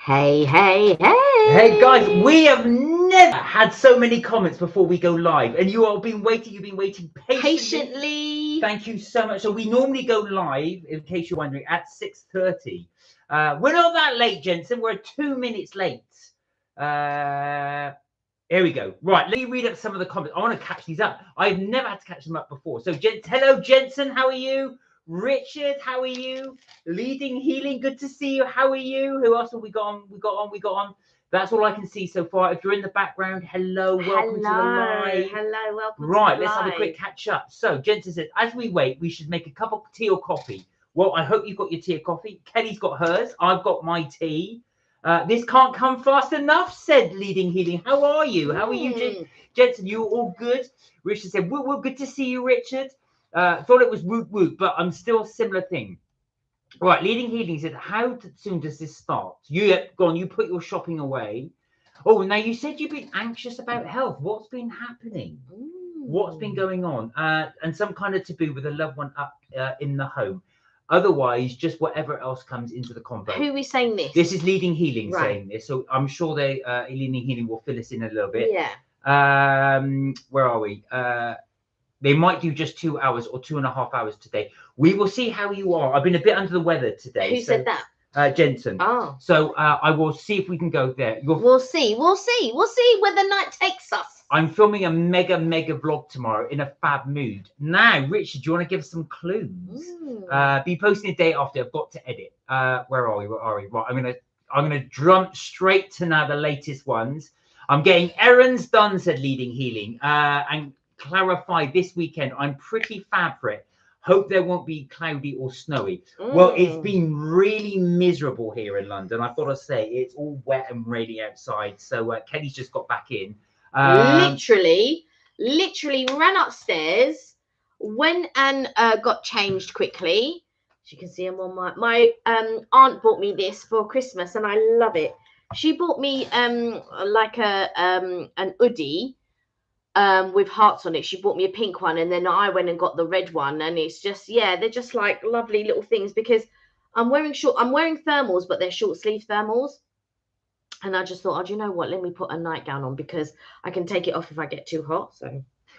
Hey, hey, hey. Hey guys, we have never had so many comments before we go live, and you all been waiting. You've been waiting patiently. Thank you so much. So we normally go live, in case you're wondering, at 6:30. We're not that late, Jensen. We're 2 minutes late. Here we go. Right, let me read up some of the comments. I want to catch these up. I've never had to catch them up before. So, hello, Jensen. How are you? Richard, how are you? Leading Healing, good to see you. How are you? Who else have we got on? We got on. That's all I can see so far. If you're in the background, hello, welcome to the live. Hello, welcome Right, to the let's have a quick catch up. So, Jensen says, as we wait, we should make a cup of tea or coffee. Well, I hope you've got your tea or coffee. Kelly's got hers. I've got my tea. This can't come fast enough, said Leading Healing. How are you? How are you, Jensen? You all good? Richard said, well, good to see you, Richard. Thought it was woot woot, but I'm still a similar thing. Right, Leading Healing said, how soon does this start? Go on, you put your shopping away. Oh, now you said you've been anxious about health. What's been happening? What's been going on? And some kind of taboo with a loved one up in the home. Otherwise, just whatever else comes into the convo. Who is saying this? This is Leading Healing saying this. So I'm sure Leading Healing will fill us in a little bit. Yeah. Where are we? They might do just 2 hours or 2.5 hours today. We will see how you are. I've been a bit under the weather today. Who said that? Jensen. Oh. So I will see if we can go there. We'll see where the night takes us. I'm filming a mega vlog tomorrow in a fab mood. Now, Richard, do you want to give us some clues? Be posting a day after. I've got to edit. Where are we? Right, I'm gonna jump straight to now the latest ones. I'm getting errands done, said Leading Healing. And clarify this weekend. I'm pretty fab for it. Hope there won't be cloudy or snowy. Well, it's been really miserable here in London. I thought I'd say it's all wet and rainy outside. So Kelly's just got back in. Literally ran upstairs, went and got changed quickly. As you can see, I'm on my aunt bought me this for Christmas, and I love it. She bought me like an hoodie with hearts on it. She bought me a pink one, and then I went and got the red one, and it's just, yeah, they're just like lovely little things, because I'm wearing thermals, but they're short sleeve thermals. And I just thought, oh, do you know what? Let me put a nightgown on, because I can take it off if I get too hot.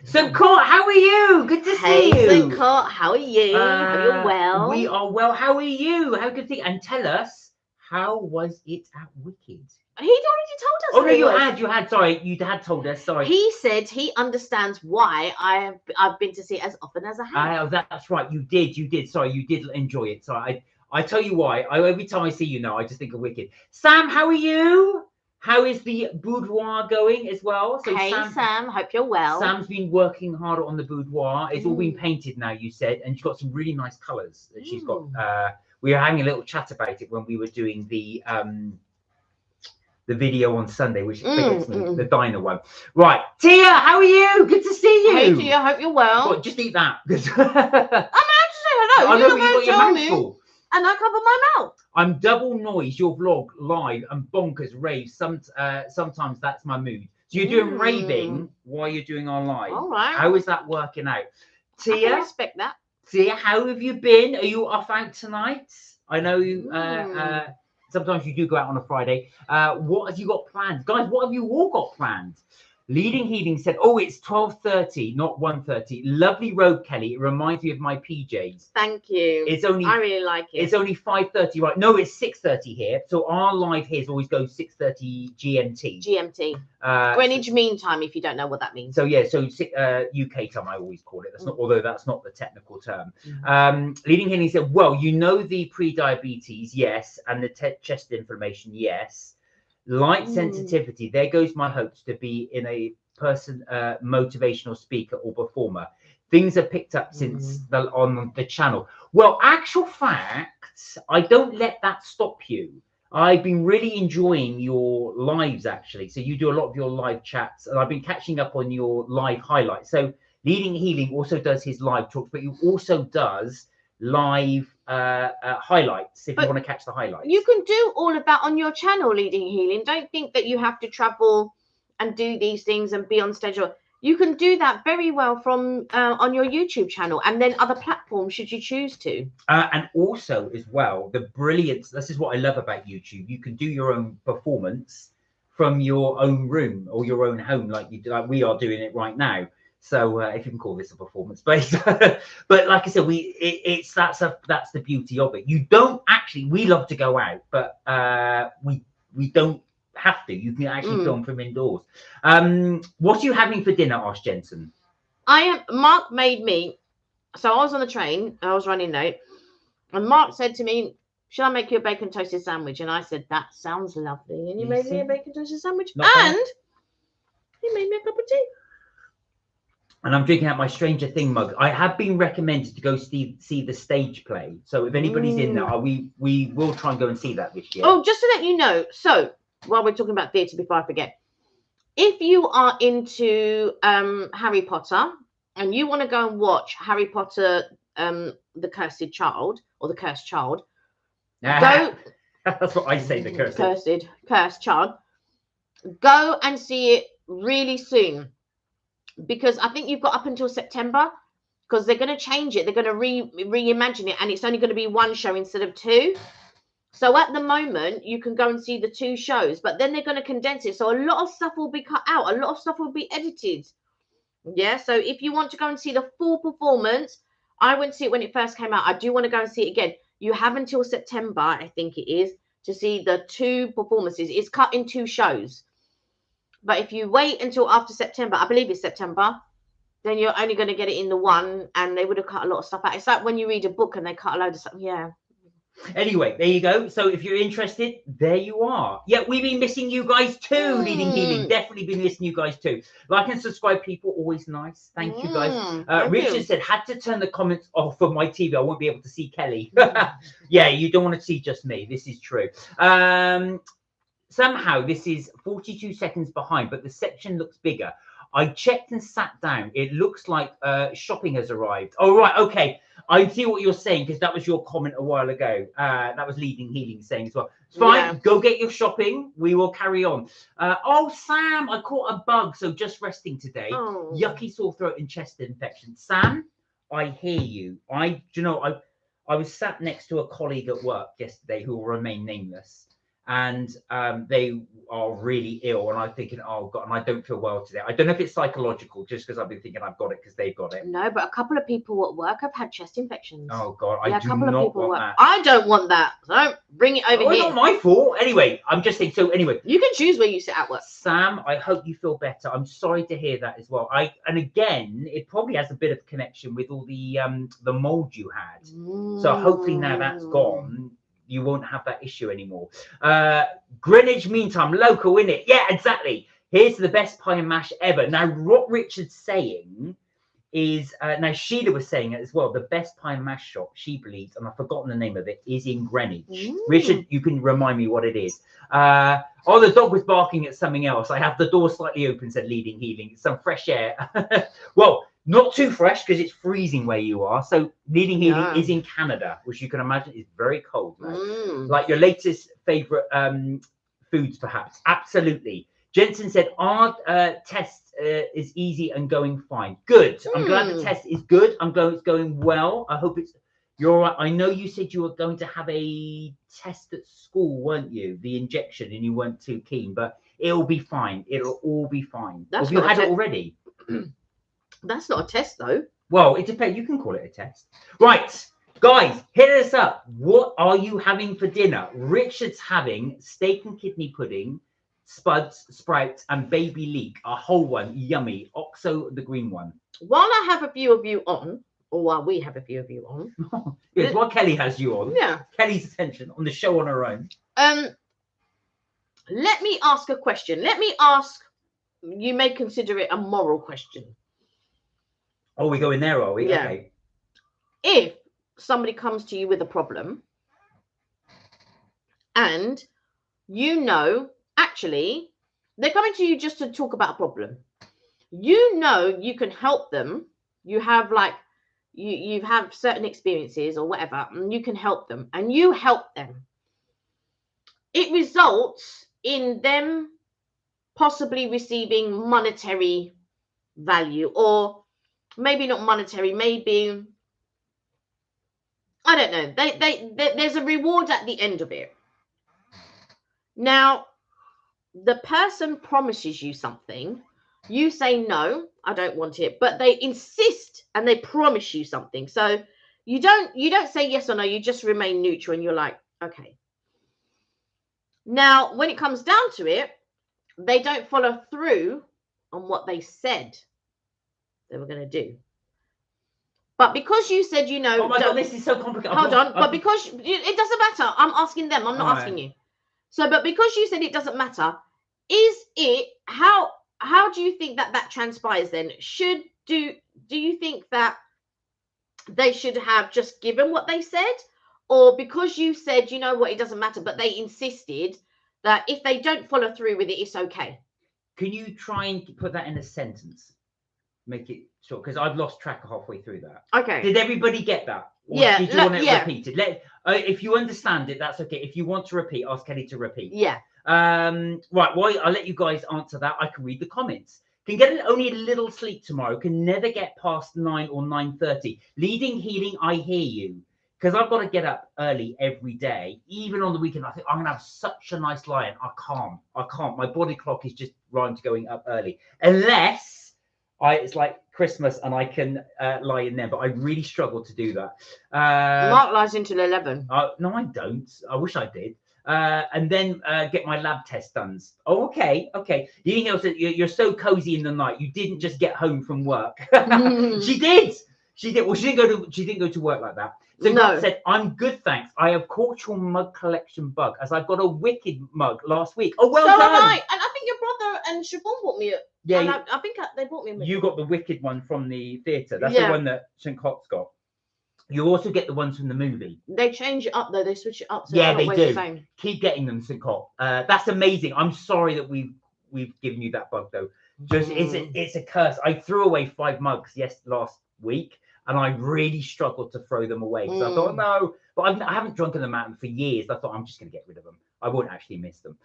So Court, how are you? Good to see you. Hey, Court, how are you? Are you well? We are well. How are you? How good thing? And tell us, how was it at Wicked? He'd already told us. Oh no, you had. Sorry, you had told us. Sorry. He said he understands why I've been to see it as often as I have. That's right. You did. Sorry, you did enjoy it. Sorry, I tell you why. Every time I see you now, I just think of Wicked. Sam, how are you? How is the boudoir going as well? So hey, Sam, hope you're well. Sam's been working hard on the boudoir. It's all been painted now, you said, and she's got some really nice colours that she's got. We were having a little chat about it when we were doing the video on Sunday, which forgets me, the diner one. Right, Tia, how are you? Good to see you. Hey, Tia, hope you're well. Well, just eat that. I'm out to say hello. I know, but you got your mouth full. And I cover my mouth. I'm double noise your vlog live and bonkers rave. Sometimes that's my mood. So you're doing raving while you're doing our live. All right. How is that working out? Tia, I respect that. Tia, how have you been? Are you off out tonight? I know you. Sometimes you do go out on a Friday. What have you got planned? Guys, what have you all got planned? Leading Healing said, oh, it's 12:30, not 1:30. Lovely robe, Kelly. It reminds me of my PJs. Thank you. I really like it. It's only 5:30, right? No, it's 6:30 here. So our live here always goes 6:30 GMT. GMT. Greenwich Mean Time, if you don't know what that means. So yeah, so UK time I always call it. That's not, although that's not the technical term. Leading Healing said, well, you know the pre-diabetes, yes, and the chest inflammation, yes. Light sensitivity, there goes my hopes to be in a person, motivational speaker or performer. Things are picked up since on the channel. Well, actual facts, I don't let that stop you. I've been really enjoying your lives, actually. So you do a lot of your live chats, and I've been catching up on your live highlights. So Leading Healing also does his live talks, but you also does live highlights if you want to catch the highlights. You can do all of that on your channel, Leading Healing. Don't think that you have to travel and do these things and be on stage. You can do that very well from on your YouTube channel and then other platforms should you choose to. And also as well, the brilliance, this is what I love about YouTube. You can do your own performance from your own room or your own home, like we are doing it right now. So if you can call this a performance space, but like I said, that's the beauty of it. You don't actually, we love to go out, but we don't have to. You can actually film from indoors. What are you having for dinner? Asked Jensen. Mark made me, so I was on the train, I was running late, and Mark said to me, should I make you a bacon toasted sandwich? And I said, that sounds lovely. And you made me a bacon toasted sandwich. And he made me a cup of tea. And I'm drinking out my Stranger Thing mug. I have been recommended to go see the stage play. So if anybody's in there, we will try and go and see that this year. Oh, just to let you know, so while we're talking about theatre, before I forget, if you are into Harry Potter and you want to go and watch Harry Potter, the Cursed Child, or the Cursed Child, go. That's what I say, the cursed child. Go and see it really soon, because I think you've got up until September, because they're going to change it. They're going to reimagine it, and it's only going to be one show instead of two. So at the moment, you can go and see the two shows, but then they're going to condense it. So a lot of stuff will be cut out. A lot of stuff will be edited. Yeah. So if you want to go and see the full performance, I went to see it when it first came out. I do want to go and see it again. You have until September, I think it is, to see the two performances. It's cut in two shows. But if you wait until after September, I believe it's September, then you're only going to get it in the one, and they would have cut a lot of stuff out. It's like when you read a book and they cut a load of stuff. Yeah. Anyway, there you go. So if you're interested, there you are. Yeah, we've been missing you guys too, Leading Healing. Definitely been missing you guys too. Like and subscribe, people. Always nice. Thank you, guys. Richard said, had to turn the comments off of my TV. I won't be able to see Kelly. Yeah, you don't want to see just me. This is true. Somehow this is 42 seconds behind, but the section looks bigger. I checked and sat down. It looks like shopping has arrived. Oh, right. Okay. I see what you're saying, because that was your comment a while ago. That was Leading Healing saying as well. It's fine. Yeah. Go get your shopping. We will carry on. Oh, Sam, I caught a bug, so just resting today. Oh. Yucky sore throat and chest infection. Sam, I hear you. I was sat next to a colleague at work yesterday who will remain nameless. And they are really ill, and I'm thinking, oh God, and I don't feel well today. I don't know if it's psychological, just because I've been thinking I've got it because they've got it. No, but a couple of people at work have had chest infections. Oh God, I do not want that. I don't want that. So don't bring it over here. It's not my fault. Anyway, I'm just saying. So anyway, you can choose where you sit at work. Sam, I hope you feel better. I'm sorry to hear that as well. And again, it probably has a bit of connection with all the mold you had. So hopefully now that's gone, you won't have that issue anymore. Greenwich meantime, local, innit? Yeah, exactly. Here's the best pie and mash ever. Now, what Richard's saying is, now Sheila was saying it as well, the best pie and mash shop, she believes, and I've forgotten the name of it, is in Greenwich. Richard, you can remind me what it is. Oh, the dog was barking at something else. I have the door slightly open, said Leading Healing. Some fresh air. Well, not too fresh, because it's freezing where you are. So Leading Healing is in Canada, which you can imagine is very cold. Like your latest favorite foods, perhaps. Absolutely. Jensen said, our test is easy and going fine. Good. I'm glad the test is good. I'm glad it's going well. I hope you're all right. I know you said you were going to have a test at school, weren't you? The injection, and you weren't too keen, but it'll be fine. It'll all be fine. Have you had it already? That's not a test, though. Well, it depends. You can call it a test. Right, guys, hit us up. What are you having for dinner? Richard's having steak and kidney pudding, spuds, sprouts, and baby leek. A whole one. Yummy. Oxo, the green one. While I have a few of you on, or while we have a few of you on. Yes, while Kelly has you on. Yeah. Kelly's attention on the show on her own. Let me ask a question. Let me ask, you may consider it a moral question. Oh, we're going there, are we? Yeah. Okay. If somebody comes to you with a problem and actually, they're coming to you just to talk about a problem. You can help them. You have you have certain experiences or whatever, and you can help them, and you help them. It results in them possibly receiving monetary value, or maybe not monetary, maybe, I don't know. There's a reward at the end of it. Now, the person promises you something, you say no, I don't want it, but they insist and they promise you something. So you don't say yes or no, you just remain neutral and you're like, okay. Now, when it comes down to it, they don't follow through on what they said they were going to do. But because you said, you know, oh my God, this is so complicated. Hold on, but because it doesn't matter, I'm asking them, I'm not asking you. So, but because you said it doesn't matter, is it, how do you think that transpires then? Do you think that they should have just given what they said? Or because you said, you know what, it doesn't matter, but they insisted that if they don't follow through with it, it's okay? Can you try and put that in a sentence? Make it short, because I've lost track halfway through that. Okay. Did everybody get that? Or Yeah. Did you want it repeated? If you understand it, that's okay. If you want to repeat, ask Kelly to repeat. Yeah. Right. Well, I'll let you guys answer that. I can read the comments. Can get only a little sleep tomorrow. Can never get past 9 or 9:30. Leading healing, I hear you. Because I've got to get up early every day, even on the weekend. I think I'm gonna have such a nice lie-in. I can't. My body clock is just rhymed to going up early, unless it's like Christmas and I can lie in there, but I really struggle to do that. Mark lies until 11. No, I don't. I wish I did. And then get my lab test done. Oh, okay. You said you're so cozy in the night. You didn't just get home from work. She did. Well, she didn't go to work like that. So God said, I'm good, thanks. I have caught your mug collection bug, as I got a wicked mug last week. Oh, well done. So am I. And I think your brother and Siobhan bought me I think they bought me a You got the wicked one from the theatre. That's the one that St. Cott's got. You also get the ones from the movie. They change it up though. They switch it up. So yeah, it's they do. The Keep getting them, St. Cott. That's amazing. I'm sorry that we've given you that bug though. Just it's a curse. I threw away 5 mugs last week, and I really struggled to throw them away because I thought no, but I haven't drunken them out for years. I thought I'm just going to get rid of them. I won't actually miss them.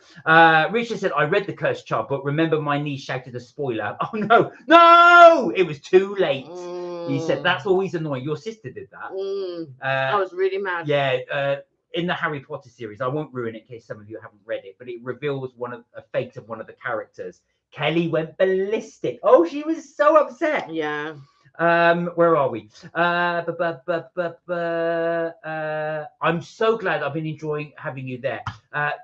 Richard said, I read the cursed child, but remember my niece shouted a spoiler. Oh no, it was too late. He said, that's always annoying. Your sister did that. I was really mad. Yeah. In the Harry Potter series, I won't ruin it in case some of you haven't read it, but it reveals a fate of one of the characters. Kelly went ballistic. Oh, she was so upset. Yeah. Where are we? I'm so glad. I've been enjoying having you there.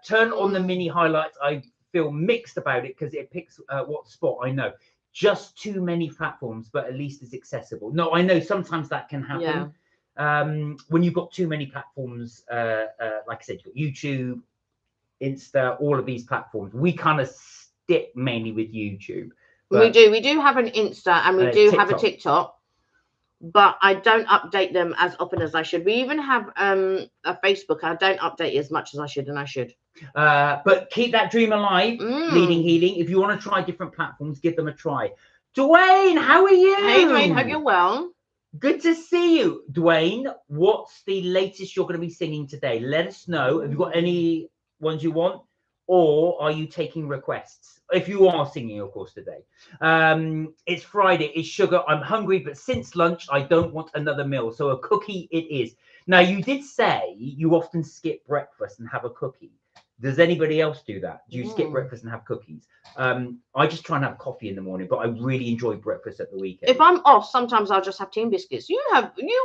Turn on the mini highlights. I feel mixed about it because it picks what spot. I know. Just too many platforms, but at least it's accessible. No, I know sometimes that can happen. Yeah. When you've got too many platforms, like I said, you've got YouTube, Insta, all of these platforms. We kind of stick mainly with YouTube. We do have an Insta and we do have a TikTok, but I don't update them as often as I should. We even have a Facebook. I don't update as much as I should, and I should. But keep that dream alive, Leading Healing. If you want to try different platforms, give them a try. Dwayne, how are you? Hey, Dwayne, hope you're well. Good to see you, Dwayne. What's the latest you're going to be singing today? Let us know. Have you got any ones you want? Or are you taking requests? If you are singing, of course, today. It's Friday. It's sugar. I'm hungry, but since lunch, I don't want another meal. So a cookie it is. Now, you did say you often skip breakfast and have a cookie. Does anybody else do that? Do you skip breakfast and have cookies? I just try and have coffee in the morning, but I really enjoy breakfast at the weekend. If I'm off, sometimes I'll just have tea and biscuits. You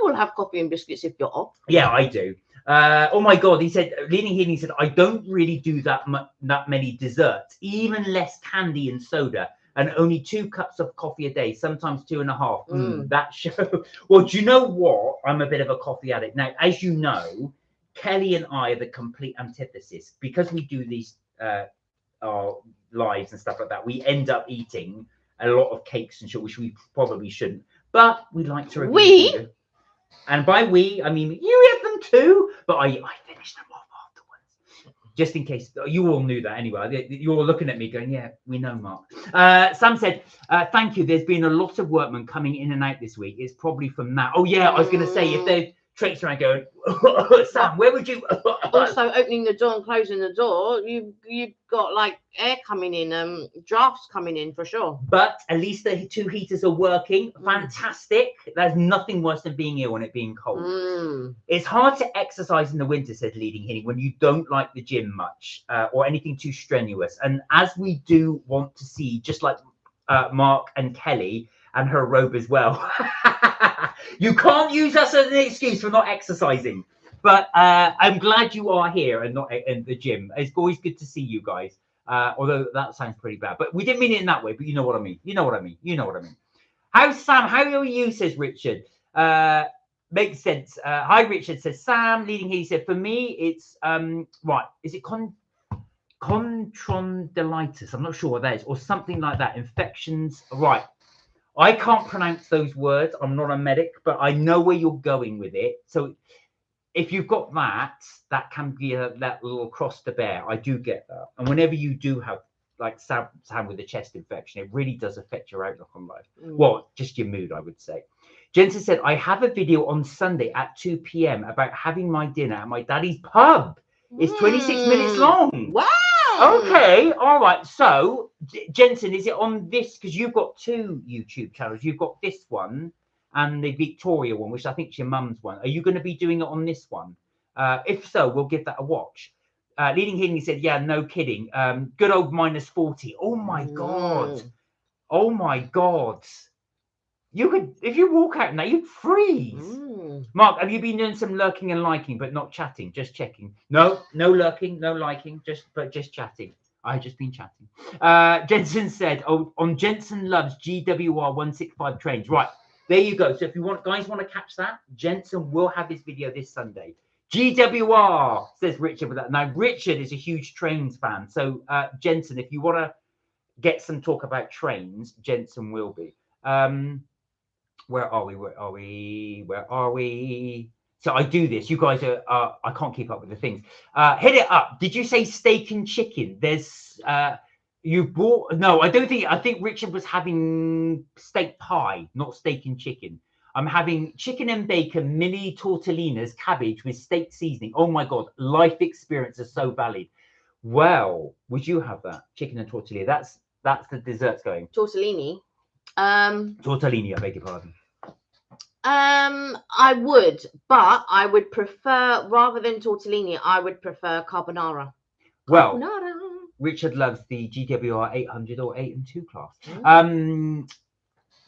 will have coffee and biscuits if you're off. Yeah, I do. Oh my God, he said, Leading Healing said, I don't really do that many desserts, even less candy and soda, and only 2 cups of coffee a day, sometimes 2.5. That show. Well, do you know what? I'm a bit of a coffee addict. Now, as you know, Kelly and I are the complete antithesis. Because we do these our lives and stuff like that, we end up eating a lot of cakes and shit, which we probably shouldn't. But we like to review. And by we, I mean you eat them too, but I finish them off afterwards. Just in case you all knew that anyway. You're all looking at me going, yeah, we know, Mark. Sam said, thank you. There's been a lot of workmen coming in and out this week. It's probably from that. Oh yeah, I was going to say, if they've traipsing around going, Sam, where would you? Also, opening the door and closing the door, you've got like air coming in, drafts coming in for sure. But at least the 2 heaters are working. Fantastic. There's nothing worse than being ill and it being cold. It's hard to exercise in the winter, said Leading Henny, when you don't like the gym much or anything too strenuous. And as we do want to see, just like Mark and Kelly and her robe as well, you can't use us as an excuse for not exercising. But I'm glad you are here and not in the gym. It's always good to see you guys. Although that sounds pretty bad, but we didn't mean it in that way. But you know what I mean. You know what I mean. You know what I mean. How's Sam? How are you? Says Richard. Makes sense. Hi, Richard. Says Sam. Leading here. He said, for me, it's right. Is it chondrondilitis? I'm not sure what that is, or something like that. Infections. Right. I can't pronounce those words. I'm not a medic, but I know where you're going with it. So if you've got that can be that little cross to bear. I do get that. And whenever you do have like Sam with a chest infection, it really does affect your outlook on life. Well, just your mood, I would say. Jensen said, I have a video on Sunday at 2 p.m. about having my dinner at my daddy's pub. It's 26 minutes long. Wow. Okay, all right. So, Jensen, is it on this? Because you've got 2 YouTube channels. You've got this one and the Victoria one, which I think is your mum's one. Are you going to be doing it on this one? If so, we'll give that a watch. Leading Healing said, yeah, no kidding. Good old -40. Oh, my God. Oh, my God. You could, if you walk out now, you'd freeze. Mark, have you been doing some lurking and liking, but not chatting? Just checking. No lurking, no liking, just chatting. I've just been chatting. Jensen said, oh, on Jensen Loves GWR 165 trains. Right, there you go. So if you guys want to catch that, Jensen will have his video this Sunday. GWR, says Richard with that. Now, Richard is a huge trains fan. So, Jensen, if you want to get some talk about trains, Jensen will be. Where are we? So I do this. You guys are, I can't keep up with the things. Hit it up. Did you say steak and chicken? There's, you bought, no, I think Richard was having steak pie, not steak and chicken. I'm having chicken and bacon, mini tortellinas, cabbage with steak seasoning. Oh my God, life experience is so valid. Well, would you have that? Chicken and tortilla. That's the desserts going. Tortellini. Tortellini, I beg your pardon. I would, but I would prefer, rather than tortellini, I would prefer carbonara. Well, Richard loves the GWR 800 or 8 and 2 class.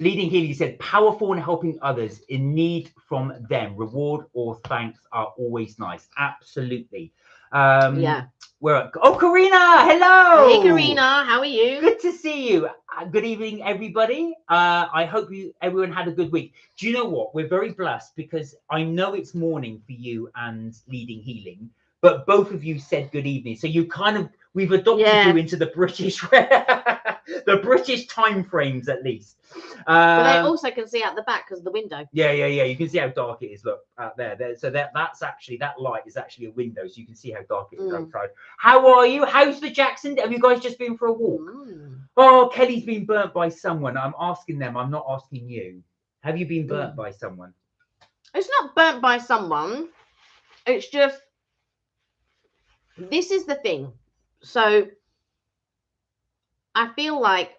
Leading Healy said, powerful and helping others in need from them. Reward or thanks are always nice. Absolutely. Yeah. Oh, Karina, hello. Hey, Karina, how are you? Good to see you. Good evening, everybody. I hope everyone had a good week. Do you know what? We're very blessed because I know it's morning for you and Leading Healing, but both of you said good evening. So you we've adopted you into the British, the British time frames at least. But I also can see out the back because of the window. Yeah. You can see how dark it is. Look out there. So that's actually, that light is actually a window, so you can see how dark it is outside. How are you? How's the Jackson? Have you guys just been for a walk? Oh, Kelly's been burnt by someone. I'm asking them. I'm not asking you. Have you been burnt by someone? It's not burnt by someone. It's just, this is the thing. So I feel like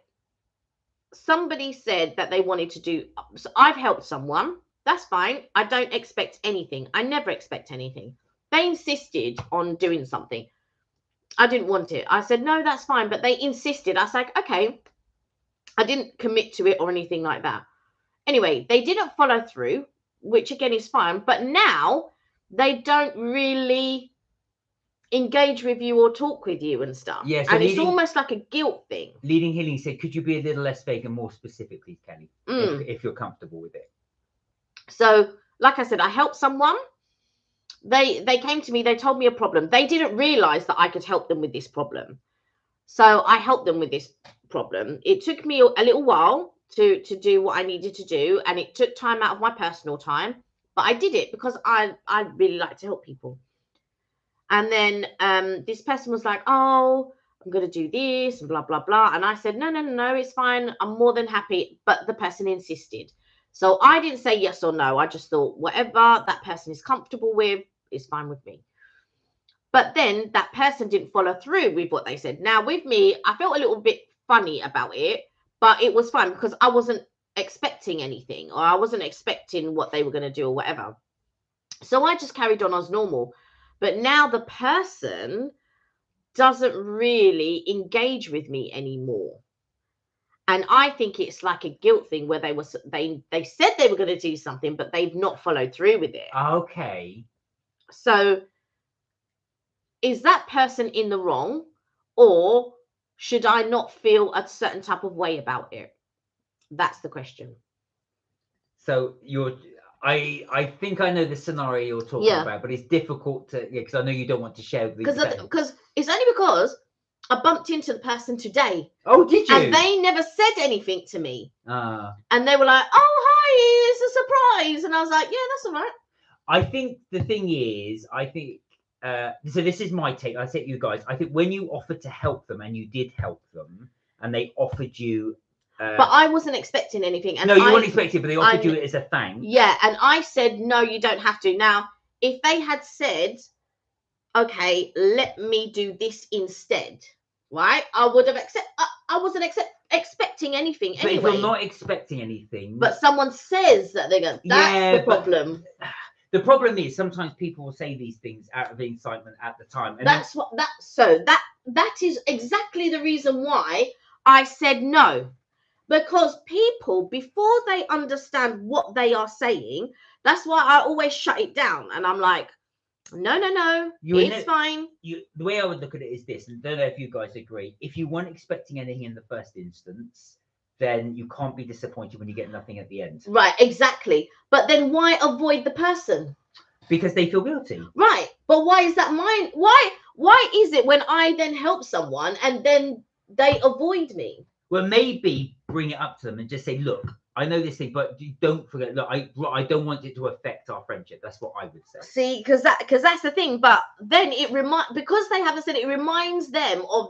somebody said that they wanted to do, so I've helped someone. That's fine. I don't expect anything. I never expect anything. They insisted on doing something. I didn't want it. I said, no, that's fine. But they insisted. I was like, okay. I didn't commit to it or anything like that. Anyway, they didn't follow through, which again is fine. But now they don't really engage with you or talk with you and stuff. Yeah, so and it's almost like a guilt thing. Leading Healing said, could you be a little less vague and more specific, please, Kelly, if you're comfortable with it? So, like I said, I helped someone. They came to me. They told me a problem. They didn't realize that I could help them with this problem. So I helped them with this problem. It took me a little while to do what I needed to do, and it took time out of my personal time. But I did it because I really like to help people. And then this person was like, oh, I'm going to do this and blah, blah, blah. And I said, no, it's fine. I'm more than happy. But the person insisted. So I didn't say yes or no. I just thought whatever that person is comfortable with is fine with me. But then that person didn't follow through with what they said. Now with me, I felt a little bit funny about it, but it was fine because I wasn't expecting anything, or I wasn't expecting what they were going to do or whatever. So I just carried on as normal. But now the person doesn't really engage with me anymore. And I think it's like a guilt thing where they said they were going to do something, but they've not followed through with it. Okay. So is that person in the wrong, or should I not feel a certain type of way about it? That's the question. So I think I know the scenario you're talking about, but it's difficult to, because I know you don't want to share because it's only because I bumped into the person today. Oh, did you? And they never said anything to me. And they were like, "Oh, hi, it's a surprise," and I was like, "Yeah, that's all right." I think the thing is, so this is my take. I say to you guys, I think when you offered to help them, and you did help them, and they offered you. But I wasn't expecting anything. And no, you weren't expecting, but they offered you it as a thank. Yeah, and I said, "No, you don't have to." Now, if they had said, "Okay, let me do this instead," right? I would have accepted. I wasn't expecting anything anyway. But if you're not expecting anything, but someone says that they're going, that's the problem. The problem is sometimes people will say these things out of excitement at the time. And that is exactly the reason why I said no. Because people, before they understand what they are saying, that's why I always shut it down. And I'm like, no, it's fine. The way I would look at it is this, and I don't know if you guys agree. If you weren't expecting anything in the first instance, then you can't be disappointed when you get nothing at the end. Right, exactly. But then why avoid the person? Because they feel guilty. Right. But why is that mine? Why is it when I then help someone and then they avoid me? Well, maybe bring it up to them and just say, "Look, I know this thing, but don't forget. Look, I don't want it to affect our friendship." That's what I would say. See, because that's the thing. But then because they haven't said it, it reminds them of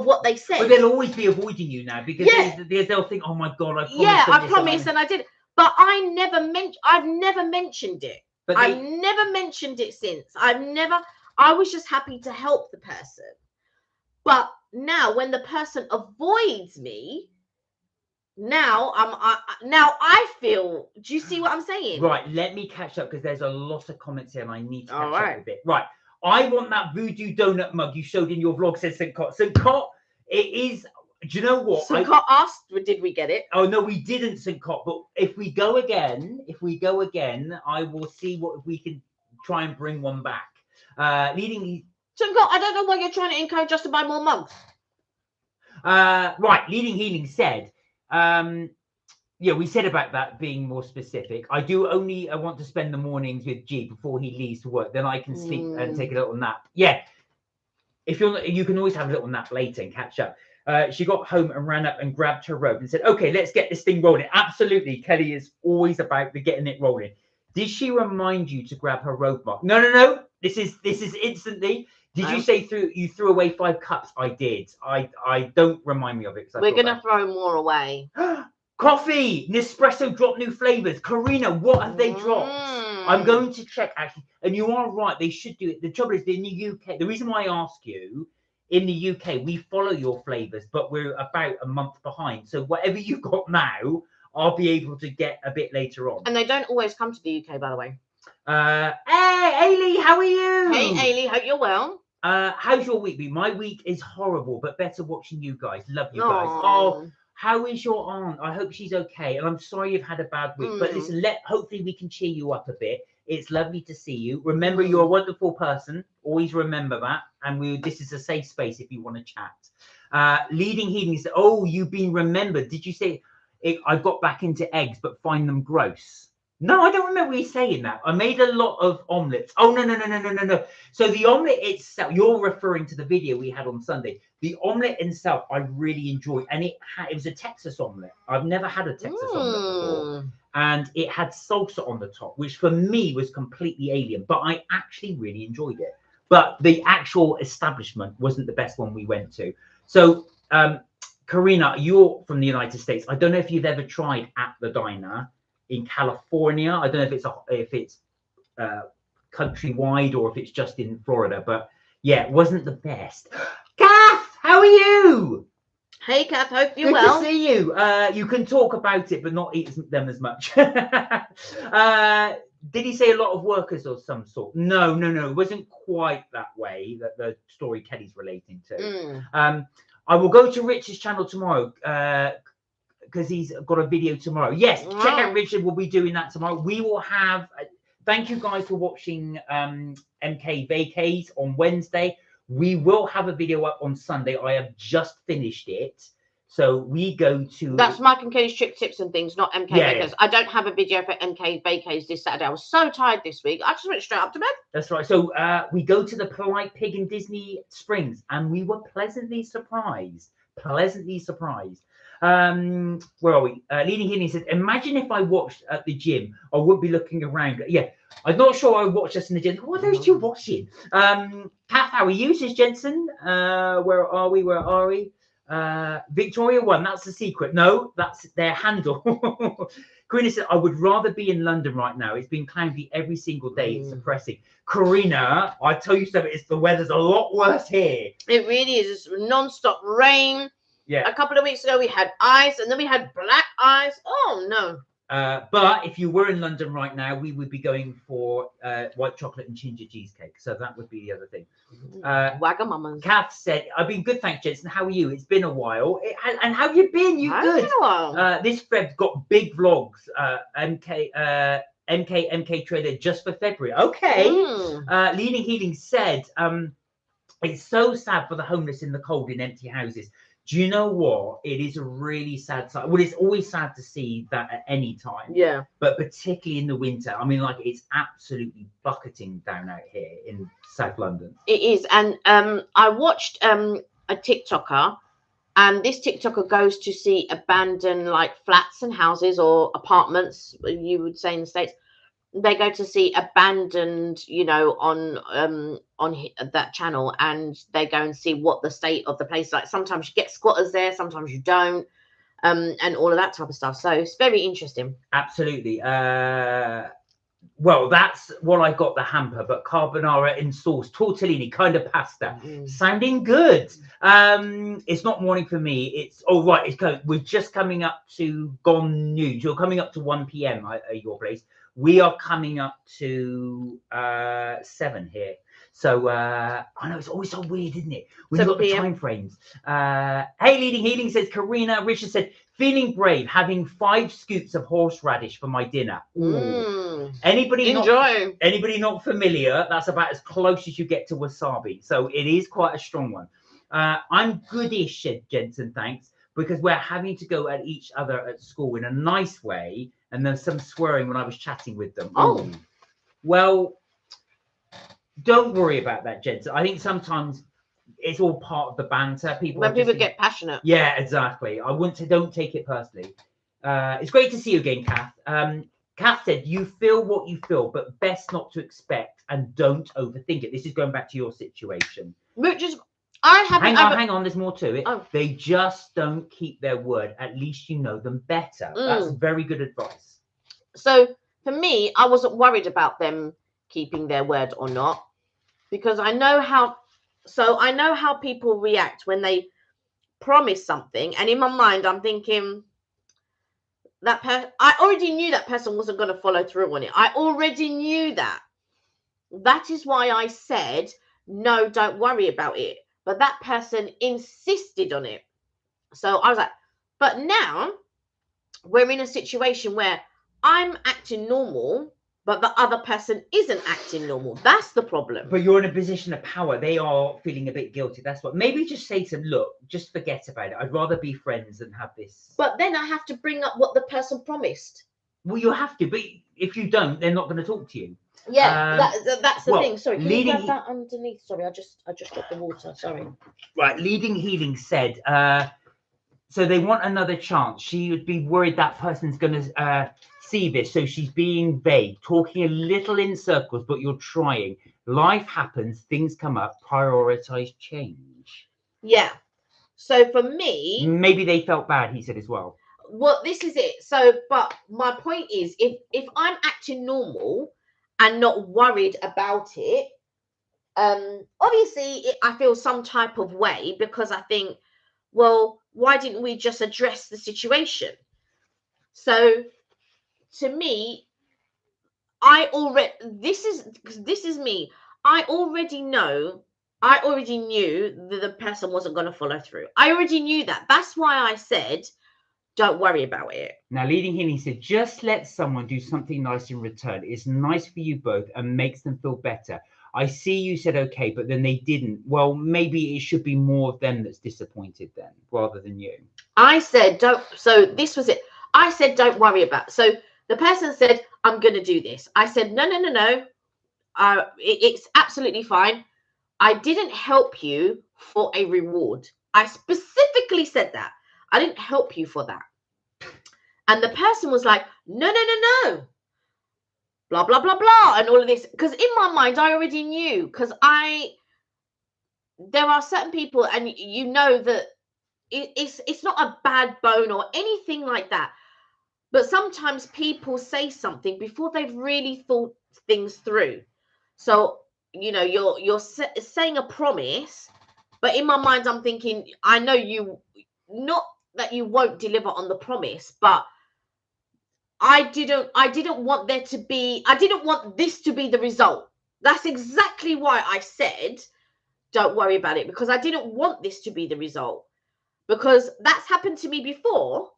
what they said. But they'll always be avoiding you now because they'll think, "Oh my God, I promised." And I did. But I've never mentioned it. I've never mentioned it since. I was just happy to help the person. But now when the person avoids me, now I feel, do you see what I'm saying? Right, let me catch up because there's a lot of comments here and I need to catch up a bit. Right, I want that voodoo donut mug you showed in your vlog, says St. Cot. St. Cot, it is, do you know what? St. Cot asked, did we get it? Oh, no, we didn't, St. Cot, but if we go again, I will see what if we can try and bring one back. St. Cot, I don't know why you're trying to encourage us to buy more mugs. Right, Leading Healing said, we said about that being more specific. I want to spend the mornings with G before he leaves to work. Then I can sleep and take a little nap. Yeah, you can always have a little nap later and catch up. She got home and ran up and grabbed her robe and said, "Okay, let's get this thing rolling." Absolutely, Kelly is always about getting it rolling. Did she remind you to grab her robe, Mark? No. This is instantly. Did you say you threw away 5 cups? I did. I don't remind me of it. We're gonna throw more away. Coffee, Nespresso dropped new flavors. Karina, what have they dropped? I'm going to check actually. And you are right, they should do it. The trouble is in the UK, the reason why I ask you, in the UK, we follow your flavors, but we're about a month behind. So whatever you've got now, I'll be able to get a bit later on. And they don't always come to the UK, by the way. Hey, Ailey, how are you? Hey, Ailey, hope you're well. How's your week been? My week is horrible, but better watching you guys. Love you guys. Oh, how is your aunt? I hope she's okay. And I'm sorry you've had a bad week. But listen, hopefully we can cheer you up a bit. It's lovely to see you. Remember, you're a wonderful person. Always remember that. And this is a safe space if you want to chat. Leading Healing said, "Oh, you've been remembered. Did you say I got back into eggs, but find them gross?" No, I don't remember you saying that. I made a lot of omelets. Oh, no. So the omelet itself, you're referring to the video we had on Sunday. The omelet itself, I really enjoyed. And it was a Texas omelet. I've never had a Texas omelet before. And it had salsa on the top, which for me was completely alien. But I actually really enjoyed it. But the actual establishment wasn't the best one we went to. So, Karina, you're from the United States. I don't know if you've ever tried At the Diner. in California. I don't know if it's countrywide or if it's just in Florida, but yeah, it wasn't the best. Kath, how are you? Hey, Kath, hope you're Good well. to see you. You can talk about it, but not eat them as much. Did he say a lot of workers of some sort? No. It wasn't quite that way, that the story Kelly's relating to. I will go to Rich's channel tomorrow because he's got a video tomorrow. Yes, check out Richard. We'll be doing that tomorrow. We will have... thank you guys for watching MK Vacays on Wednesday. We will have a video up on Sunday. I have just finished it. So we go to... That's Mike and Kelly's Trick Tips and Things, not MK Bakers. I don't have a video for MK Vacays this Saturday. I was so tired this week. I just went straight up to bed. That's right. So we go to the Polite Pig in Disney Springs, and we were pleasantly surprised. Where are we? Leading Healing says, imagine if I watched at the gym, I would be looking around. Yeah, I'm not sure I watched us in the gym. What are those two watching? Kath, how are you? Says Jensen. Where are we? Victoria 1, that's the secret. No, that's their handle. Karina said, I would rather be in London right now. It's been cloudy every single day. It's depressing. Karina, I tell you something, the weather's a lot worse here. It really is. It's non-stop rain. Yeah. A couple of weeks ago, we had ice, and then we had black ice. Oh, no. But if you were in London right now, we would be going for white chocolate and ginger cheesecake. So that would be the other thing. Wagamamas. Kath said, I've been good, thanks, Jensen. How are you? It's been a while. And how have you been? You good? Been a while. This thread's got big vlogs. MK trailer just for February. Okay. Leading Healing said, it's so sad for the homeless in the cold in empty houses. Do you know what? It is a really sad sight. Well, it's always sad to see that at any time. Yeah. But particularly in the winter. I mean, like, it's absolutely bucketing down out here in South London. It is. And I watched a TikToker, and this TikToker goes to see abandoned, like, flats and houses or apartments, you would say in the States. They go to see abandoned, you know, on that channel, and they go and see what the state of the place is like. Sometimes you get squatters there, sometimes you don't, and all of that type of stuff. So it's very interesting. Absolutely. Well, that's what I got, the hamper, but carbonara in sauce, tortellini, kind of pasta, sounding good. It's not morning for me. It's right. We're just coming up to gone noon. You're coming up to 1 p.m. at your place. We are coming up to 7 here. So I know it's always so weird, isn't it? We've got the time frames. Hey, Leading Healing says, Karina. Richard said, feeling brave, having 5 scoops of horseradish for my dinner. Anybody not familiar? That's about as close as you get to wasabi. So it is quite a strong one. I'm goodish, Jensen, thanks, because we're having to go at each other at school in a nice way. And there's some swearing when I was chatting with them. Oh, well, don't worry about that, Jensen. I think sometimes it's all part of the banter. When people get passionate. Yeah, exactly. I wouldn't say don't take it personally. It's great to see you again, Kath. Kath said, you feel what you feel, but best not to expect and don't overthink it. This is going back to your situation. Hang on, there's more to it. They just don't keep their word. At least you know them better. That's very good advice. So for me, I wasn't worried about them keeping their word or not, because I know how people react when they promise something, and in my mind I'm thinking I already knew that person wasn't going to follow through on it. I already knew that. That is why I said, no, don't worry about it. But that person insisted on it. So I was like, but now we're in a situation where I'm acting normal, but the other person isn't acting normal. That's the problem. But you're in a position of power. They are feeling a bit guilty. That's what. Maybe just say to them, look, just forget about it. I'd rather be friends than have this. But then I have to bring up what the person promised. Well, you have to. But if you don't, they're not going to talk to you. Yeah, that's the thing. Sorry, can you grab that underneath? Sorry, I just got the water. Sorry. Right, Leading Healing said, so they want another chance. She would be worried that person's going to see this, so she's being vague, talking a little in circles, but you're trying. Life happens, things come up, prioritize change. Yeah. So for me, maybe they felt bad, he said as well. well, this is it. So, but my point is, if I'm acting normal and not worried about it, obviously I feel some type of way, because I think, well, why didn't we just address the situation? So to me, this is me. I already knew that the person wasn't going to follow through. I already knew that. That's why I said, don't worry about it. Now, Leading Healing said, just let someone do something nice in return. It's nice for you both and makes them feel better. I see you said okay, but then they didn't. Well, maybe it should be more of them that's disappointed then, rather than you. I said, don't. So this was it. I said, don't worry about. So the person said, I'm going to do this. I said, no. It's absolutely fine. I didn't help you for a reward. I specifically said that. I didn't help you for that. And the person was like, no. Blah, blah, blah, blah. And all of this. Because in my mind, I already knew. Because there are certain people, and you know that it's not a bad bone or anything like that. But sometimes people say something before they've really thought things through. So, you know, you're saying a promise, but in my mind, I'm thinking, I know you, not that you won't deliver on the promise, but I didn't want I didn't want this to be the result. That's exactly why I said, don't worry about it, because I didn't want this to be the result. Because that's happened to me before,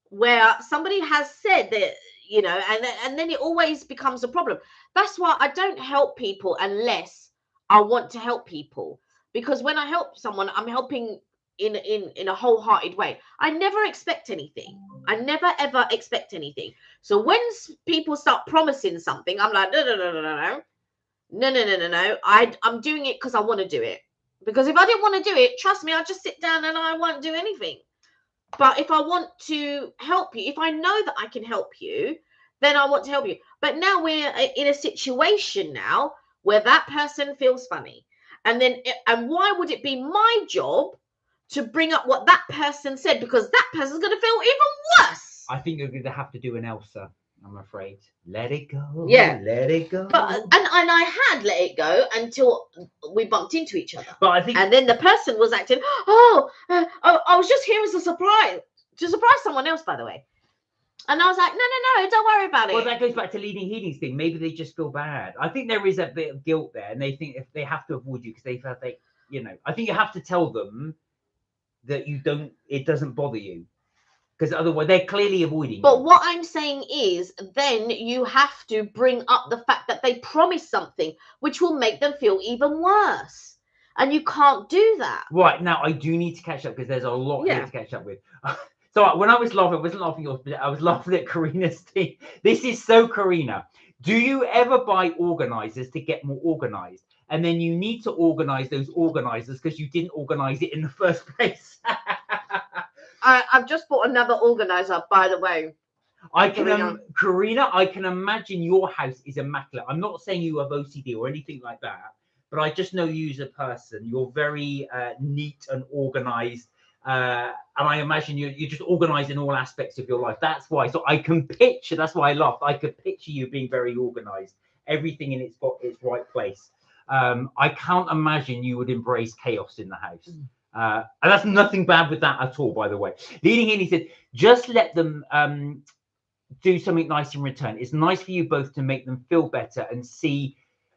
where somebody has said that, you know, and then it always becomes a problem. That's why I don't help people unless I want to help people. Because when I help someone, I'm helping in a wholehearted way. I never expect anything. I never ever expect anything. So when people start promising something, I'm like, no. I'm doing it because I want to do it. Because if I didn't want to do it, trust me, I'll just sit down and I won't do anything. But if I want to help you, if I know that I can help you, then I want to help you. But now we're in a situation now where that person feels funny. And why would it be my job to bring up what that person said? Because that person's going to feel even worse. I think you're going to have to do an Elsa, I'm afraid. Let it go. Yeah. Let it go. But and I had let it go until we bumped into each other. But I think, and then the person was acting, I was just here as a surprise, to surprise someone else, by the way. And I was like, no, don't worry about it. Well, that goes back to Leading Healing's thing. Maybe they just feel bad. I think there is a bit of guilt there, and they think if they have to avoid you because they felt you know. I think you have to tell them that it doesn't bother you, because otherwise they're clearly avoiding you. But what I'm saying is, then you have to bring up the fact that they promised something, which will make them feel even worse. And you can't do that. Right, now I do need to catch up because there's a lot here to catch up with. So when I was laughing, I wasn't laughing at yours, but I was laughing at Karina's thing. This is so Karina. Do you ever buy organizers to get more organized? And then you need to organize those organizers because you didn't organize it in the first place. I've just bought another organizer, by the way. Karina, I can imagine your house is immaculate. I'm not saying you have OCD or anything like that, but I just know you as a person. You're very neat and organized. And I imagine you're just organized in all aspects of your life. That's why. So I can picture, that's why I laughed. I could picture you being very organized. Everything in its right place. I can't imagine you would embrace chaos in the house. And that's nothing bad with that at all, by the way. Leading in, he said, just let them do something nice in return. It's nice for you both to make them feel better and say,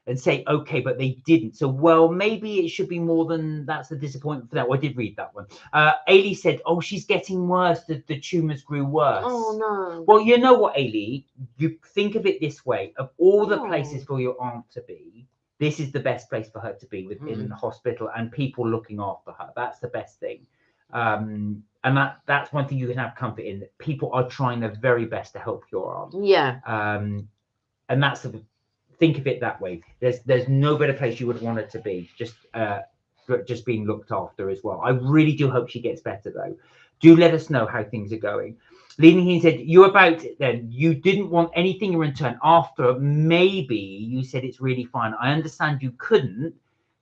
okay, but they didn't. So, well, maybe it should be more than that's the disappointment for that. Well, I did read that one. Ailey said, oh, she's getting worse. The tumours grew worse. Oh, no. Well, you know what, Ailey? You think of it this way. Of all the places for your aunt to be, this is the best place for her to be within the hospital and people looking after her. That's the best thing. And that's one thing you can have comfort in. That people are trying their very best to help your aunt. Yeah. And that's think of it that way. There's no better place you would want her to be. Just being looked after as well. I really do hope she gets better though. Do let us know how things are going. Leaning He said, you about it then. You didn't want anything in return after maybe you said it's really fine. I understand you couldn't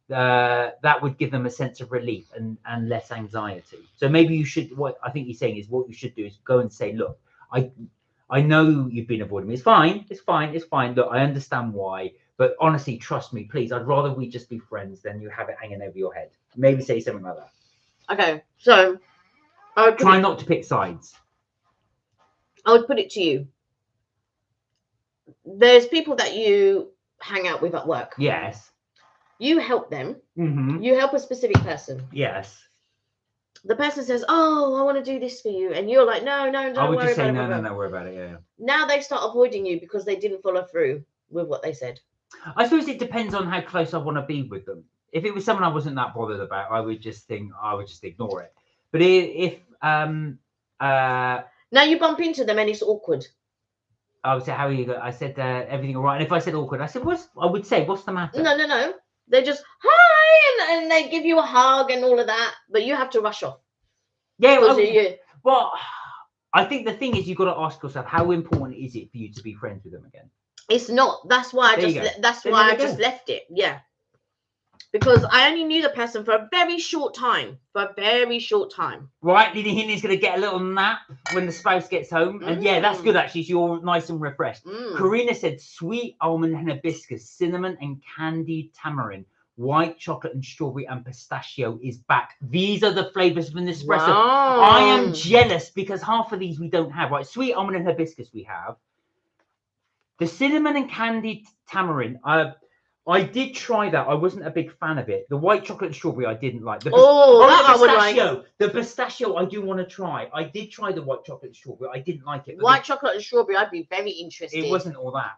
that would give them a sense of relief and less anxiety. So maybe you should, what I think you're saying is what you should do is go and say, look, I know you've been avoiding me. It's fine. Look, I understand why. But honestly, trust me, please. I'd rather we just be friends than you have it hanging over your head. Maybe say something like that. Okay, so I would try not to pick sides. I would put it to you. There's people that you hang out with at work. Yes. You help them. Mm-hmm. You help a specific person. Yes. The person says, "Oh, I want to do this for you," and you're like, "No, don't worry about it." I would just say, no, worry about it. Yeah. Now they start avoiding you because they didn't follow through with what they said. I suppose it depends on how close I want to be with them. If it was someone I wasn't that bothered about, I would just ignore it. But if now you bump into them and it's awkward. I would say, how are you? I said, everything all right. And if I said awkward, I said, what's the matter? No. They're just, hi, and they give you a hug and all of that, but you have to rush off. Yeah. Well, I think the thing is, you've got to ask yourself, how important is it for you to be friends with them again? It's not. That's why I just left it. Yeah. Because I only knew the person for a very short time. Right, Lady Hinley's going to get a little nap when the spouse gets home. And yeah, that's good, actually. So you're nice and refreshed. Karina said sweet almond and hibiscus, cinnamon and candied tamarind, white chocolate and strawberry and pistachio is back. These are the flavors of an espresso. Wow. I am jealous because half of these we don't have. Right, sweet almond and hibiscus we have. The cinnamon and candied tamarind, I did try that. I wasn't a big fan of it. The white chocolate and strawberry I didn't like. The pistachio I do want to try. I did try the white chocolate and strawberry. I didn't like it. White chocolate and strawberry, I'd be very interested. It wasn't all that.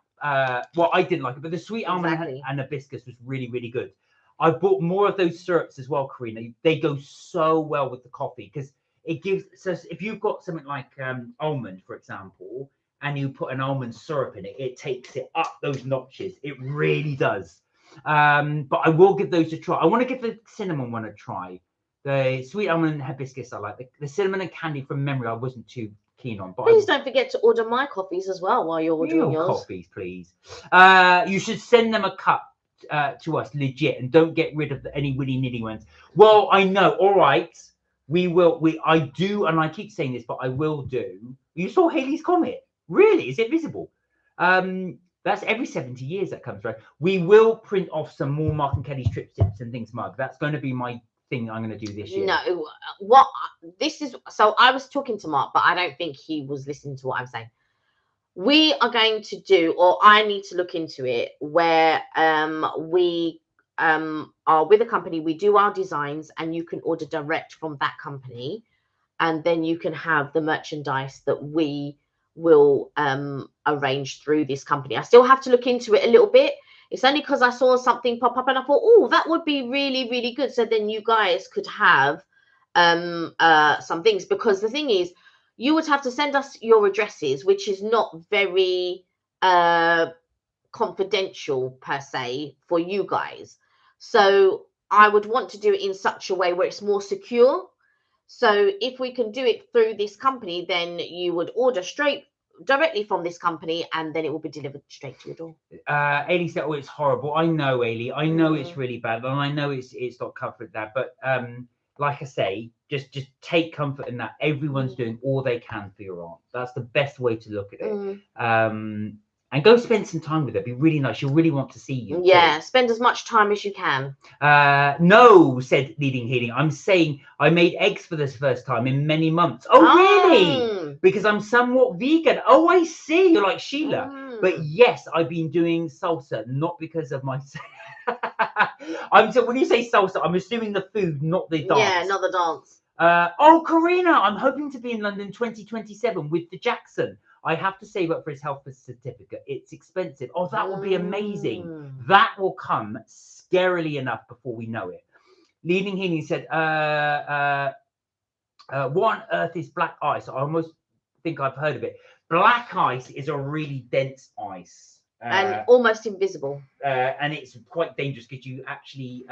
Well, I didn't like it, but the sweet almond and hibiscus was really, really good. I bought more of those syrups as well, Karina. They go so well with the coffee because it gives. So if you've got something like almond, for example, and you put an almond syrup in it, it takes it up those notches. It really does. But I will give those a try. I want to give the cinnamon one a try. The sweet almond and hibiscus I like. The cinnamon and candy from memory I wasn't too keen on. But please don't forget to order my coffees as well while you're ordering yours. Coffees, please. You should send them a cup to us, legit, and don't get rid of any willy-nilly ones. Well, I know. All right. We will. I do, and I keep saying this, but I will do. You saw Halley's Comet. Really? Is it visible? That's every 70 years that comes, right? We will print off some more Mark and Kelly's trip tips and things mug. That's going to be my thing I'm going to do this year. No, so I was talking to Mark, but I don't think he was listening to what I'm saying. We are going to do, or I need to look into it, where we are with a company, we do our designs, and you can order direct from that company, and then you can have the merchandise that we will arrange through this company. I still have to look into it a little bit. It's only because I saw something pop up and I thought, oh, that would be really, really good. So then you guys could have some things, because the thing is, you would have to send us your addresses, which is not very confidential per se for you guys. So I would want to do it in such a way where it's more secure. So if we can do it through this company, then you would order directly from this company, and then it will be delivered straight to your door. Ailey said, oh, it's horrible. I know, Ailey. I know it's really bad, and I know it's not comfort that. But like I say, just take comfort in that everyone's doing all they can for your aunt. That's the best way to look at it. And go spend some time with her. It'd be really nice. She'll really want to see you. Yeah, spend as much time as you can. No, said Leading Healing. I'm saying I made eggs for this first time in many months. Oh, really? Because I'm somewhat vegan. Oh, I see. You're like Sheila. But yes, I've been doing salsa, not because of my... when you say salsa, I'm assuming the food, not the dance. Yeah, not the dance. Oh, Karina, I'm hoping to be in London 2027 with the Jackson. I have to save up for his health certificate. It's expensive. Oh, that will be amazing. That will come scarily enough before we know it. Leading Healing said, what on earth is black ice? I almost think I've heard of it. Black ice is a really dense ice. And almost invisible. And it's quite dangerous because you actually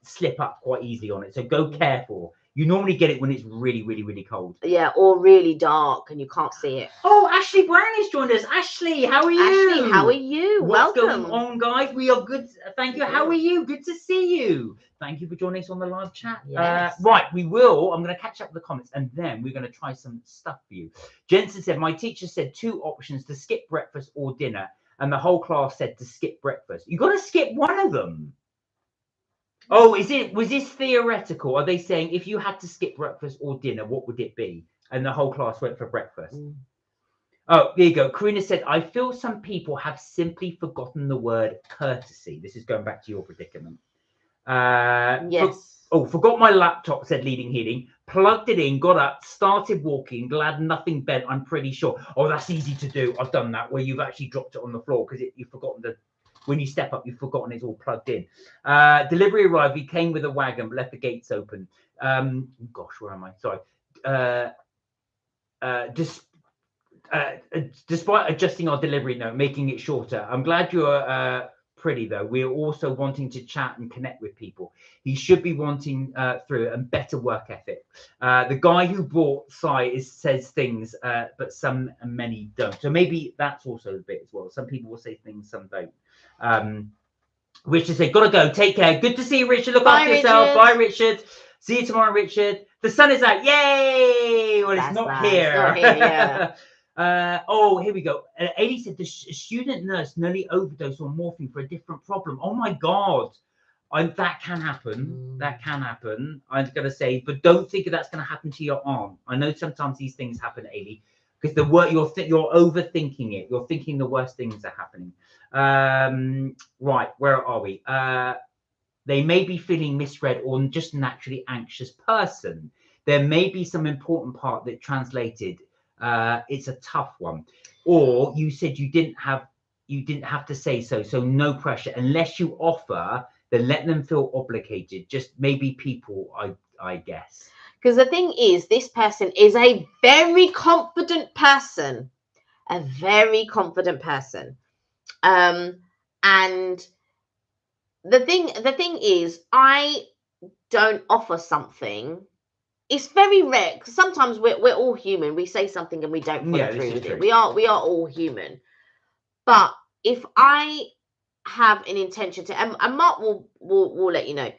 slip up quite easily on it. So go careful. You normally get it when it's really, really, really cold. Yeah, or really dark and you can't see it. Oh, Ashley Brown has joined us. Ashley, how are you? Ashley, how are you? What's Welcome. going on, guys? We are good. Thank you. How are you? Good to see you. Thank you for joining us on the live chat. Yes. Right, I'm going to catch up with the comments and then we're going to try some stuff for you. Jensen said, my teacher said 2 options to skip breakfast or dinner, and the whole class said to skip breakfast. You got to skip one of them. Oh, was this theoretical? Are they saying if you had to skip breakfast or dinner, what would it be? And the whole class went for breakfast. Oh, there you go. Karina said, I feel some people have simply forgotten the word courtesy. This is going back to your predicament. Yes. Forgot my laptop, said Leading Healing. Plugged it in, got up, started walking. Glad nothing bent, I'm pretty sure. Oh, that's easy to do. I've done that, where you've actually dropped it on the floor because you've forgotten the... When you step up, you've forgotten it's all plugged in. Delivery arrived. We came with a wagon, but left the gates open. Gosh, where am I? Sorry. Despite adjusting our delivery note, making it shorter, I'm glad you're pretty, though. We're also wanting to chat and connect with people. He should be wanting through and better work ethic. The guy who brought Sai says things, but some and many don't. So maybe that's also the bit as well. Some people will say things, some don't. Richard said, gotta go. Take care. Good to see you, Richard. Look after yourself. Bye, Richard. See you tomorrow, Richard. The sun is out. Yay! Well, it's not here. Not here, yeah. Here we go. Ailey said the student nurse nearly overdosed on morphine for a different problem. Oh my God. That can happen. That can happen. I'm going to say, but don't think that's going to happen to your aunt. I know sometimes these things happen, Ailey, because the word you're overthinking it. You're thinking the worst things are happening. Right, where are we? They may be feeling misread or just naturally anxious person. There may be some important part that translated. It's a tough one. Or you said you didn't have to say so. So no pressure. Unless you offer, then let them feel obligated. Just maybe people, I guess. Because the thing is, this person is a very confident person. A very confident person. And the thing is, I don't offer something. It's very rare. Sometimes we're all human. We say something and we don't follow through with it. We are all human. But if I have an intention to, and Mark will let you know,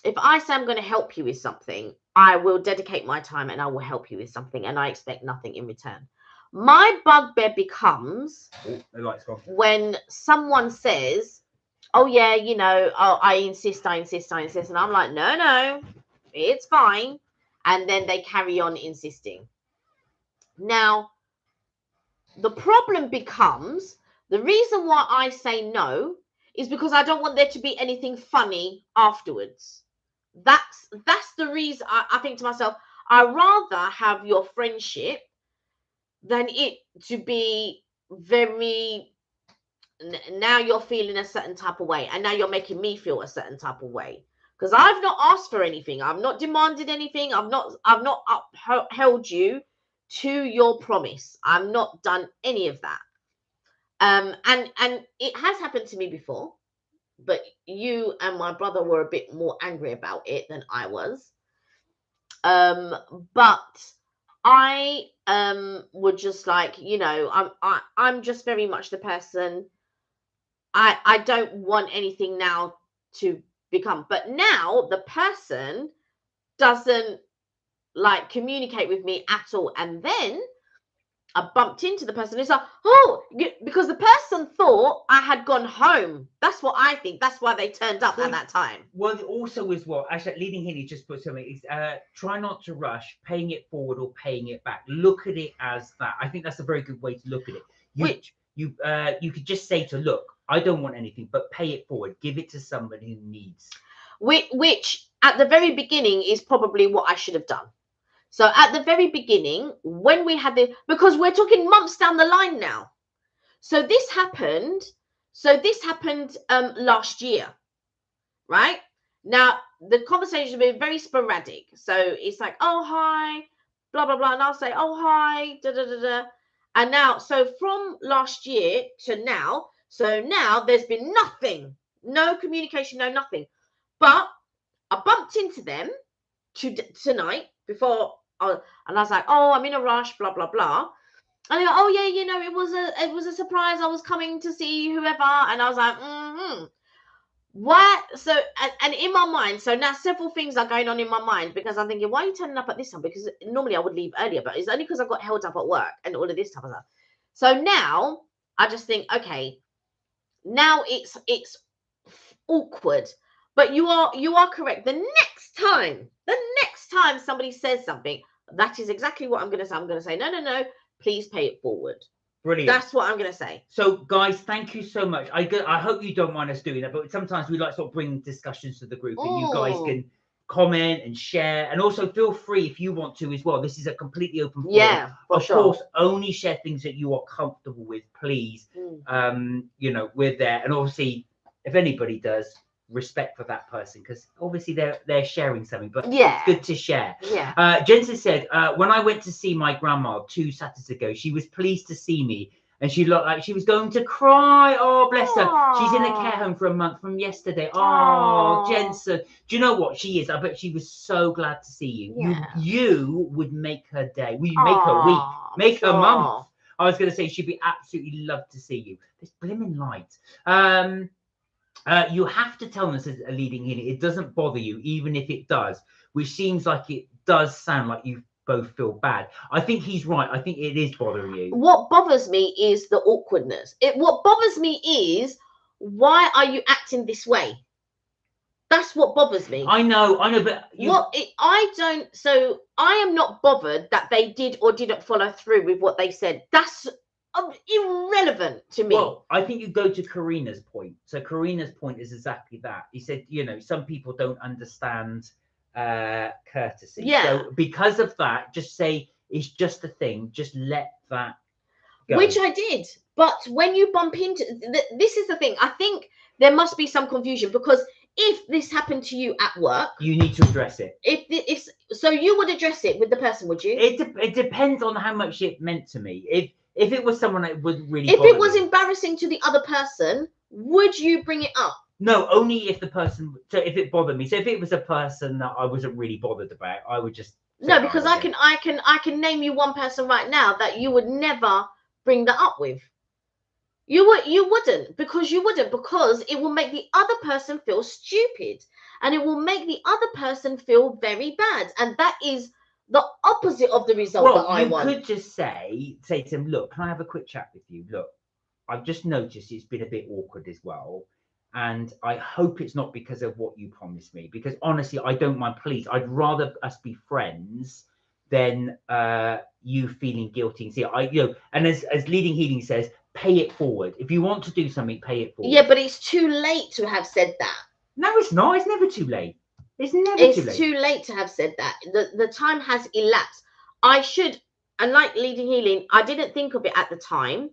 if I say I'm going to help you with something, I will dedicate my time and I will help you with something, and I expect nothing in return. My bugbear becomes when someone says, oh yeah, I insist, and I'm like, no, it's fine, and then they carry on insisting. Now, the problem becomes, the reason why I say no is because I don't want there to be anything funny afterwards. That's the reason I think to myself, I'd rather have your friendship than it to be very, now you're feeling a certain type of way and now you're making me feel a certain type of way, because I've not asked for anything. I've not demanded anything. I've not upheld you to your promise. I've not done any of that. And it has happened to me before, but you and my brother were a bit more angry about it than I was. But I would just like, I'm just very much the person. I don't want anything now to become, but now the person doesn't like communicate with me at all, and then I bumped into the person. It's like, oh, because the person thought I had gone home. That's what I think. That's why they turned up at that time. Well, also as well, actually, Leading Healy just put something. Is try not to rush, paying it forward or paying it back. Look at it as that. I think that's a very good way to look at it. You could just say to look, I don't want anything, but pay it forward. Give it to somebody who needs. Which at the very beginning is probably what I should have done. So at the very beginning, when we had because we're talking months down the line now. So this happened last year, right? Now, the conversation has been very sporadic. So it's like, oh, hi, blah, blah, blah. And I'll say, oh, hi, da, da, da, da. And now, so from last year to now, there's been nothing, no communication, no nothing. But I bumped into them tonight before, and I was like, oh, I'm in a rush, blah blah blah. And they go, oh yeah, you know, it was a surprise. I was coming to see whoever, and I was like, what? So and in my mind, so now several things are going on in my mind, because I'm thinking, why are you turning up at this time? Because normally I would leave earlier, but it's only because I got held up at work and all of this type of stuff. So now I just think, okay, now it's awkward. But you are correct. The next time somebody says something, that is exactly what I'm going to say. I'm going to say, no, please pay it forward. Brilliant. That's what I'm going to say. So, guys, thank you so much. I hope you don't mind us doing that, but sometimes we like to sort of bring discussions to the group, and you guys can comment and share, and also feel free if you want to as well. This is a completely open forum. Yeah, of course, only share things that you are comfortable with, please. You know, we're there, and obviously, if anybody does, respect for that person, because obviously they're sharing something, but it's good to share. Jensen said, when I went to see my grandma 2 Saturdays ago, she was pleased to see me, and she looked like she was going to cry. Oh, bless her. She's in a care home for a month from yesterday. Oh, Jensen, do you know what she is? I bet she was so glad to see you. You would make her day. We make her week, make her month. I was going to say she'd be absolutely loved to see you. This blimmin' light. You have to tell us as a leading healer, it doesn't bother you, even if it does, which seems like it does sound like you both feel bad. I think he's right. I think it is bothering you. What bothers me is the awkwardness. What bothers me is, why are you acting this way? That's what bothers me. I know, but so I am not bothered that they did or didn't follow through with what they said. That's irrelevant to me. Well, I think you go to Karina's point. So Karina's point is exactly that. He said, you know, some people don't understand courtesy. So because of that, just say it's just a thing. Just let that go. Which I did. But when you bump into this is the thing. I think there must be some confusion, because if this happened to you at work, you need to address it. If so, you would address it with the person, would you? It depends on how much it meant to me. If it was someone that would really, if it was embarrassing to the other person, would you bring it up? No, only if the person. So if it bothered me. So if it was a person that I wasn't really bothered about, I would just. No, because I can name you one person right now that you would never bring that up with. You wouldn't because it will make the other person feel stupid, and it will make the other person feel very bad, and that is the opposite of the result that I want. You could just say to him, look, can I have a quick chat with you? Look, I've just noticed it's been a bit awkward as well, and I hope it's not because of what you promised me, because honestly, I don't mind. Please, I'd rather us be friends than you feeling guilty. See, and as Leading Healing says, pay it forward. If you want to do something, pay it forward. Yeah, but it's too late to have said that. No, it's not. It's never too late. It's too late to have said that. The time has elapsed. I should, and like Leading Healing, I didn't think of it at the time,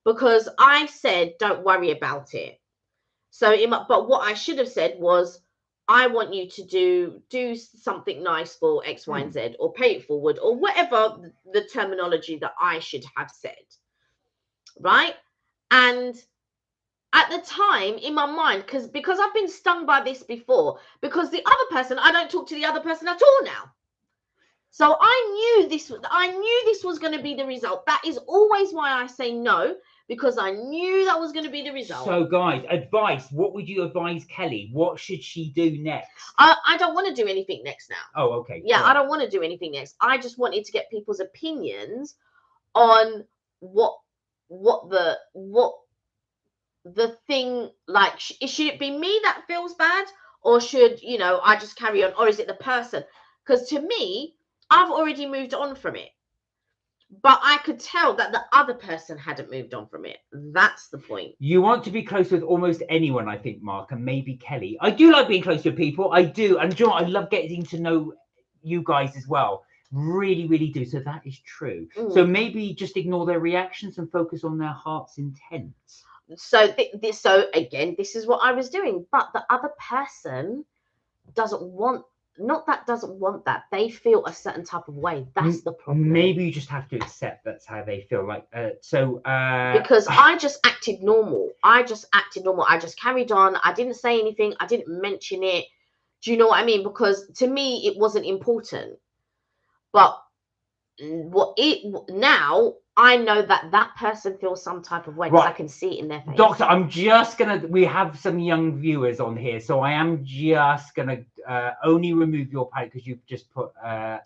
because I said, don't worry about it. So, but what I should have said was, I want you to do something nice for X, Y, and Z, or pay it forward, or whatever the terminology that I should have said. Right? And at the time, in my mind, because I've been stung by this before, because the other person, I don't talk to the other person at all now. So I knew this was going to be the result. That is always why I say no, because I knew that was going to be the result. So guys, advice, what would you advise Kelly? What should she do next? I don't want to do anything next now. Oh, okay. Yeah, I don't want to do anything next. I just wanted to get people's opinions on what the thing, like, should it be me that feels bad, or should, I just carry on, or is it the person? Because to me, I've already moved on from it, but I could tell that the other person hadn't moved on from it. That's the point. You want to be close with almost anyone, I think, Mark, and maybe Kelly. I do like being close with people. I do. And John, I love getting to know you guys as well. Really, really do. So that is true. So maybe just ignore their reactions and focus on their heart's intent. So again, this is what I was doing, but the other person doesn't want that. They feel a certain type of way. That's the problem. Maybe you just have to accept that's how they feel. Like because I just acted normal. I just carried on. I didn't say anything. I didn't mention it. Do you know what I mean? Because to me, it wasn't important. But now I know that person feels some type of way because I can see it in their face. Doctor, we have some young viewers on here, so I am just gonna only remove your pad because you've just put a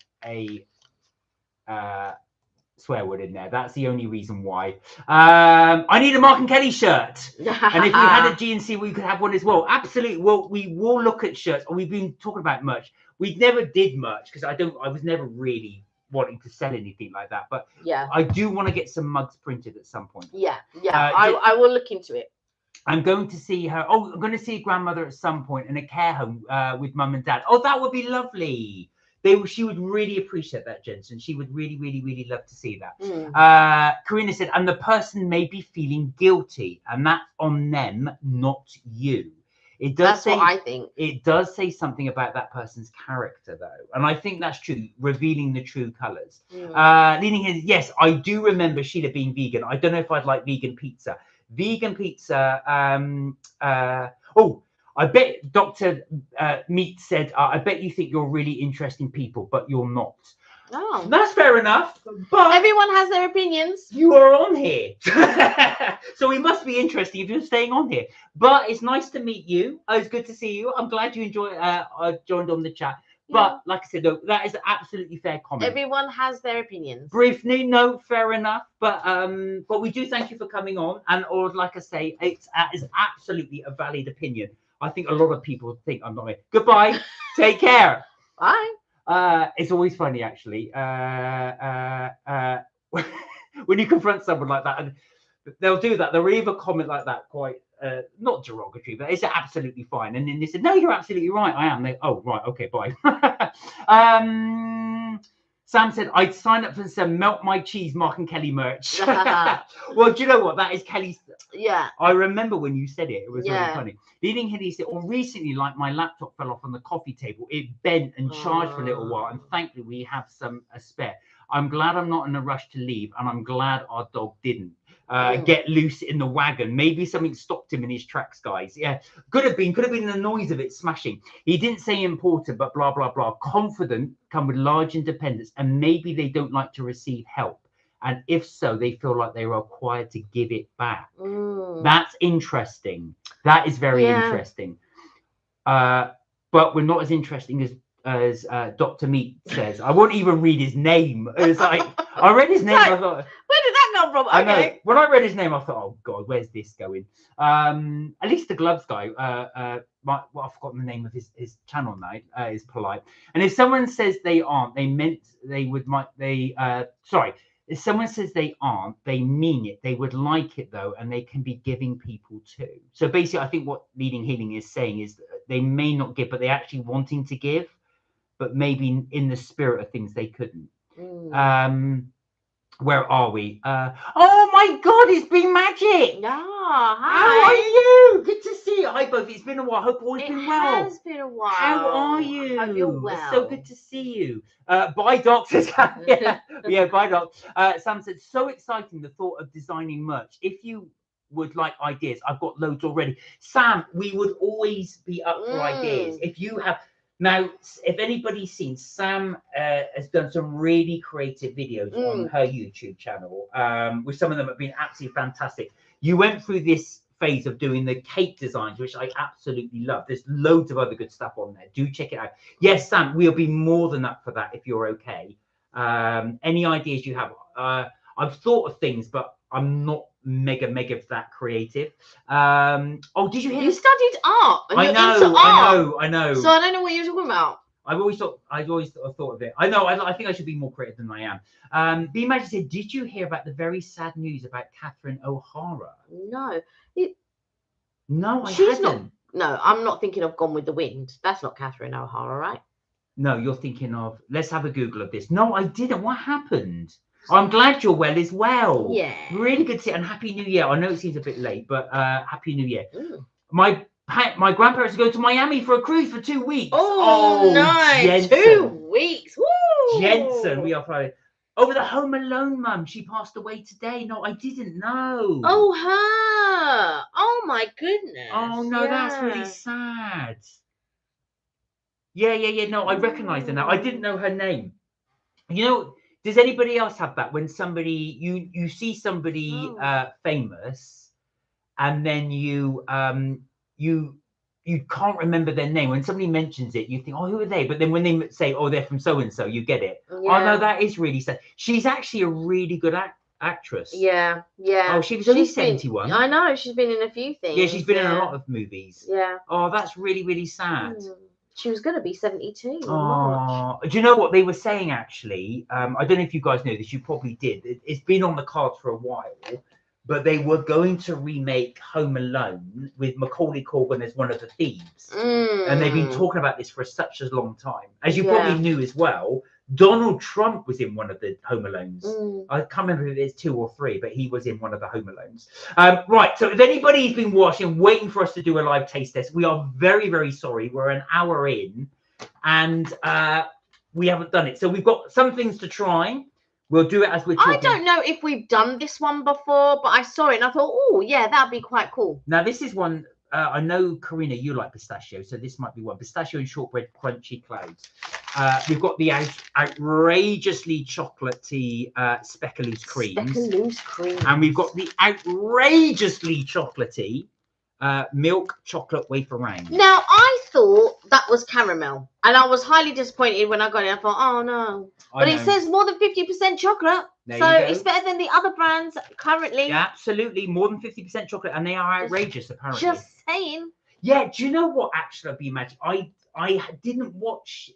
swear word in there. That's the only reason why. I need a Mark and Kelly shirt. And if we had a GNC, we could have one as well. Absolutely. Well, we will look at shirts. We've been talking about merch. We never did merch because I was never really wanting to sell anything like that. But yeah, I do want to get some mugs printed at some point. Yeah. I will look into it. I'm going to see her. Oh, I'm going to see grandmother at some point in a care home with mum and dad. Oh, that would be lovely. She would really appreciate that, Jensen. She would really, really, really love to see that. Karina said, and the person may be feeling guilty, and that's on them, not you. That's what I think. It does say something about that person's character, though. And I think that's true, revealing the true colours. Leaning here, yes, I do remember Sheila being vegan. I don't know if I'd like vegan pizza. Vegan pizza, I bet Dr. Meat said, I bet you think you're really interesting people, but you're not. Oh. That's fair enough. But everyone has their opinions. You are on here. So we must be interesting if you're staying on here. But it's nice to meet you. It's good to see you. I'm glad you joined on the chat. But like I said, no, that is an absolutely fair comment. Everyone has their opinions. Briefly, no, fair enough. But we do thank you for coming on. And or like I say, it is absolutely a valid opinion. I think a lot of people think I'm not here. Goodbye. Take care. Bye. It's always funny, actually. When you confront someone like that, and they'll do that. They'll either comment like that quite not derogatory, but it's absolutely fine. And then they said, "No, you're absolutely right. I am." They, oh, right, okay, bye. Sam said, "I'd sign up for some Melt My Cheese Mark and Kelly merch." Well, do you know what? That is Kelly's. Yeah. I remember when you said it. It was really funny. Leading Hilly said, "Or recently, like my laptop fell off on the coffee table. It bent and charged for a little while, and thankfully we have a spare. I'm glad I'm not in a rush to leave, and I'm glad our dog didn't get loose in the wagon. Maybe something stopped him in his tracks, guys. Yeah, could have been the noise of it smashing. He didn't say important, but blah blah blah. Confident come with large independence, and maybe they don't like to receive help. And if so, they feel like they are required to give it back." That's interesting. That is very interesting. But we're not as interesting as Dr. Meat says. I won't even read his name. It's like I read his name. I thought, where did that come from? Okay. I know. When I read his name, I thought, oh God, where's this going? At least the gloves guy. I've forgotten the name of his channel now. Is polite. And if someone says they aren't, they meant they would. Sorry. If someone says they aren't, they mean it. They would like it though, and they can be giving people too. So basically, I think what Leading Healing is saying is that they may not give, but they're actually wanting to give, but maybe in the spirit of things they couldn't. Where are we? Oh my God, it's been Magic. Hi. How are you? Good to see you. Hi both. It's been a while. Hope all has been well. It has been a while. How are you? I hope you're well. It's so good to see you. Bye, doctors. Yeah, bye, doc. Sam said, "So exciting, the thought of designing merch. If you would like ideas, I've got loads already." Sam, we would always be up for ideas. If you have. Now, if anybody's seen, Sam has done some really creative videos on her YouTube channel, which some of them have been absolutely fantastic. You went through this phase of doing the cake designs, which I absolutely love. There's loads of other good stuff on there. Do check it out. Yes, Sam, we'll be more than up for that if you're okay. Any ideas you have? I've thought of things, but I'm not mega that creative. Oh, did you hear? You studied art. And I know. So I don't know what you're talking about. I've always thought of it. I know. I think I should be more creative than I am. B Magic said, "Did you hear about the very sad news about Catherine O'Hara?" No. No, She's not. No, I'm not thinking of Gone with the Wind. That's not Catherine O'Hara, right? No, you're thinking of. Let's have a Google of this. No, I didn't. What happened? I'm glad you're well as well. Yeah. Really good to see, and Happy New Year. I know it seems a bit late, but Happy New Year. My grandparents are going to Miami for a cruise for 2 weeks. Oh nice. Jensen. 2 weeks. Woo! Jensen, we are probably over the Home Alone mum. She passed away today. No, I didn't know. Oh, her. Oh my goodness. Oh no, that's really sad. Yeah. No, I recognise her now. I didn't know her name. You know, does anybody else have that when somebody you see somebody famous, and then you can't remember their name. When somebody mentions it, you think, oh, who are they? But then when they say, oh, they're from so and so, you get it. Yeah. Oh no, that is really sad. She's actually a really good actress. Yeah. Oh, she was only 71. I know, she's been in a few things. Yeah, she's been in a lot of movies. Yeah. Oh, that's really, really sad. She was going to be 72 in Oh, March. do you know what they were saying, actually? I don't know if you guys know this. You probably did. It's been on the cards for a while. But they were going to remake Home Alone with Macaulay Culkin as one of the thieves. And they've been talking about this for such a long time. As you probably knew as well, Donald Trump was in one of the Home Alones. I can't remember if it's 2 or 3, but he was in one of the Home Alones. Right, so if anybody's been watching, waiting for us to do a live taste test, we are very, very sorry. We're an hour in and we haven't done it. So we've got some things to try. We'll do it as we're talking. I don't know if we've done this one before, but I saw it and I thought, oh, yeah, that'd be quite cool. Now, this is one, I know, Karina, you like pistachio, so this might be one. Pistachio and Shortbread Crunchy Clouds. We've got the outrageously chocolatey Speculoos Creams. Speculoos Creams. And we've got the outrageously chocolatey milk chocolate wafer rounds. Now, I thought that was caramel. And I was highly disappointed when I got it. I thought, oh, no. But it says more than 50% chocolate. So it's better than the other brands currently. Yeah, absolutely. More than 50% chocolate. And they are outrageous, apparently. Just saying. Yeah, do you know what, actually, I'd be imagining? I didn't watch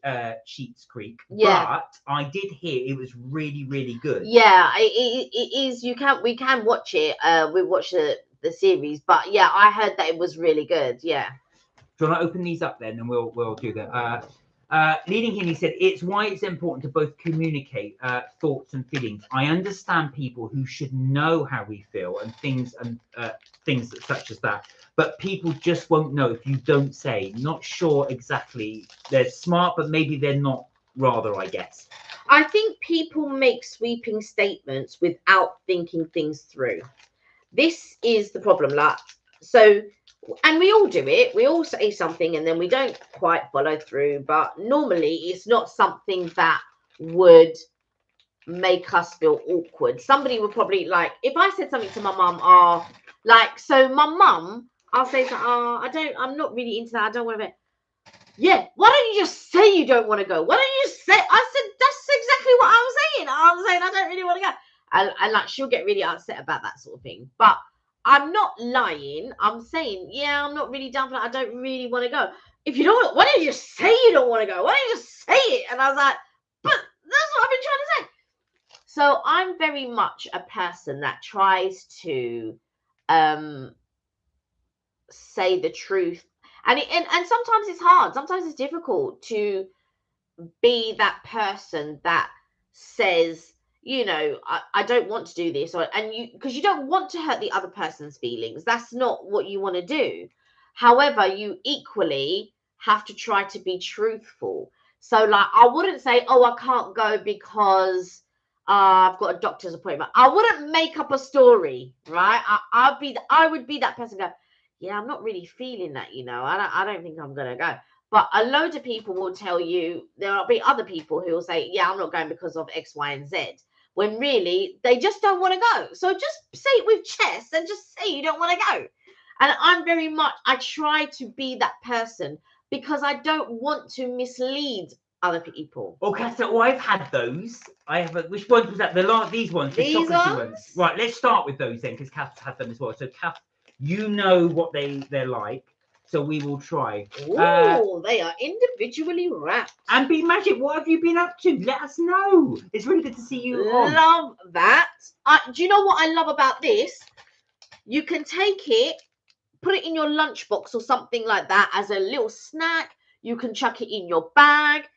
Sheets Creek, but I did hear it was really, really good. Yeah, it is. We can watch it. We watched the series, but yeah, I heard that it was really good. Yeah. Do you want to open these up then, and we'll do that. Leading Healy said, it's why it's important to both communicate thoughts and feelings. I understand people who should know how we feel and things such as that, but people just won't know if you don't say. Not sure exactly. They're smart, but maybe they're not, rather, I guess. I think people make sweeping statements without thinking things through. This is the problem. And we all do it. We all say something and then we don't quite follow through. But normally it's not something that would make us feel awkward. Somebody would probably, like, if I said something to my mum, so my mum, I'll say to her, I'm not really into that. I don't want to. Yeah, why don't you just say you don't want to go? Why don't you say? I said that's exactly what I was saying. I was saying I don't really want to go, and like she'll get really upset about that sort of thing. But I'm not lying. I'm saying, yeah, I'm not really down for that. I don't really want to go. If you don't, why don't you just say you don't want to go? Why don't you just say it? And I was like, but that's what I've been trying to say. So I'm very much a person that tries to say the truth. And sometimes it's hard. Sometimes it's difficult to be that person that says, you know, I don't want to do this, because you don't want to hurt the other person's feelings. That's not what you want to do. However, you equally have to try to be truthful. So, like, I wouldn't say, oh, I can't go because I've got a doctor's appointment. I wouldn't make up a story, right? I would be that person go, yeah, I'm not really feeling that, you know. I don't think I'm gonna go. But a load of people will tell you, there'll be other people who will say, yeah, I'm not going because of X, Y, and Z. When really they just don't want to go. So just say it with chest and just say you don't want to go. And I try to be that person because I don't want to mislead other people. Okay, so I've had those. Which ones was that? These ones, the These chocolatey ones. Right, let's start with those then, because Kath's had them as well. So Kath, you know what they're like. So we will try. Oh, they are individually wrapped. And Be Magic, what have you been up to? Let us know. It's really good to see you. Love that. Do you know what I love about this? You can take it, put it in your lunchbox or something like that as a little snack. You can chuck it in your bag.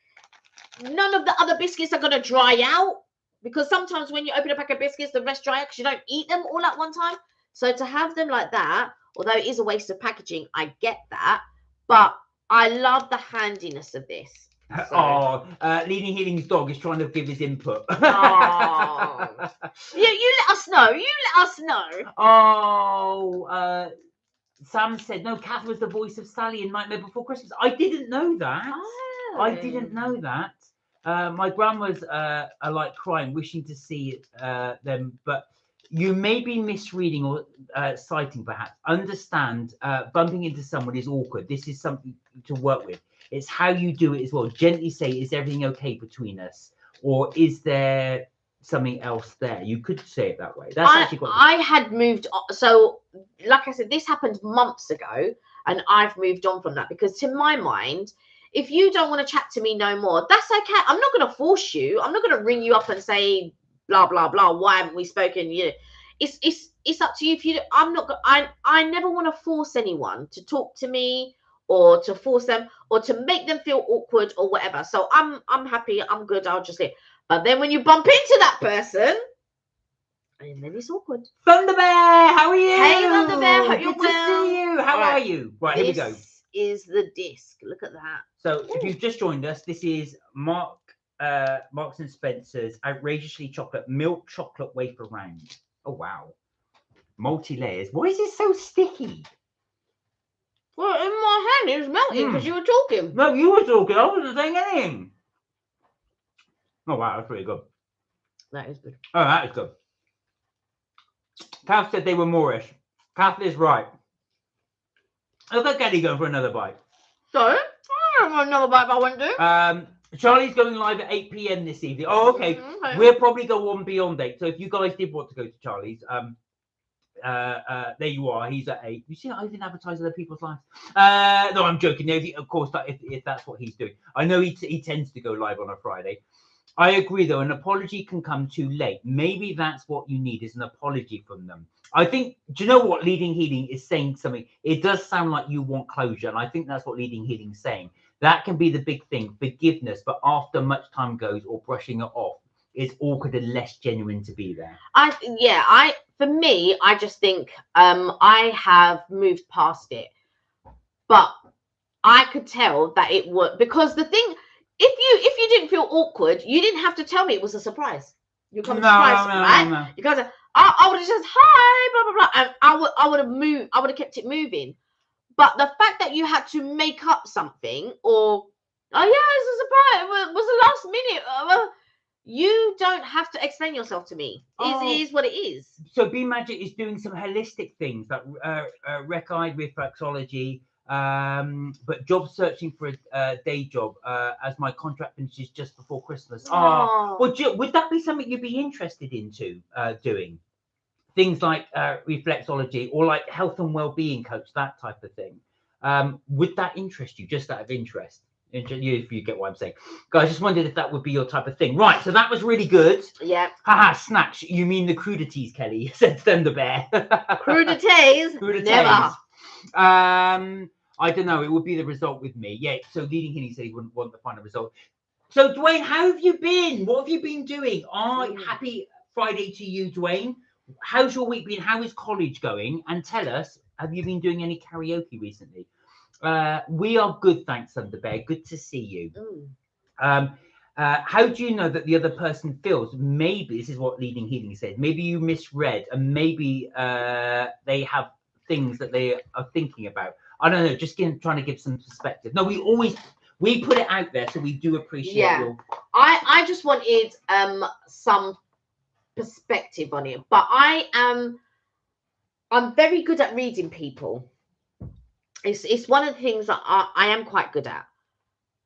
None of the other biscuits are going to dry out, because sometimes when you open a pack of biscuits, the rest dry out because you don't eat them all at one time. So to have them like that, although it is a waste of packaging, I get that. But I love the handiness of this. So. Leading Healing's dog is trying to give his input. Oh. You let us know. You let us know. Sam said, no, Kath was the voice of Sally in Nightmare Before Christmas. I didn't know that. I didn't know that. My grandmas are like crying, wishing to see them, but you may be misreading or citing perhaps. Understand, bumping into someone is awkward. This is something to work with. It's how you do it as well. Gently say, is everything okay between us? Or is there something else there? You could say it that way. That's actually quite I had moved on. So, like I said, this happened months ago, and I've moved on from that because, to my mind, if you don't want to chat to me no more, that's okay. I'm not going to force you. I'm not going to ring you up and say blah blah blah. Why haven't we spoken? You know, it's up to you. If you, I'm not. I never want to force anyone to talk to me or to force them or to make them feel awkward or whatever. So I'm happy. I'm good. I'll just leave. But then when you bump into that person, and then it's awkward. Thunder Bear, how are you? Hey, Thunder Bear, hope you're Good to well. see you. How are you? Right, here we go. This is the disc. Look at that. So, if you've just joined us, this is Marks and Spencer's outrageously chocolate milk chocolate wafer round. Oh wow, multi-layers. Why is it so sticky? Well, in my hand, it was melting because you were talking. No, you were talking. I wasn't saying anything. Oh wow, that's pretty good. That is good. Oh, that is good. Kath said they were Moorish. Kath is right. Look at Geddy going for another bite. Sorry? I don't want another bite if I want to. Charlie's going live at 8 p.m. this evening. Oh, okay. Okay. We'll probably go on beyond 8. So if you guys did want to go to Charlie's, there you are. He's at 8. You see, I didn't advertise other people's lives. No, I'm joking. No, of course, if that's what he's doing. I know he tends to go live on a Friday. I agree, though. An apology can come too late. Maybe that's what you need, is an apology from them. I think, do you know what Leading Healing is saying something? It does sound like you want closure, and I think that's what Leading Healing is saying. That can be the big thing, forgiveness, but after much time goes or brushing it off, it's awkward and less genuine to be there. For me, I just think I have moved past it. But I could tell that it would, because the thing, if you didn't feel awkward, you didn't have to tell me it was a surprise. You're coming surprise, right? No. You guys, I would have just hi, blah blah blah, and I would have moved. I would have kept it moving. But the fact that you had to make up something, or it's a surprise. It was the last minute. You don't have to explain yourself to me. It is what it is. So Be Magic is doing some holistic things like rec-eye reflexology. But job searching for a day job as my contract finishes just before Christmas. Would that be something you'd be interested into doing? Things like reflexology or like health and well-being coach, that type of thing. Would that interest you, just out of interest? If you get what I'm saying. Guys, I just wondered if that would be your type of thing. Right, so that was really good. Yeah. Haha, snatch. You mean the crudities, Kelly? Said Thunder Bear. Crudities? Never. I don't know. It would be the result with me. Yeah. So Leading Healing said he wouldn't want the final result. So Dwayne, how have you been? What have you been doing? Happy Friday to you, Dwayne. How's your week been? How is college going? And tell us, have you been doing any karaoke recently? We are good, thanks, Thunder Bear. Good to see you. How do you know that the other person feels? Maybe this is what Leading Healing said. Maybe you misread, and maybe they have things that they are thinking about. I don't know. Just trying to give some perspective. No, we put it out there, so we do appreciate. Yeah, I just wanted some perspective on it, but I'm very good at reading people. It's one of the things that I am quite good at,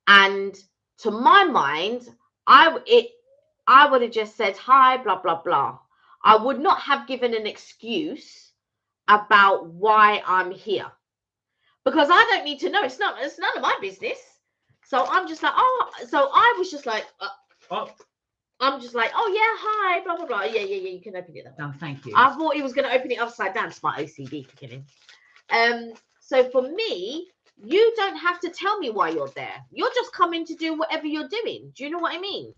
and to my mind, I would have just said hi, blah blah blah. I would not have given an excuse about why I'm here, because I don't need to know. It's none of my business. So I'm just like, so I was just like, I'm just like, yeah, hi, blah blah blah. Yeah, you can open it that way. No, thank you. I thought he was going to open it upside down. It's my OCD kicking in. So for me, you don't have to tell me why you're there. You're just coming to do whatever you're doing. Do you know what I mean?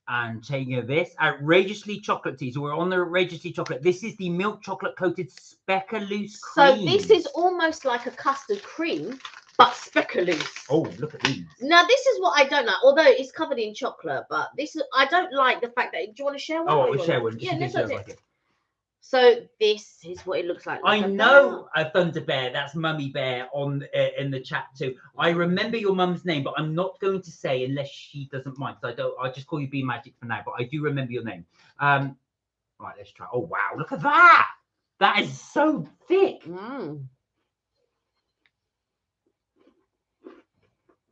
And taking this outrageously chocolatey. So we're on the outrageously chocolate. This is the milk chocolate coated Speculoos Creams. So this is almost like a custard cream, but speculoos. Oh, look at these. Now this is what I don't like. Although it's covered in chocolate, but I don't like the fact that. Do you want to share one? We'll share one. Yeah, let's do it. So this is what it looks like. I know a Thunder Bear. That's Mummy Bear on in the chat too. I remember your mum's name, but I'm not going to say unless she doesn't mind. So I'll just call you Be Magic for now. But I do remember your name. Right, let's try. Oh wow, look at that! That is so thick. Mm.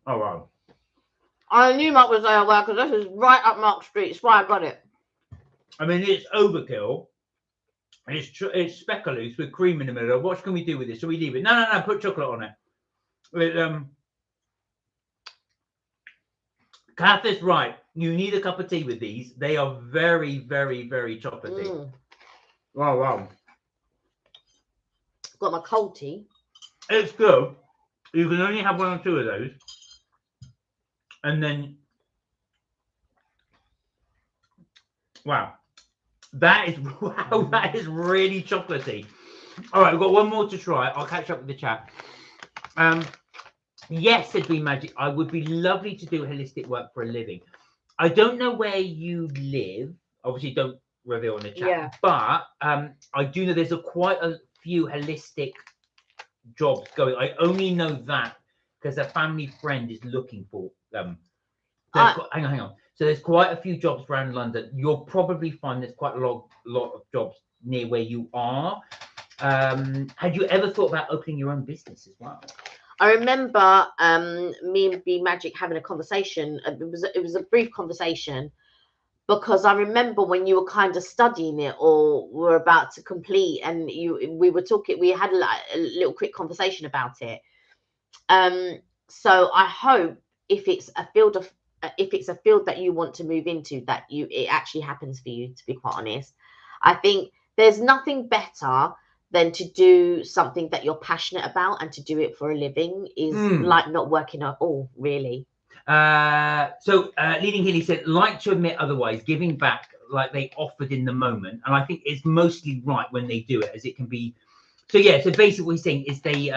Oh wow. I knew Mark was there well because this is right up Mark Street. That's why I got it. I mean, it's overkill. It's speculoos with cream in the middle. What can we do with this? Shall we leave it? No. Put chocolate on it. With Kath is right. You need a cup of tea with these. They are very, very, very chocolatey. Mm. Wow. Got my cold tea. It's good. You can only have 1 or 2 of those. And then, wow. That is really chocolatey. All right, we've got one more to try. I'll catch up with the chat. Yes, said Be Magic. I would be lovely to do holistic work for a living. I don't know where you live. Obviously, don't reveal in the chat. Yeah. But I do know there's quite a few holistic jobs going. I only know that because a family friend is looking for them. Hang on. So there's quite a few jobs around London. You'll probably find there's quite a lot of jobs near where you are. Had you ever thought about opening your own business as well? I remember me and Be Magic having a conversation. It was a brief conversation because I remember when you were kind of studying it or were about to complete, and we were talking. We had a little quick conversation about it. So I hope if it's a field that you want to move into, that it actually happens for you. To be quite honest, I think there's nothing better than to do something that you're passionate about, and to do it for a living is like not working at all, really. So Leading Healy said, like to admit otherwise, giving back like they offered in the moment. And I think it's mostly right when they do it, as it can be. So yeah, so basically what he's saying is they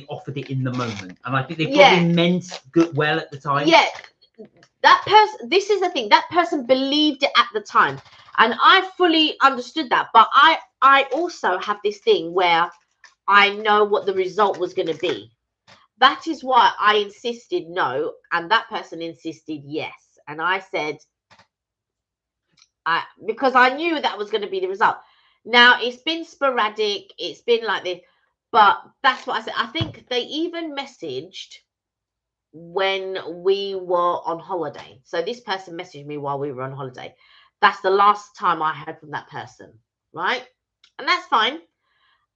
offered it in the moment. And I think they probably meant well at the time. Yeah, that person, this is the thing, that person believed it at the time. And I fully understood that. But I also have this thing where I know what the result was going to be. That is why I insisted no, and that person insisted yes. And I said, because I knew that was going to be the result. Now, it's been sporadic. It's been like this. But that's what I said. I think they even messaged when we were on holiday. So this person messaged me while we were on holiday. That's the last time I heard from that person, right? And that's fine.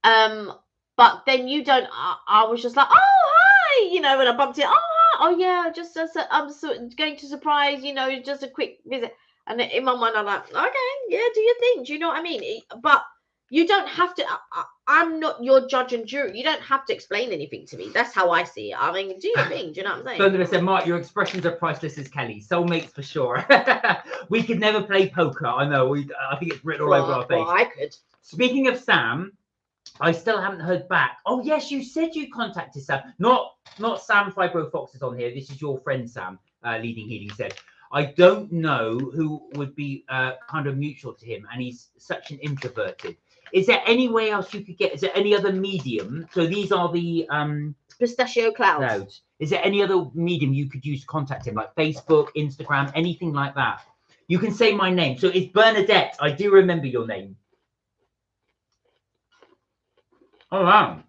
But then you don't. I was just like, oh hi, you know, when I bumped it. Oh hi, oh yeah, just I'm going to surprise, you know, just a quick visit. And in my mind, I'm like, okay, yeah, do your thing. Do you know what I mean? But you don't have to. I'm not your judge and jury. You don't have to explain anything to me. That's how I see it. I mean, do your thing. Do you know what I'm saying? Thunder said, Mark, your expressions are priceless as Kelly. Soulmates for sure. We could never play poker. I know. I think it's written all over our face. Well, I could. Speaking of Sam, I still haven't heard back. Oh yes, you said you contacted Sam. Not Sam Fibro Fox is on here. This is your friend Sam. Leading Healing said, I don't know who would be kind of mutual to him, and he's such an introverted. Is there any way else you could get? Is there any other medium? So these are the Pistachio Clouds. Is there any other medium you could use to contact him, like Facebook, Instagram, anything like that? You can say my name. So it's Bernadette. I do remember your name. Oh wow.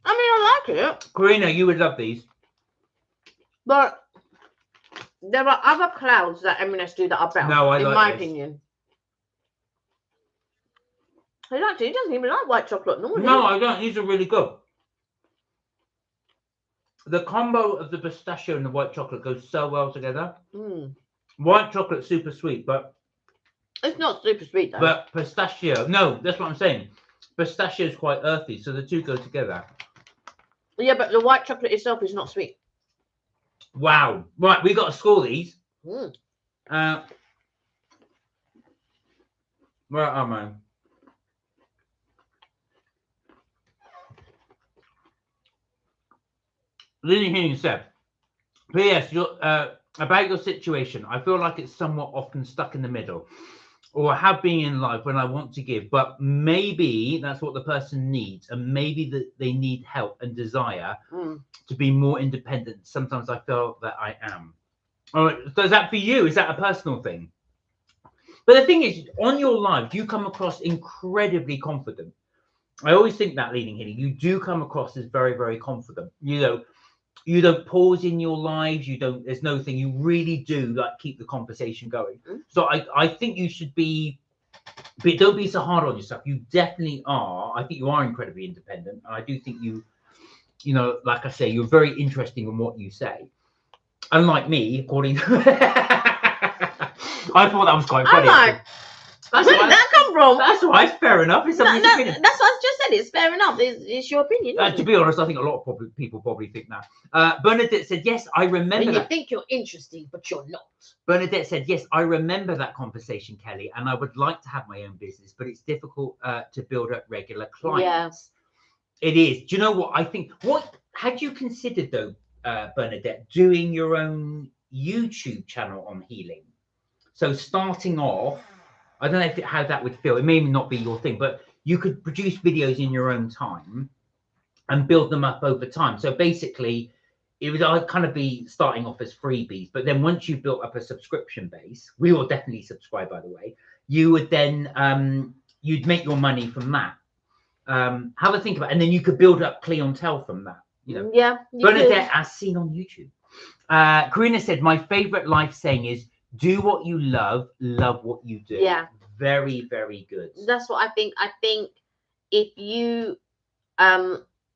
I mean, I like it. Karina, you would love these. But there are other clouds that M&S do that are better, in my opinion. He doesn't even like white chocolate normally. No, I don't. These are really good. The combo of the pistachio and the white chocolate goes so well together. White chocolate super sweet, but it's not super sweet though. But pistachio, no, that's what I'm saying. Pistachio is quite earthy, so the two go together. Yeah, but the white chocolate itself is not sweet. Wow. Right, we got to score these. Where am I? Lily Healing said, P.S. about your situation, I feel like it's somewhat often stuck in the middle, or have been in life when I want to give, but maybe that's what the person needs, and maybe that they need help and desire to be more independent. Sometimes I feel that I am. All right, so is that for you? Is that a personal thing? But the thing is, on your live, you come across incredibly confident. I always think that, Leading Healing, you do come across as very, very confident. You don't pause in your lives. You don't. There's no thing. You really do like keep the conversation going. So I think you should be, but don't be so hard on yourself. You definitely are. I think you are incredibly independent, and I do think you know, like I say, you're very interesting in what you say. Unlike me, according to. I thought that was quite funny. I'm like, where did that come from? That's right, fair enough. It's somebody's opinion. That's what I just said. It's fair enough. It's your opinion. To be honest, I think a lot of people probably think that. Bernadette said, yes, I remember and you that. think you're interesting, but you're not. Bernadette said, yes, I remember that conversation, Kelly, and I would like to have my own business, but it's difficult to build up regular clients. Yeah. It is. Do you know what I think? What had you considered, though, Bernadette, doing your own YouTube channel on healing? So starting off, I don't know how that would feel. It may not be your thing, but you could produce videos in your own time and build them up over time. So basically, it would kind of be starting off as freebies, but then once you've built up a subscription base, we will definitely subscribe, by the way, you would then, you'd make your money from that. Have a think about it, and then you could build up clientele from that. You know, yeah. Bernadette, as seen on YouTube. Karina said, my favorite life saying is, do what you love what you do. Yeah. Very, very good. That's what I think. I think if you,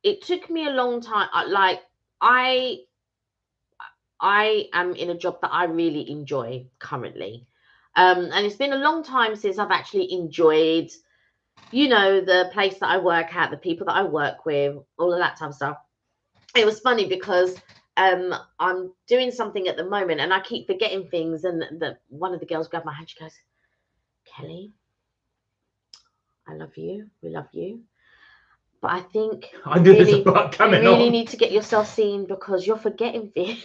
it took me a long time. Like I am in a job that I really enjoy currently. And it's been a long time since I've actually enjoyed, you know, the place that I work at, the people that I work with, all of that type of stuff. It was funny because I'm doing something at the moment and I keep forgetting things, and one of the girls grabbed my hand. She goes, Kelly, I love you, we love you, but I think I knew there's a butt coming you really need to get yourself seen because you're forgetting things.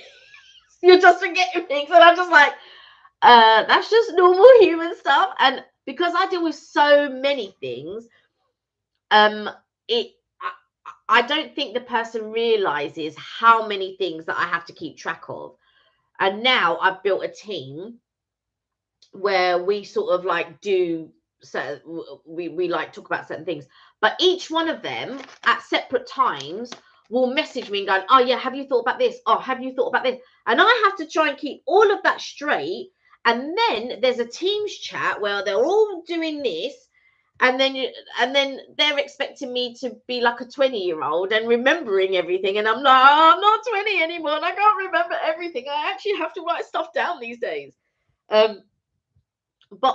You're just forgetting things. And I'm just like, that's just normal human stuff. And because I deal with so many things, I don't think the person realizes how many things that I have to keep track of. And now I've built a team where we sort of like do, so we like talk about certain things, but each one of them at separate times will message me and go, oh yeah, have you thought about this? Oh, have you thought about this? And I have to try and keep all of that straight. And then there's a Teams chat where they're all doing this. And then they're expecting me to be like a 20-year-old and remembering everything. And I'm like, oh, I'm not 20 anymore. And I can't remember everything. I actually have to write stuff down these days. But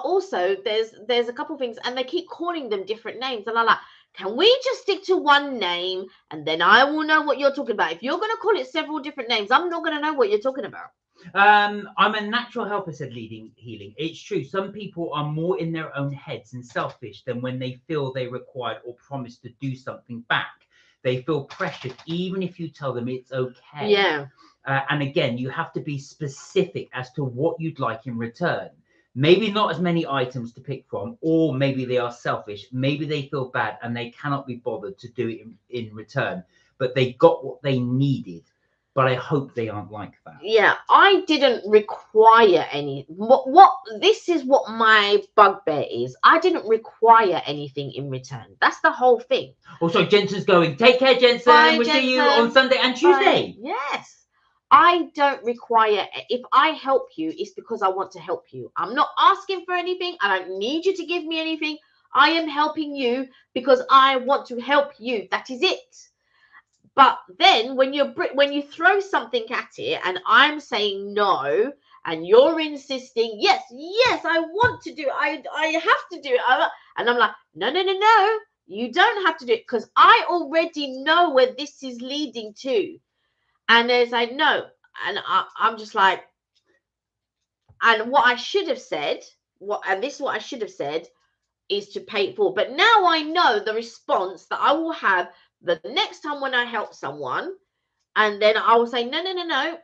also there's a couple things, and they keep calling them different names. And I'm like, can we just stick to one name? And then I will know what you're talking about. If you're going to call it several different names, I'm not going to know what you're talking about. I'm a natural helper, said Leading Healing. It's true. Some people are more in their own heads and selfish than when they feel they required or promised to do something back. They feel pressured, even if you tell them it's okay. Yeah. And again, you have to be specific as to what you'd like in return. Maybe not as many items to pick from, or maybe they are selfish. Maybe they feel bad and they cannot be bothered to do it in return, but they got what they needed. But I hope they aren't like that. Yeah, I didn't require any. This is what my bugbear is. I didn't require anything in return. That's the whole thing. Also, Jensen's going. Take care, Jensen. Bye, we'll Jensen. See you on Sunday and Tuesday. Bye. Yes. I don't require. If I help you, it's because I want to help you. I'm not asking for anything. I don't need you to give me anything. I am helping you because I want to help you. That is it. But then when you throw something at it and I'm saying no and you're insisting, yes, I want to do it. I have to do it. And I'm like, no, you don't have to do it because I already know where this is leading to. And there's like, no. And I'm just like, and what I should have said, this is what I should have said, is to pay it forward. But now I know the response that I will have the next time when I help someone, and then I will say, no.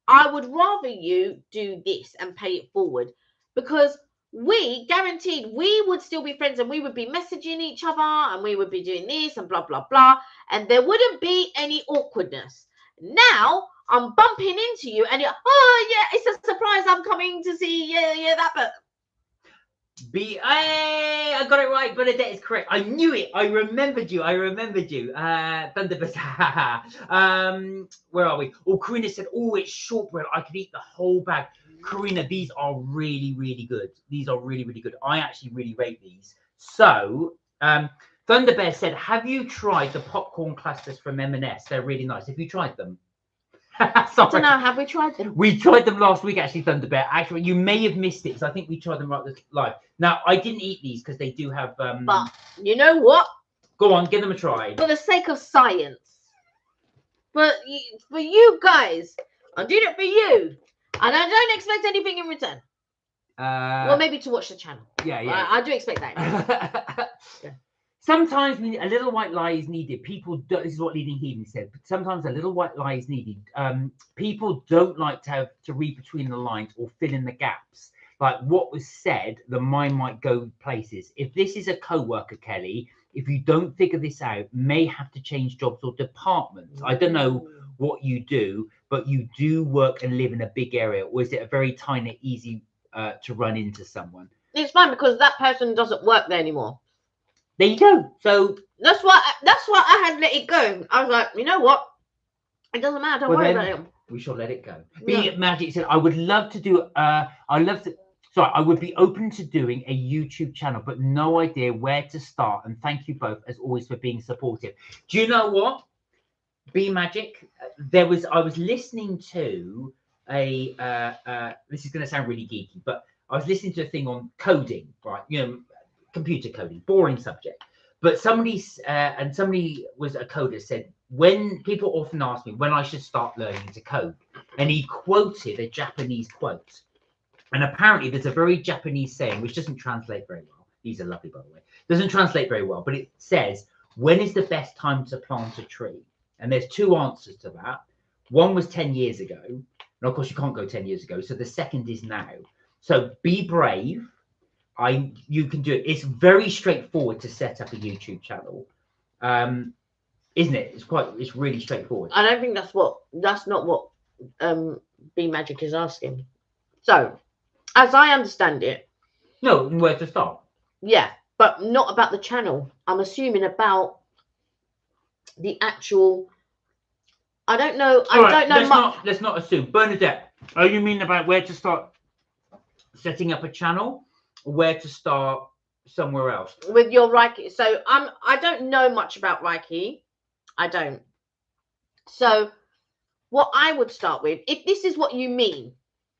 I would rather you do this and pay it forward, because we guaranteed we would still be friends and we would be messaging each other and we would be doing this and blah, blah, blah. And there wouldn't be any awkwardness. Now I'm bumping into you and you're, oh, yeah, it's a surprise. I'm coming to see, yeah, that, but. I got it right. Bernadette is correct. I knew it. I remembered you. Thunderbird. Where are we? Oh, Karina said, oh, it's shortbread. I could eat the whole bag. Karina, these are really, really good. These are really, really good. I actually really rate these. So, Thunderbear said, have you tried the popcorn clusters from M&S? They're really nice. Have you tried them? I don't know. Have we tried them? We tried them last week, actually, Thunderbear. Actually, you may have missed it because I think we tried them right live. Now, I didn't eat these because they do have. But you know what? Go on, give them a try. For the sake of science, for you guys, I'm doing it for you, and I don't expect anything in return. Well, maybe to watch the channel. Yeah. I do expect that. Yeah. Sometimes a little white lie is needed. People don't, this is what Leading Heathen said, but sometimes a little white lie is needed. People don't like to read between the lines or fill in the gaps. Like what was said, the mind might go places. If this is a co-worker, Kelly, if you don't figure this out, may have to change jobs or departments. I don't know what you do, but you do work and live in a big area, or is it a very tiny, easy to run into someone? It's fine because that person doesn't work there anymore. There you go. So that's why I had let it go. I was like, you know what? It doesn't matter. Don't worry about it. We shall let it go. Be it Magic said, I would love to do. I would be open to doing a YouTube channel, but no idea where to start. And thank you both, as always, for being supportive. Do you know what? Be Magic. I was listening to a. This is going to sound really geeky, but I was listening to a thing on coding, right? You know. Computer coding, boring subject, but somebody was a coder, said, when people often ask me when I should start learning to code, and he quoted a Japanese quote, and apparently there's a very Japanese saying which doesn't translate very well. These are lovely, by the way. Doesn't translate very well, but it says, when is the best time to plant a tree? And there's two answers to that. One was 10 years ago, and of course you can't go 10 years ago, so the second is now. So be brave. You can do it. It's very straightforward to set up a YouTube channel, isn't it? It's really straightforward. I don't think that's not what B Magic is asking. So, as I understand it, no, where to start? Yeah, but not about the channel. I'm assuming about the actual. I don't know. Let's not assume. Bernadette, oh, you mean about where to start setting up a channel? Where to start somewhere else with your Reiki? So I don't know much about Reiki. I don't. So what I would start with, if this is what you mean,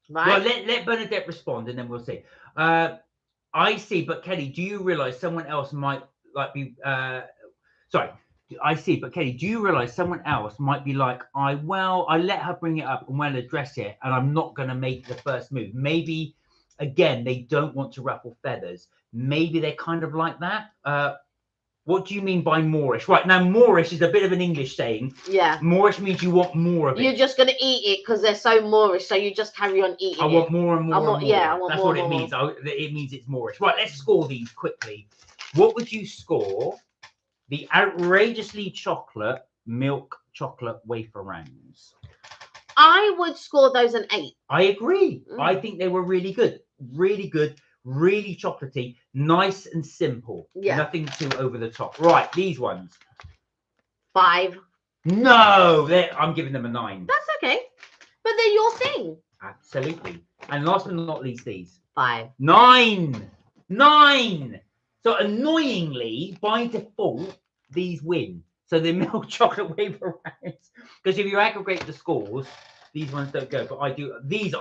right? Well, let Bernadette respond and then we'll see. I see, but Kelly, do you realize someone else might be sorry, I see, but Kelly, do you realize someone else might be like, I let her bring it up and we'll address it, and I'm not going to make the first move. Maybe again, they don't want to ruffle feathers. Maybe they're kind of like that. What do you mean by moreish? Right, now moreish is a bit of an English saying. Yeah. Moreish means you want more of it. You're just going to eat it because they're so moreish, so you just carry on eating I want more and more and more. Yeah, I want That's more. That's what it means. It means it's moreish. Right, let's score these quickly. What would you score the outrageously chocolate milk chocolate wafer rounds? I would score those an 8. I agree. I think they were really good. Really good, really chocolatey, nice and simple. Yeah. Nothing too over the top. Right, these ones. 5. No, I'm giving them a 9. That's okay. But they're your thing. Absolutely. And last but not least, these. 5. 9. 9. So annoyingly, by default, these win. So the milk chocolate wafer rounds. Because if you aggregate the scores, these ones don't go, but I do. These,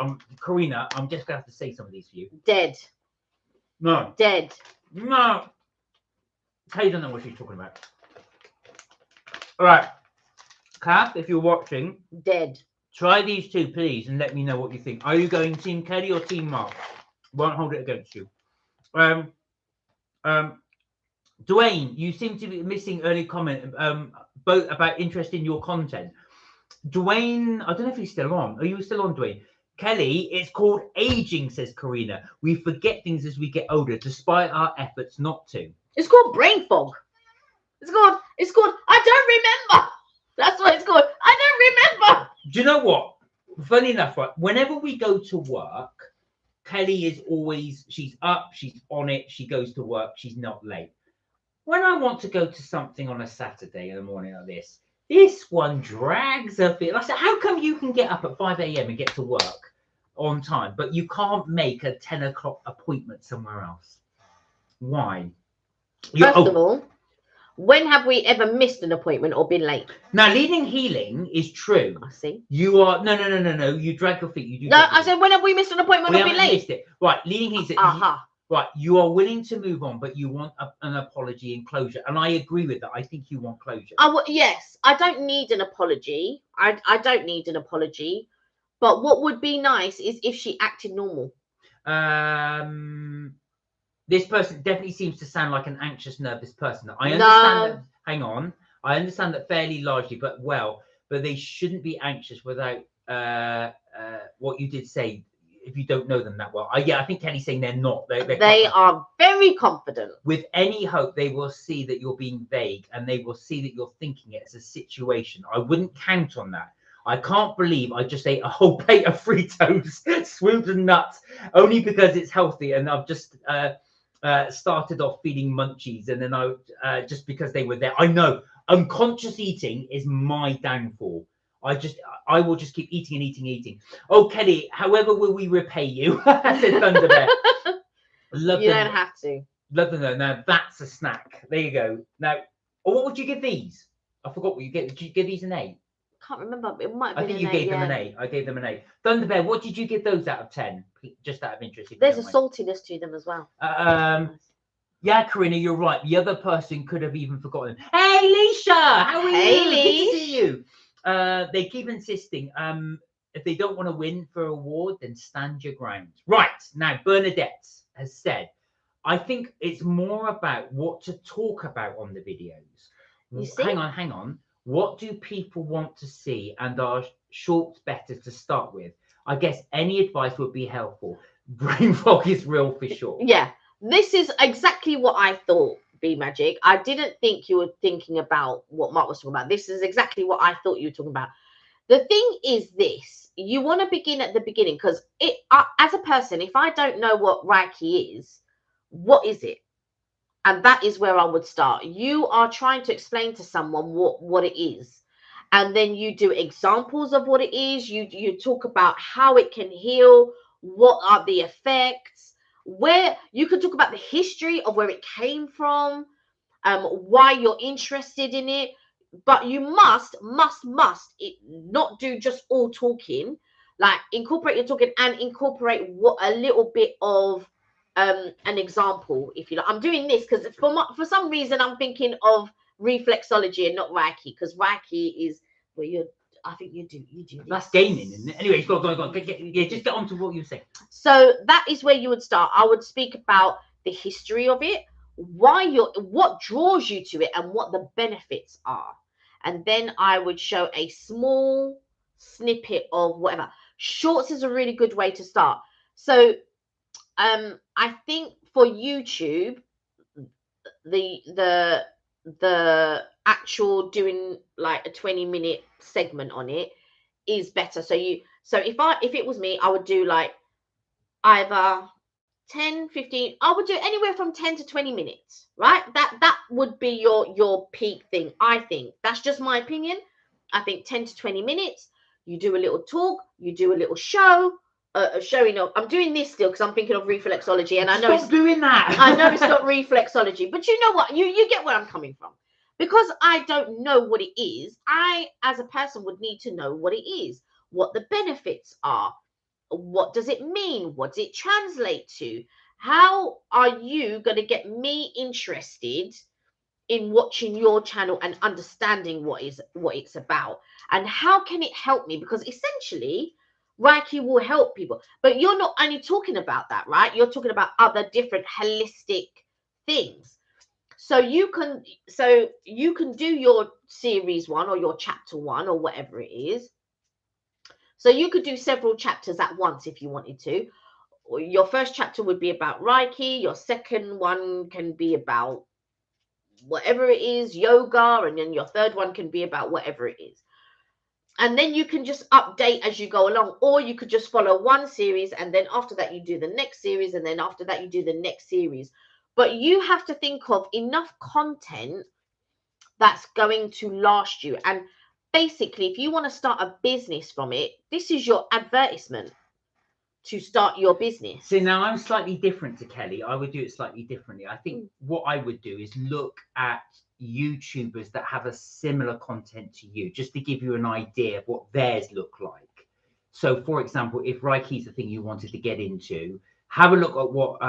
Karina, I'm just going to have to say some of these for you. Dead. No. Dead. No. Kay don't know what she's talking about. All right. Kath, if you're watching. Dead. Try these two, please, and let me know what you think. Are you going Team Kelly or Team Mark? Won't hold it against you. Dwayne, you seem to be missing early comment both about interest in your content. Dwayne, I don't know if he's still on. Are you still on, Dwayne? Kelly, it's called aging, says Karina. We forget things as we get older, despite our efforts not to. It's called brain fog. It's called, I don't remember. That's what it's called. I don't remember. Do you know what? Funny enough, right? Whenever we go to work, Kelly is always, she's up, she's on it, she goes to work, she's not late. When I want to go to something on a Saturday in the morning like this one drags her feet. I said, how come you can get up at 5 a.m. and get to work on time, but you can't make a 10 o'clock appointment somewhere else? Why? First of all, when have we ever missed an appointment or been late? Now, leading healing is true. I see. You are no. You drag your feet. You do. No, I said, when have we missed an appointment or been late? Missed it. Right, leading healing. Right, you are willing to move on, but you want an apology and closure, and I agree with that. I think you want closure. Yes, I don't need an apology. I don't need an apology, but what would be nice is if she acted normal. This person definitely seems to sound like an anxious, nervous person. I understand that. Hang on, I understand that fairly largely, but they shouldn't be anxious without what you did say. If you don't know them that well, I think Kelly's saying they're not. They are very confident. With any hope, they will see that you're being vague, and they will see that you're thinking it as a situation. I wouldn't count on that. I can't believe I just ate a whole plate of Fritos, swooned and nuts, only because it's healthy, and I've just started off feeling munchies, and then I just because they were there. I know unconscious eating is my downfall. I will just keep eating and eating. Oh, Kelly, however will we repay you? Said Thunderbear. You don't have to. Love them though. Now that's a snack. There you go. Now, what would you give these? I forgot what you gave. Did you give these an 8? Can't remember. It might have been. I think you gave them an 8. I gave them an 8. Thunderbear, what did you give those out of 10? Just out of interest. There's a saltiness to them as well. Yeah, Karina, you're right. The other person could have even forgotten. Hey, Leisha, how are you? Good to see you. They keep insisting. If they don't want to win for award, then stand your ground. Right now, Bernadette has said, I think it's more about what to talk about on the videos. You see? Hang on. What do people want to see, and are shorts better to start with? I guess any advice would be helpful. Brain fog is real for sure. Yeah, this is exactly what I thought. Be Magic. I didn't think you were thinking about what Mark was talking about. This is exactly what I thought you were talking about. The thing is this: you want to begin at the beginning, because as a person, if I don't know what Reiki is, what is it? And that is where I would start. You are trying to explain to someone what it is, and then you do examples of what it is. You talk about how it can heal, what are the effects, where you can talk about the history of where it came from, why you're interested in it. But you must not do just all talking. Like, incorporate your talking and incorporate a little bit of an example, if you like. I'm doing this because for some reason I'm thinking of reflexology and not Reiki, because Reiki is where I think you do this. That's gaming, isn't it? Anyway, go on. Just get on to what you were saying. So that is where you would start. I would speak about the history of it, what draws you to it, and what the benefits are. And then I would show a small snippet of whatever. Shorts is a really good way to start. So I think for YouTube, the actual doing like a 20-minute segment on it is better. So if it was me, I would do like either 10, 15, I would do anywhere from 10 to 20 minutes, right? That would be your peak thing. I think that's just my opinion. I think 10 to 20 minutes, you do a little talk, you do a little show, showing up. I'm doing this still because I'm thinking of reflexology, and I know Stop doing that. I know it's not reflexology, but you know what? You get where I'm coming from. Because I don't know what it is, I, as a person, would need to know what it is, what the benefits are, what does it mean, what does it translate to, how are you going to get me interested in watching your channel and understanding what it's about, and how can it help me? Because essentially Reiki will help people, but you're not only talking about that, right? You're talking about other different holistic things. So you can do your series 1 or your chapter 1 or whatever it is. So you could do several chapters at once if you wanted to. Your first chapter would be about Reiki. Your second one can be about whatever it is, yoga, and then your third one can be about whatever it is. And then you can just update as you go along, or you could just follow one series, and then after that you do the next series, and then after that you do the next series. But you have to think of enough content that's going to last you. And basically, if you want to start a business from it, this is your advertisement to start your business. So now I'm slightly different to Kelly. I would do it slightly differently. I think what I would do is look at YouTubers that have a similar content to you, just to give you an idea of what theirs look like. So, for example, if Reiki is the thing you wanted to get into, have a look at what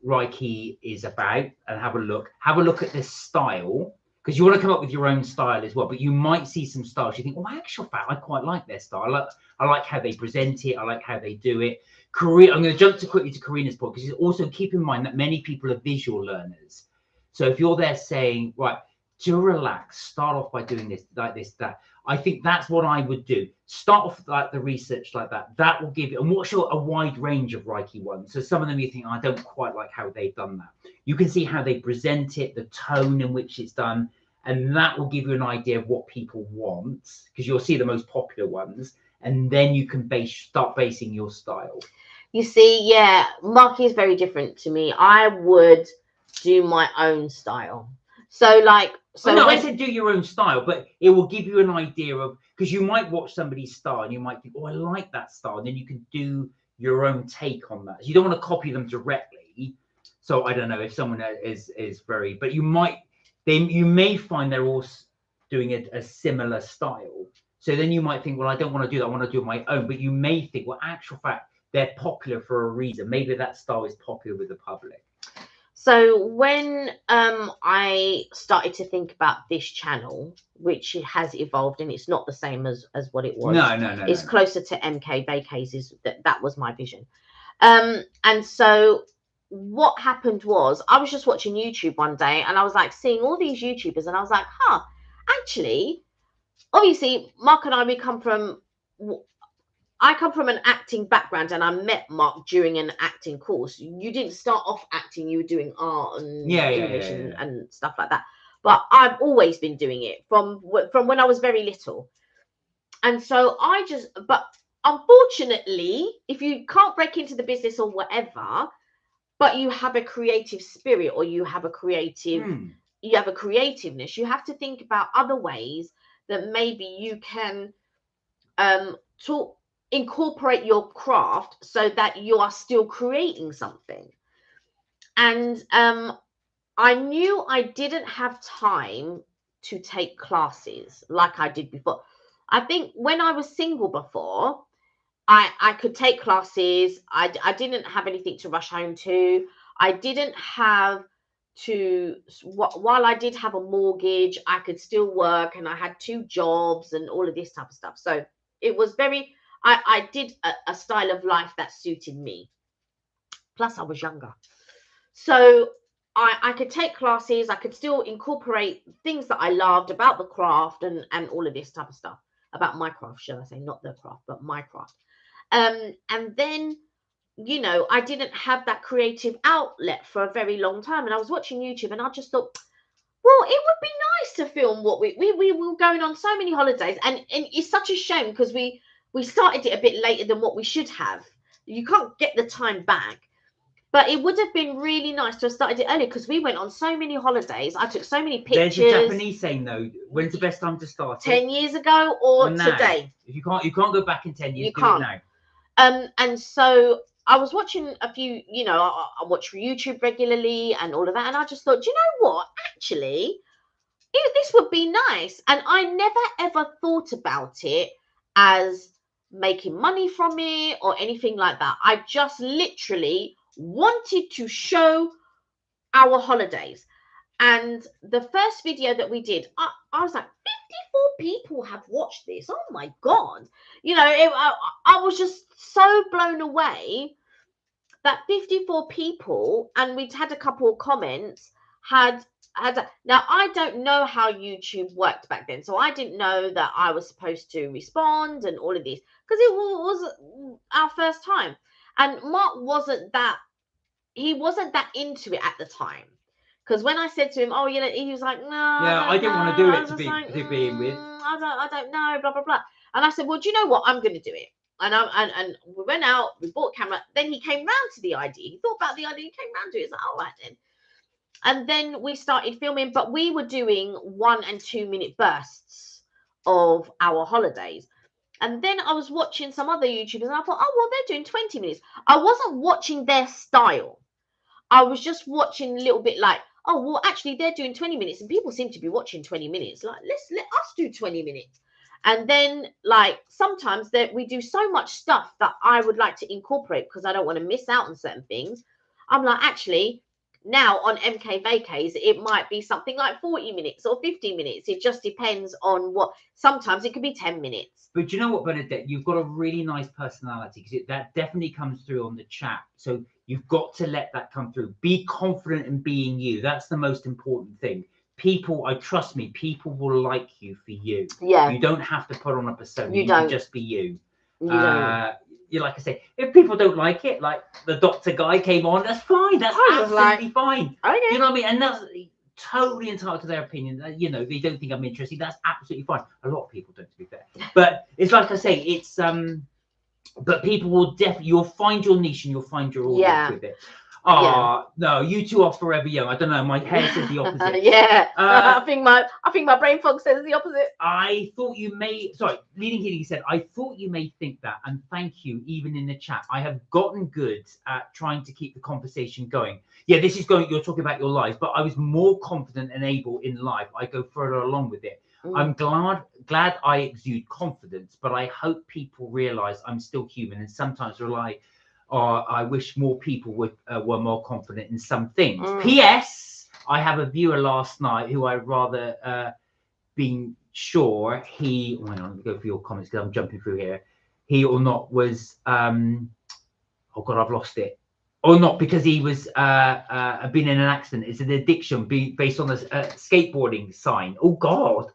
Reiki is about, and have a look at this style, because you want to come up with your own style as well. But you might see some styles you think, well, actual fact, I quite like their style. I like how they present it. I like how they do it. I'm going to jump quickly to Karina's point, because also keep in mind that many people are visual learners. So if you're there saying, right, to relax, start off by doing this, like this, that. I think that's what I would do. Start off like the research like that. That will give you, and watch a wide range of Reiki ones. So some of them you think, oh, I don't quite like how they've done that. You can see how they present it, the tone in which it's done, and that will give you an idea of what people want, because you'll see the most popular ones, and then you can start basing your style. You see, yeah, Marky is very different to me. I would do my own style. So like, so no, I said do your own style, but it will give you an idea of, because you might watch somebody's style and you might think, oh, I like that style, and then you can do your own take on that. So you don't want to copy them directly. So I don't know if someone is very, but you may find they're all doing a similar style. So then you might think, well, I don't want to do that. I want to do my own. But you may think, well, actual fact, they're popular for a reason. Maybe that style is popular with the public. So when I started to think about this channel, which has evolved, and it's not the same as what it was. No. It's closer to MK Vacays. That was my vision. And so what happened was, I was just watching YouTube one day, and I was like seeing all these YouTubers, and I was like, actually, obviously, Mark and I come from an acting background, and I met Mark during an acting course. You didn't start off acting, you were doing art and English and stuff like that. But I've always been doing it from when I was very little. And so but unfortunately, if you can't break into the business or whatever, but you have a creative spirit, or you have a creativeness, you have to think about other ways that maybe you can incorporate your craft so that you are still creating something. And I knew I didn't have time to take classes like I did before. I think when I was single before, I could take classes. I didn't have anything to rush home to. I didn't have to, while I did have a mortgage, I could still work, and I had 2 jobs and all of this type of stuff. So it was very, I did a style of life that suited me. Plus I was younger. So I could take classes. I could still incorporate things that I loved about the craft and all of this type of stuff. About my craft, should I say, not the craft, but my craft. And then, I didn't have that creative outlet for a very long time. And I was watching YouTube, and I just thought, well, it would be nice to film what we were going on so many holidays. And it's such a shame, because we started it a bit later than what we should have. You can't get the time back. But it would have been really nice to have started it earlier, because we went on so many holidays. I took so many pictures. There's a Japanese saying, though, when's the best time to start it? 10 years ago or today? If you can't go back in 10 years, you can't. Do it now. And so I was watching a few, I watch YouTube regularly and all of that. And I just thought, do you know what? Actually, this would be nice. And I never, ever thought about it as making money from it or anything like that. I just literally wanted to show our holidays. And the first video that we did, I was like, 54 people have watched this. Oh my God. I was just so blown away that 54 people, and we'd had a couple of comments, now I don't know how YouTube worked back then, so I didn't know that I was supposed to respond and all of this because it was our first time, and Mark wasn't that into it at the time. Because when I said to him, "Oh, he was like, no, Yeah, I didn't want to do it to begin with. I don't know, blah blah blah." And I said, "Well, do you know what? I'm going to do it." And we went out, we bought a camera. Then he came round to the idea. He thought about the idea. He came round to it. He's like, "All right then." And then we started filming, but we were doing 1 and 2 minute bursts of our holidays. And then I was watching some other YouTubers, and I thought, "Oh, well, they're doing 20 minutes." I wasn't watching their style. I was just watching a little bit like, oh, well, actually, they're doing 20 minutes and people seem to be watching 20 minutes. Like, let us do 20 minutes. And then, like, sometimes we do so much stuff that I would like to incorporate because I don't want to miss out on certain things. I'm like, actually, now on MK Vacays, it might be something like 40 minutes or 50 minutes. It just depends on what. Sometimes it could be 10 minutes. But do you know what, Bernadette? You've got a really nice personality because that definitely comes through on the chat. So you've got to let that come through. Be confident in being you. That's the most important thing. People, trust me, people will like you for you. Yeah. You don't have to put on a persona. You don't. Can just be you. You don't. Like I say, if people don't like it, like the doctor guy came on, that's fine. That's absolutely fine. Okay. You know what I mean? And that's totally entitled to their opinion. They don't think I'm interesting. That's absolutely fine. A lot of people don't, to be fair. But it's like I say, it's but people will definitely, you'll find your niche and you'll find your audience with it. No, you two are forever young. I don't know. My hair says the opposite. I think my brain fog says the opposite. I thought you may. Sorry, Leading Healing said, I thought you may think that, and thank you, even in the chat. I have gotten good at trying to keep the conversation going. Yeah, this is going. You're talking about your life, but I was more confident and able in life. I go further along with it. I'm glad I exude confidence, but I hope people realize I'm still human and sometimes rely. I wish more people were more confident in some things. P.S. I have a viewer last night who I'd rather being sure he. Oh, hang on, let me go for your comments because I'm jumping through here. He or not was. Oh God, I've lost it. Or not because he was been in an accident. It's an addiction based on a skateboarding sign. Oh God.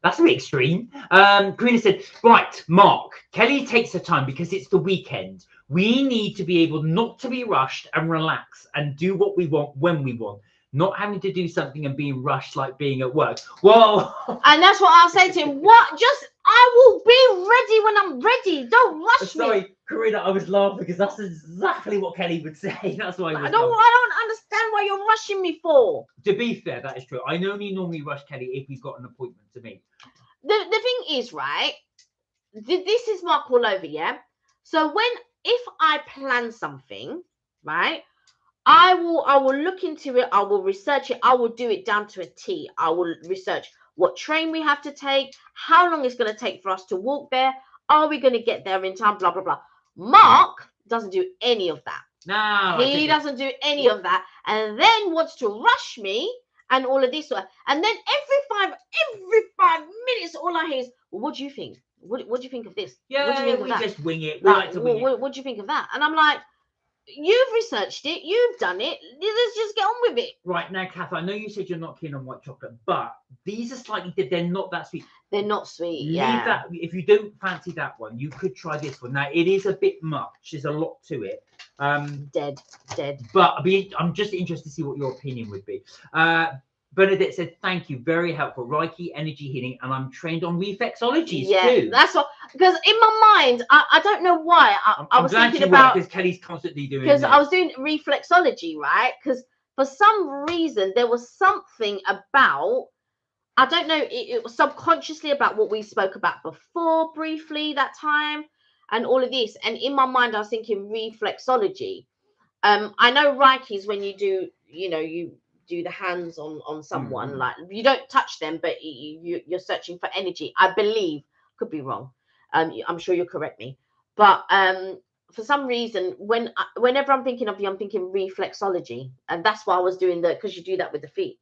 That's a bit extreme. Karina said, right, Mark, Kelly takes her time because it's the weekend. We need to be able not to be rushed and relax and do what we want when we want. Not having to do something and being rushed like being at work. Whoa. And that's what I'll say to him. I will be ready when I'm ready. Don't rush me. Sorry, Karina, I was laughing because that's exactly what Kelly would say. That's why I don't understand why you're rushing me for. To be fair, that is true. I only normally rush Kelly if we've got an appointment to meet. The thing is, right, this is Mark all over, yeah? So if I plan something, right, I will look into it, I will research it, I will do it down to a T. I will research what train we have to take, how long it's going to take for us to walk there, are we going to get there in time, blah, blah, blah. Mark doesn't do any of that. No. He doesn't do any of that, and then wants to rush me and all of this. And then every 5 minutes, all I hear is, well, what do you think? What do you think of this? Yeah, what do you think we of that? Just wing it. We like to wing it. What do you think of that? And I'm like, you've researched it, you've done it, let's just get on with it. Right, now, Kath, I know you said you're not keen on white chocolate, but these are slightly, they're not that sweet. They're not sweet. Leave that. If you don't fancy that one, you could try this one. Now, it is a bit much. There's a lot to it. Dead. But I'm just interested to see what your opinion would be. Bernadette said, thank you, very helpful. Reiki, energy healing, and I'm trained on reflexologies too. That's what, because in my mind, I don't know why. I was thinking about, because Kelly's constantly doing because I was doing reflexology, right? Because for some reason, there was something about, I don't know, it was subconsciously about what we spoke about before briefly that time and all of this. And in my mind, I was thinking reflexology. I know Reiki is when you do, you do the hands on someone, like you don't touch them, but you're searching for energy. I believe, could be wrong. I'm sure you'll correct me. But for some reason, whenever I'm thinking of you, I'm thinking reflexology. And that's why I was doing because you do that with the feet.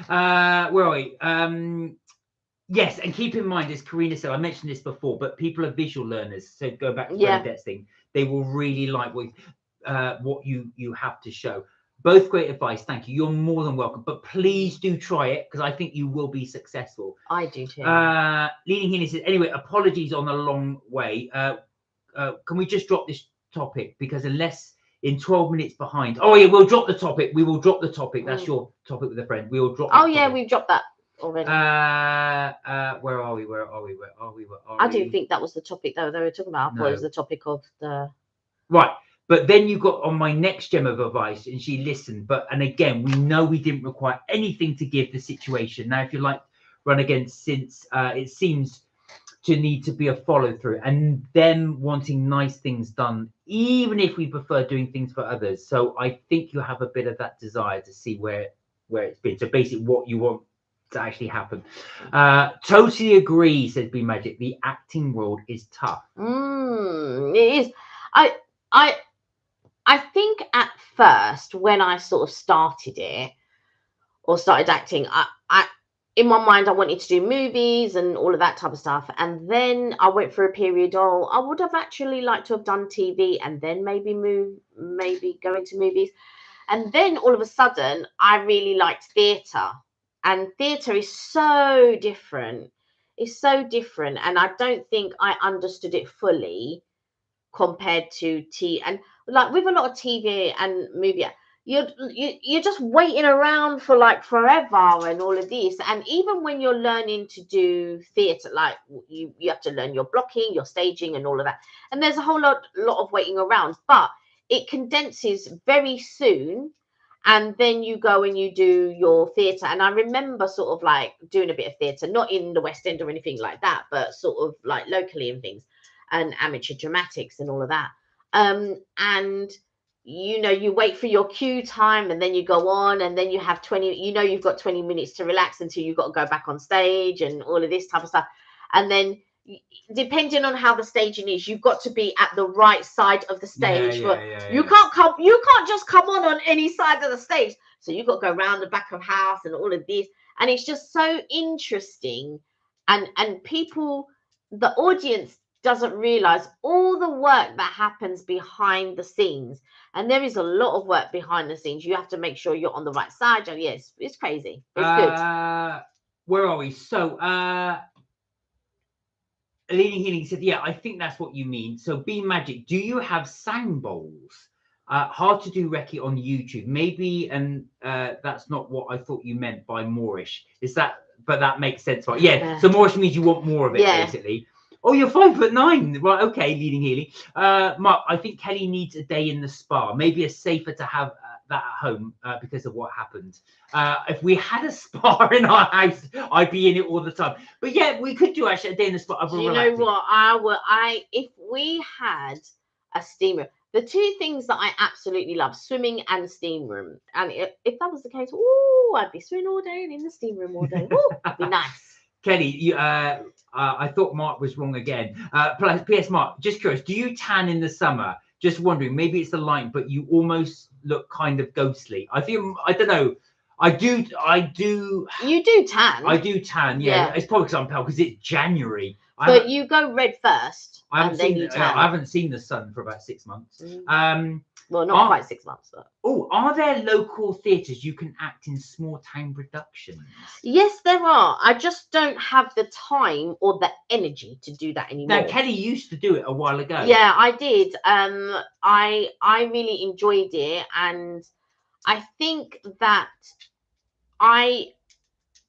Where are we? Yes, and keep in mind, as Karina said, I mentioned this before, but people are visual learners. So go back to Bernadette's thing. They will really like what you have to show. Both great advice. Thank you. You're more than welcome. But please do try it because I think you will be successful. I do too. Leading Healy says, anyway, apologies on a long way. Can we just drop this topic? Because unless in 12 minutes behind. Oh, yeah, we'll drop the topic. We will drop the topic. That's your topic with a friend. We will drop Oh, yeah, we've dropped that already. Where are we? I do think that was the topic though they were talking about. I thought it was the topic of the right. But then you got on my next gem of advice, and she listened. And again, we know we didn't require anything to give the situation. Now, if you like Run Against, since it seems to need to be a follow through, and them wanting nice things done, even if we prefer doing things for others. So I think you have a bit of that desire to see where it's been. So basically, what you want to actually happen. Totally agree, says B Magic. The acting world is tough. It is. I think at first when I sort of started it or started acting, I in my mind I wanted to do movies and all of that type of stuff, and then I went through a period. I would have actually liked to have done TV and then maybe go into movies, and then all of a sudden I really liked theatre, and theatre is so different. It's so different, and I don't think I understood it fully compared to and like with a lot of TV and movie, you're just waiting around for like forever and all of this. And even when you're learning to do theatre, like you have to learn your blocking, your staging, and all of that. And there's a whole lot of waiting around, but it condenses very soon. And then you go and you do your theatre. And I remember sort of like doing a bit of theatre, not in the West End or anything like that, but sort of like locally and things, and amateur dramatics and all of that. And you wait for your cue time, and then you go on, and then you have 20, you've got 20 minutes to relax until you've got to go back on stage and all of this type of stuff. And then depending on how the staging is, you've got to be at the right side of the stage. You can't just come on any side of the stage. So you've got to go around the back of house and all of this. And it's just so interesting. And people, the audience doesn't realize all the work that happens behind the scenes. And there is a lot of work behind the scenes. You have to make sure you're on the right side. And yes, it's crazy. It's good. Where are we? So Leading Healing said, yeah, I think that's what you mean. So B Magic, do you have sang bowls? Hard to do recce on YouTube. Maybe, and that's not what I thought you meant by Moorish. Is that, but that makes sense, right? Yeah. So Moorish means you want more of it, basically. Oh, you're 5'9". Right, okay, Leading Healing. Mark, I think Kelly needs a day in the spa. Maybe it's safer to have that at home because of what happened. If we had a spa in our house, I'd be in it all the time. But yeah, we could do actually a day in the spa. Do you know what? If we had a steam room, the two things that I absolutely love, swimming and steam room. And if that was the case, I'd be swimming all day and in the steam room all day. That'd be nice. Kelly, I thought Mark was wrong again. P.S. Mark, just curious, do you tan in the summer? Just wondering, maybe it's the light, but you almost look kind of ghostly. I don't know. I do. You do tan. I do tan. Yeah. It's probably because I'm pale because it's January. But you go red first. I haven't seen the sun for about 6 months. Well, not quite 6 months, but. Are there local theatres you can act in small town productions? Yes, there are. I just don't have the time or the energy to do that anymore. Now, Kelly used to do it a while ago. Yeah, I did. I really enjoyed it, and I think that I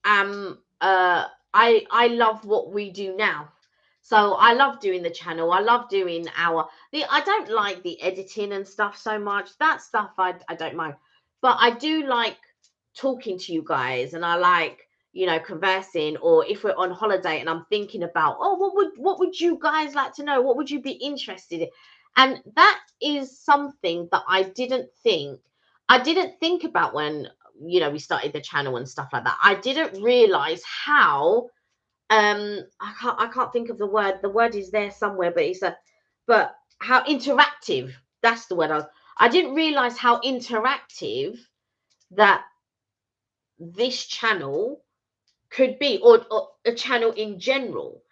am. I love what we do now. So I love doing the channel. I love doing I don't like the editing and stuff so much. That stuff I don't mind. But I do like talking to you guys, and I like, conversing, or if we're on holiday and I'm thinking about, what would you guys like to know? What would you be interested in? And that is something that I didn't think about when, we started the channel and stuff like that. I didn't realize how I can't think of the word. The word is there somewhere, but how interactive. That's the word. I didn't realize how interactive that this channel could be, or a channel in general.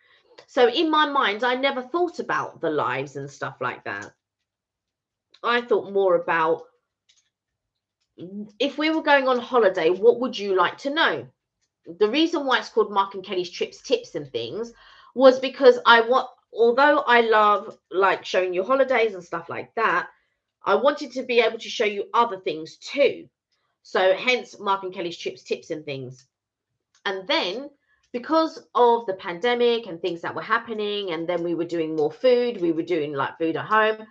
So in my mind, I never thought about the lives and stuff like that. I thought more about if we were going on holiday, what would you like to know? The reason why it's called Mark and Kelly's Trips, Tips and Things was because although I love like showing you holidays and stuff like that, I wanted to be able to show you other things too. So hence Mark and Kelly's Trips, Tips and Things. And then because of the pandemic and things that were happening, and then we were doing more food, we were doing like food at home.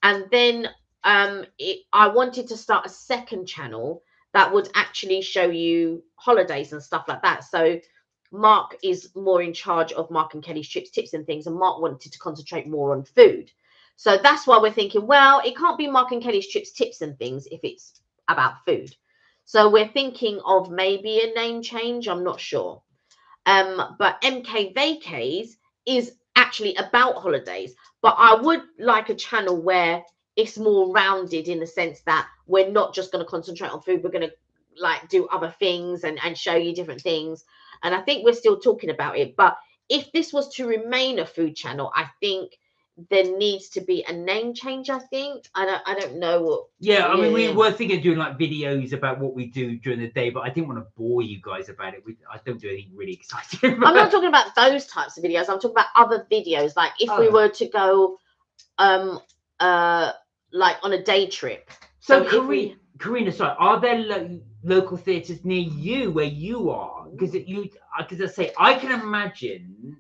And then I wanted to start a second channel that would actually show you holidays and stuff like that. So Mark is more in charge of Mark and Kelly's Trips, Tips and Things, and Mark wanted to concentrate more on food. So that's why we're thinking, well, it can't be Mark and Kelly's Trips, Tips and Things if it's about food. So we're thinking of maybe a name change. I'm not sure. But MK Vacays is actually about holidays. But I would like a channel where it's more rounded in the sense that we're not just going to concentrate on food. We're going to like do other things and show you different things. And I think we're still talking about it. But if this was to remain a food channel, I think there needs to be a name change. I think I don't know what. Yeah, I mean, we were thinking of doing like videos about what we do during the day, but I didn't want to bore you guys about it. I don't do anything really exciting. I'm not talking about those types of videos. I'm talking about other videos. Like if we were to go, like on a day trip. So Karina, sorry, are there local theatres near you where you are? Because I say I can imagine.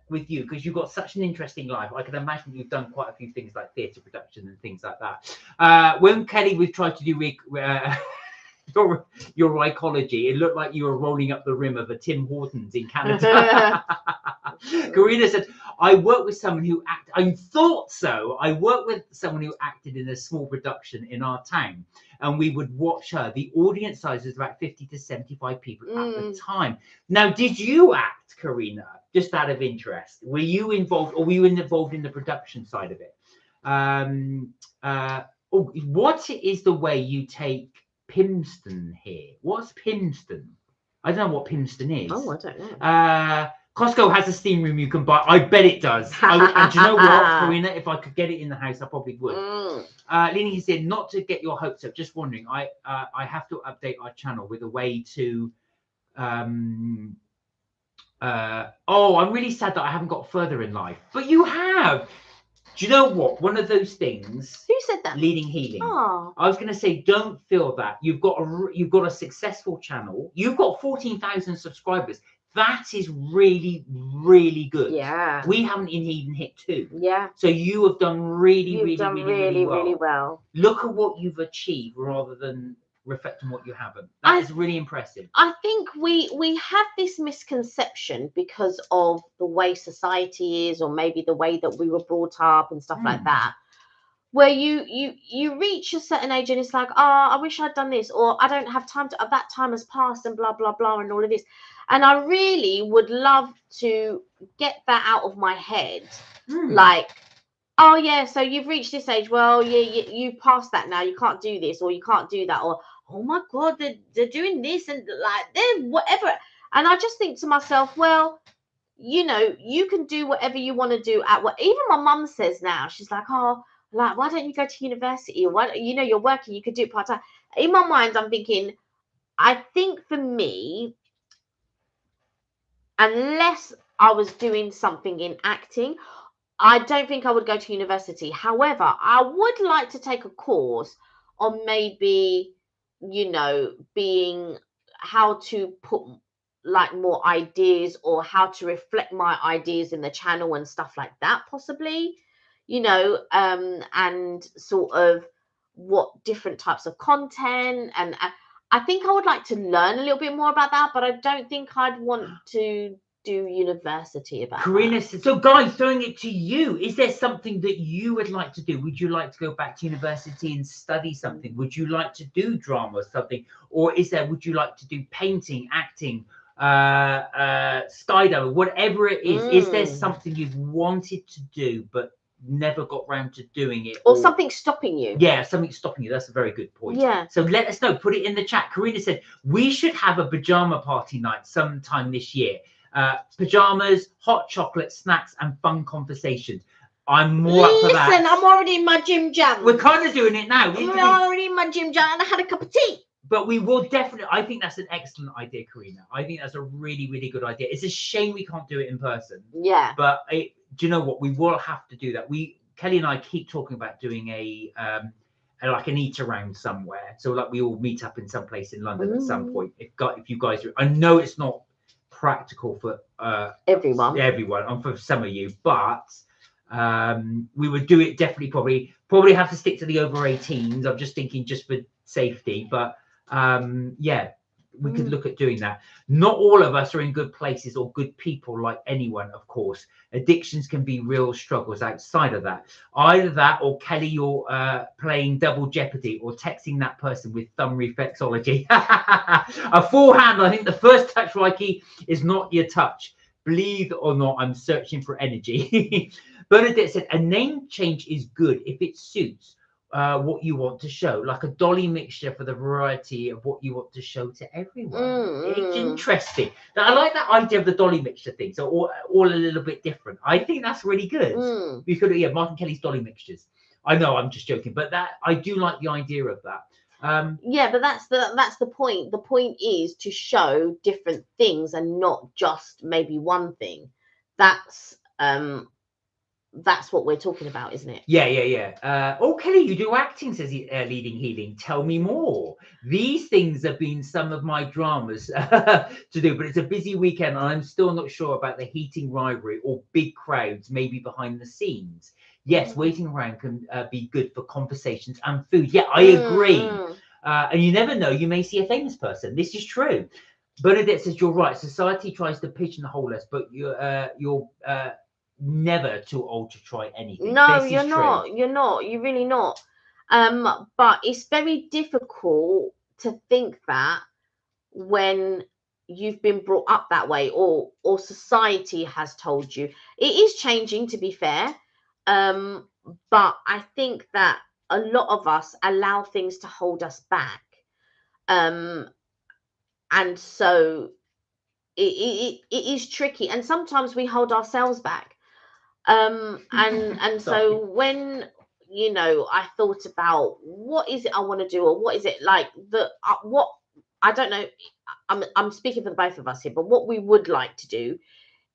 With you, because you've got such an interesting life, I can imagine you've done quite a few things like theatre production and things like that. When Kelly, we've tried to do your ecology, it looked like you were rolling up the rim of a Tim Hortons in Canada. Karina said, I work with someone who I thought so. I worked with someone who acted in a small production in our town, and we would watch her. The audience size was about 50 to 75 people at the time. Now, did you act, Karina? Just out of interest, were you involved, or were you involved in the production side of it? What is the way you take Pimston here? What's Pimston? I don't know what Pimston is. Oh, I don't know. Costco has a steam room you can buy. I bet it does. And do you know what, Karina? If I could get it in the house, I probably would. Lini said, not to get your hopes up, just wondering, I have to update our channel with a way to... I'm really sad that I haven't got further in life. But you have. Do you know what? One of those things... Who said that? Leading Healing. Oh. I was going to say, don't feel that. You've got a successful channel. You've got 14,000 subscribers. That is really, really good. Yeah. We haven't even hit 2. Yeah. So you have done really well. Look at what you've achieved rather than reflect on what you haven't. That is really impressive. I think we have this misconception because of the way society is, or maybe the way that we were brought up and stuff like that, where you reach a certain age and it's like, I wish I'd done this, or I don't have time to, that time has passed, and blah blah blah and all of this. And I really would love to get that out of my head. Like, oh yeah, so you've reached this age, well, you passed that now, you can't do this, or you can't do that, or oh my god, they're doing this, and like they're whatever. And I just think to myself, well, you know, you can do whatever you want to do at what. Even my mum says now, she's like, oh, like, why don't you go to university, or why, you know, you're working, you could do it part-time. In my mind, I'm thinking, I think for me, unless I was doing something in acting, I don't think I would go to university. However, I would like to take a course on maybe, you know, being how to put like more ideas, or how to reflect my ideas in the channel and stuff like that, possibly, you know, and sort of what different types of content. And I think I would like to learn a little bit more about that, but I don't think I'd want to do university about Karina said, so guys, throwing it to you, is there something that you would like to do? Would you like to go back to university and study something? Would you like to do drama or something? Or would you like to do painting, acting, skydiving, whatever it is? Is there something you've wanted to do but never got round to doing it, or something stopping you? Yeah, something stopping you. That's a very good point. Yeah. So let us know. Put it in the chat. Karina said we should have a pajama party night sometime this year. Pajamas, hot chocolate, snacks, and fun conversations. I'm more up for that. Listen, I'm already in my gym jam. We're kind of doing it now. I'm already in my gym jam and I had a cup of tea. But we will definitely, I think that's an excellent idea, Karina. I think that's a really, really good idea. It's a shame we can't do it in person. Yeah. But do you know what? We will have to do that. Kelly and I keep talking about doing like an eat around somewhere. So like we all meet up in some place in London at some point. If you guys are, I know it's not practical for everyone and for some of you, but we would do it definitely. Probably have to stick to the over 18s. I'm just thinking just for safety, but yeah, we could look at doing that. Not all of us are in good places or good people like anyone, of course. Addictions can be real struggles outside of that. Either that or Kelly, you're playing double jeopardy or texting that person with thumb reflexology. A forehand, I think the first touch, Reiki, is not your touch. Believe it or not, I'm searching for energy. Bernadette said, a name change is good if it suits what you want to show, like a dolly mixture for the variety of what you want to show to everyone. It's interesting. Now, I like that idea of the dolly mixture thing. So all a little bit different. I think that's really good. We could, Mark and Kelly's dolly mixtures. I know I'm just joking, but that I do like the idea of that. Yeah, but that's the point. The point is to show different things and not just maybe one thing. That's what we're talking about, isn't it? Yeah. Oh, Kelly, you do acting, says Leading Healing. Tell me more. These things have been some of my dramas to do, but it's a busy weekend and I'm still not sure about the heating rivalry or big crowds, maybe behind the scenes. Yes, waiting around can be good for conversations and food. Yeah, I agree. And you never know, you may see a famous person. This is true. Bernadette says, you're right. Society tries to pigeonhole us, but you're never too old to try anything. No, you're not. You're really not. But it's very difficult to think that when you've been brought up that way or society has told you. It is changing, to be fair. But I think that a lot of us allow things to hold us back. And so it is tricky. And sometimes we hold ourselves back. And so when I thought about what is it I want to do, or what is it like what I don't know, I'm speaking for the both of us here, but what we would like to do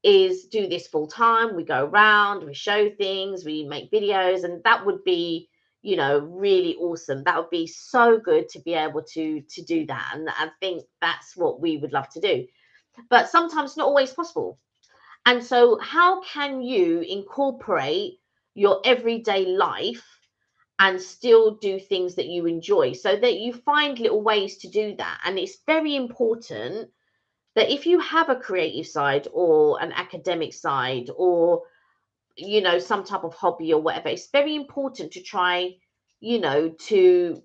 is do this full time. We go around, we show things, we make videos, and that would be really awesome. That would be so good to be able to do that, and I think that's what we would love to do, but sometimes not always possible. And so how can you incorporate your everyday life and still do things that you enjoy, so that you find little ways to do that? And it's very important that if you have a creative side or an academic side or, some type of hobby or whatever, it's very important to try, to,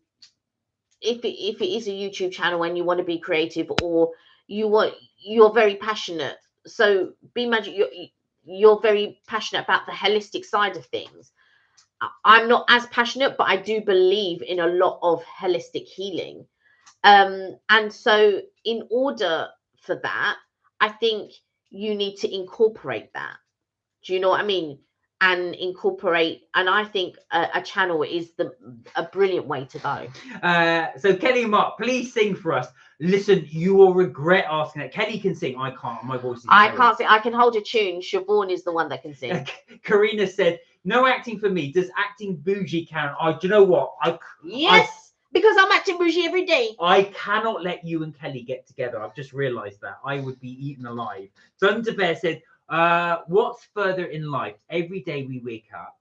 if it is a YouTube channel and you want to be creative, or you're very passionate. So Be Magic, you're very passionate about the holistic side of things. I'm not as passionate, but I do believe in a lot of holistic healing. And so in order for that, I think you need to incorporate that. Do you know what I mean? And incorporate, and I think a channel is a brilliant way to go. So Kelly and Mark, please sing for us. Listen, you will regret asking that. Kelly can sing. I can't. My voice is terrible. Can't sing. I can hold a tune. Siobhan is the one that can sing. Karina said, no acting for me. Does acting bougie count? Do you know what? Yes, because I'm acting bougie every day. I cannot let you and Kelly get together. I've just realised that. I would be eaten alive. Thunder Bear said, what's further in life? Every day we wake up,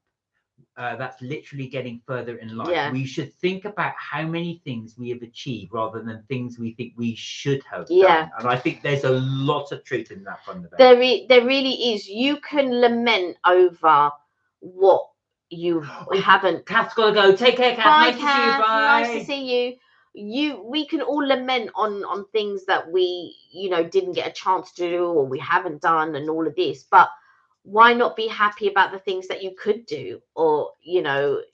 that's literally getting further in life. Yeah. We should think about how many things we have achieved rather than things we think we should have done. And I think there's a lot of truth in that, Thunder Bear. There really is. You can lament over what you haven't. Kath's got to go. Take care, Kath. Bye, nice Kath. To see you. Bye. Nice to see you. We can all lament on things that we didn't get a chance to do, or we haven't done, and all of this. But why not be happy about the things that you could do, or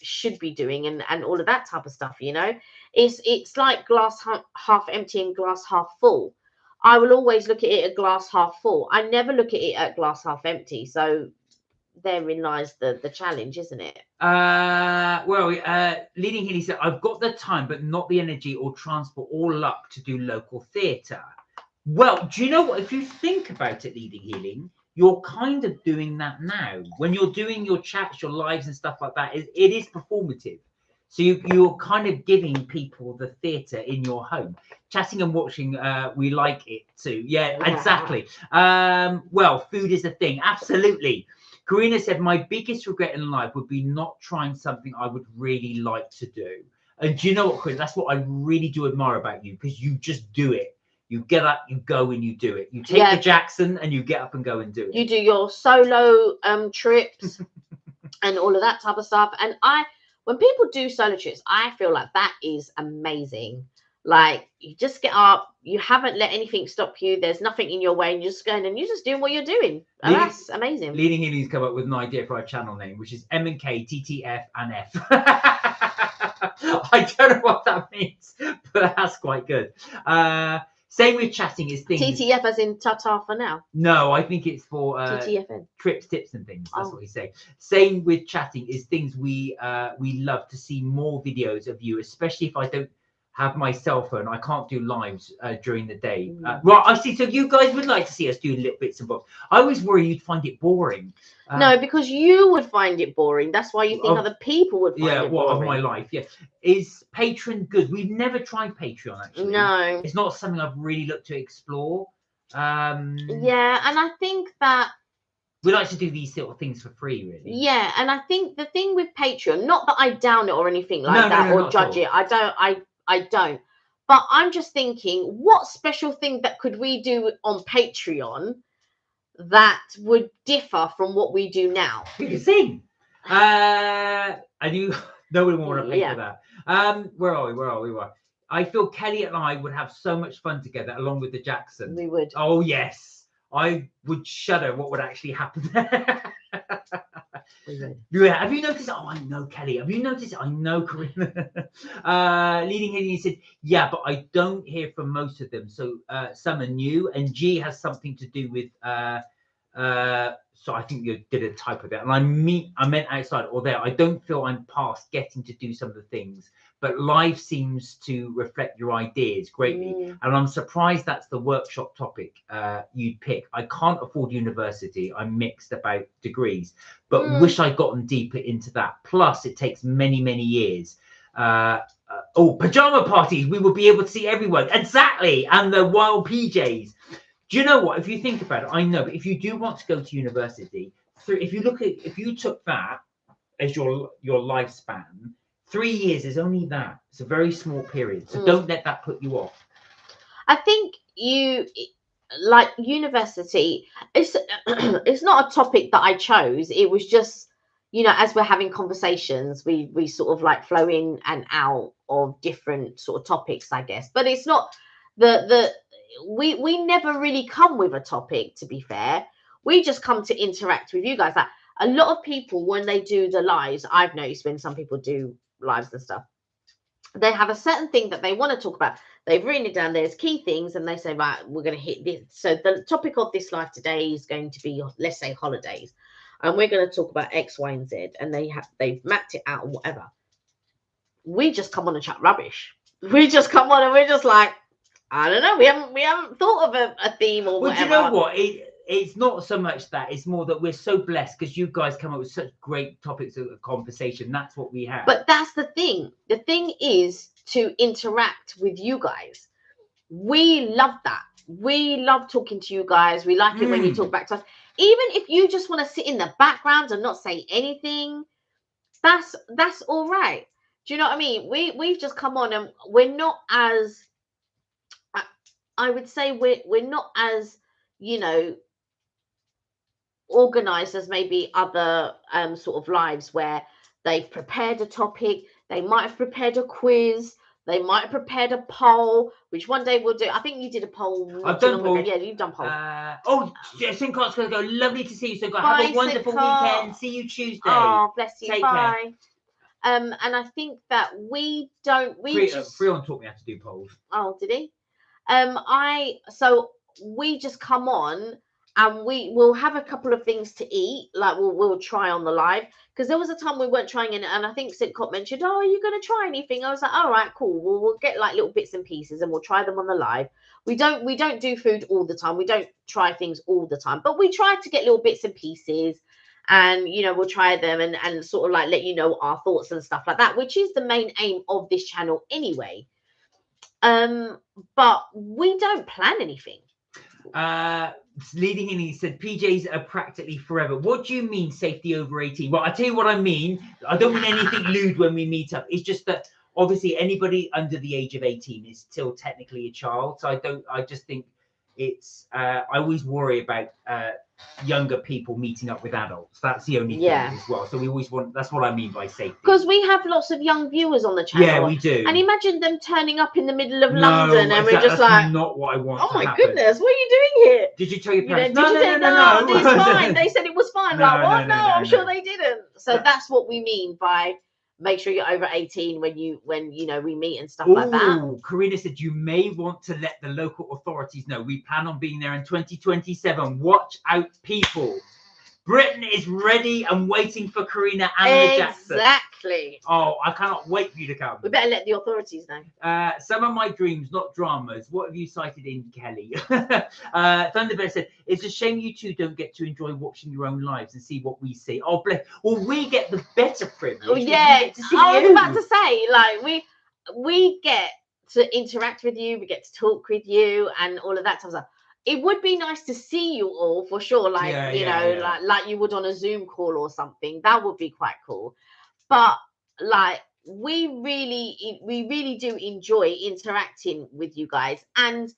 should be doing, and all of that type of stuff? It's like glass half empty and glass half full. I will always look at it at glass half full. I never look at it at glass half empty. So therein lies the challenge, isn't it? Leading Healy said, I've got the time, but not the energy or transport or luck to do local theatre. Well, do you know what? If you think about it, Leading Healing, you're kind of doing that now. When you're doing your chats, your lives and stuff like that, it is performative. So you're kind of giving people the theatre in your home. Chatting and watching, we like it too. Yeah, exactly. Well, food is a thing. Absolutely. Karina said, my biggest regret in life would be not trying something I would really like to do. And do you know what, Chris? That's what I really do admire about you, because you just do it. You get up, you go, and you do it. You take the Jackson and you get up and go and do it. You do your solo trips and all of that type of stuff. And when people do solo trips, I feel like that is amazing. Like, you just get up, you haven't let anything stop you. There's nothing in your way, and you're just going and you're just doing what you're doing. And that's amazing. Leading Healing's come up with an idea for our channel name, which is M&K, TTF, and F. I don't know what that means, but that's quite good. Same with chatting is things. TTF as in ta-ta for now? No, I think it's for TTFN. Trips, tips, and things. That's what we say. Same with chatting is things we love to see more videos of you, especially if I don't have my cell phone. I can't do lives during the day. Right, I see. So you guys would like to see us doing little bits and bobs. I always worry you'd find it boring. No, because you would find it boring. That's why you think other people would find it boring. Of my life, yeah. Is Patreon good? We've never tried Patreon, actually. No. It's not something I've really looked to explore. Yeah, and I think that we like to do these sort of things for free, really. Yeah, and I think the thing with Patreon, not that I down it or anything like that, or judge it. I don't. But I'm just thinking, what special thing that could we do on Patreon that would differ from what we do now? We can sing. I knew nobody would want to pay for that. Where are we? I feel Kelly and I would have so much fun together, along with the Jackson. We would. Oh yes, I would shudder what would actually happen there. Yeah, have you noticed? Oh, I know Kelly. Have you noticed? I know Corinne. Leading Haley said, yeah, but I don't hear from most of them. So some are new, and G has something to do with. So I think you did a type of that, and I meant outside or there. I don't feel I'm past getting to do some of the things, but life seems to reflect your ideas greatly, and I'm surprised that's the workshop topic you'd pick. I can't afford university. I'm mixed about degrees, but wish I'd gotten deeper into that. Plus, it takes many years. Pajama parties. We will be able to see everyone exactly, and the wild PJs. Do you know what? If you think about it, I know, but if you do want to go to university, if you took that as your lifespan, 3 years is only that. It's a very small period. So don't let that put you off. I think like university, it's not a topic that I chose. It was just, as we're having conversations, we sort of like flow in and out of different sort of topics, I guess. But it's not we never really come with a topic, to be fair. We just come to interact with you guys. Like, a lot of people, when they do the lives, I've noticed when some people do lives and stuff, they have a certain thing that they want to talk about. They've written it down. There's key things, and they say, right, we're going to hit this. So the topic of this live today is going to be, let's say, holidays, and we're going to talk about X, Y, and Z. And they've mapped it out and whatever. We just come on and chat rubbish. We just come on and we're just like, I don't know. We haven't thought of a theme or whatever. Well, do you know what? It's not so much that. It's more that we're so blessed because you guys come up with such great topics of conversation. That's what we have. But that's the thing. The thing is to interact with you guys. We love that. We love talking to you guys. We like it when you talk back to us. Even if you just want to sit in the background and not say anything, that's all right. Do you know what I mean? We've just come on, and we're not as, I would say we're not as, organized as maybe other sort of lives where they've prepared a topic. They might have prepared a quiz. They might have prepared a poll, which one day we'll do. I think you did a poll. I've done poll. Yeah, you've done poll. Sincart's going to go. Lovely to see you, Sincart. Have a wonderful weekend. See you Tuesday. Oh, bless you. Take Bye. Care. And I think that we Freon taught me how to do polls. Oh, did he? So we just come on and we will have a couple of things to eat, like we'll try on the live, because there was a time we weren't trying it, and I think Sitcop mentioned, oh, are you going to try anything? I was like, all right, cool, we'll get like little bits and pieces and we'll try them on the live. We don't do food all the time, we don't try things all the time, but we try to get little bits and pieces, and we'll try them and sort of like let you know our thoughts and stuff like that, which is the main aim of this channel anyway. But we don't plan anything. Leading in, he said PJs are practically forever. What do you mean safety over 18? Well, I tell you what I mean. I don't mean anything lewd when we meet up. It's just that obviously anybody under the age of 18 is still technically a child. So I just think it's I always worry about younger people meeting up with adults. That's the only thing as well. So we always want, that's what I mean by safety. Because we have lots of young viewers on the channel. Yeah, we do. And imagine them turning up in the middle of London and we're just like, not what I want. Oh my goodness, what are you doing here? Did you tell your parents? No, it's fine. They said it was fine. No, like, what? No, I'm sure they didn't. So that's what we mean by make sure you're over 18 when we meet and stuff like that. Karina said you may want to let the local authorities know. We plan on being there in 2027. Watch out, people. Britain is ready and waiting for Karina and the Jackson. Exactly. Oh, I cannot wait for you to come. We better let the authorities know. Some of my dreams, not dramas. What have you cited in, Kelly? Thunderbear said, it's a shame you two don't get to enjoy watching your own lives and see what we see. Oh, bless. Well, we get the better privilege. Oh, yeah. I was about to say, like, we get to interact with you. We get to talk with you and all of that type of stuff. It would be nice to see you all for sure, like like you would on a Zoom call or something. That would be quite cool. But like we really do enjoy interacting with you guys. And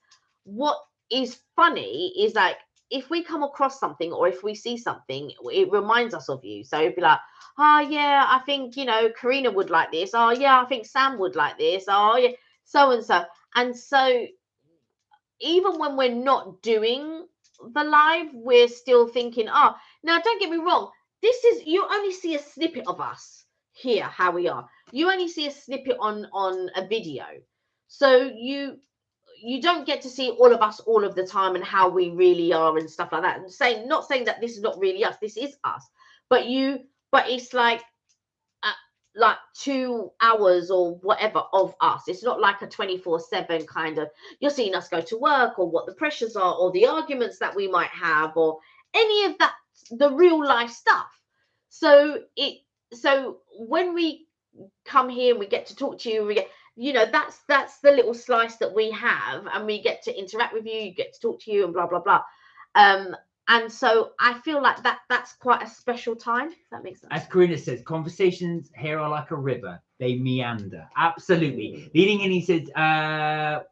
what is funny is like if we come across something or if we see something, it reminds us of you. So it'd be like, oh yeah, I think Karina would like this. Oh yeah, I think Sam would like this. Oh yeah, so and so. And so even when we're not doing the live, we're still thinking, oh, now don't get me wrong. You only see a snippet of us here, how we are. You only see a snippet on a video. So you don't get to see all of us all of the time and how we really are and stuff like that. And not saying that this is not really us. This is us. But it's like 2 hours or whatever of us. It's not like a 24/7 kind of, you're seeing us go to work or what the pressures are or the arguments that we might have or any of that, the real life stuff. So when we come here and we get to talk to you, we get, that's the little slice that we have, and we get to interact with you, you get to talk to you and blah blah blah. And so I feel like that's quite a special time. If that makes sense. As Karina says, conversations here are like a river. They meander. Absolutely. Leading in, he said, oh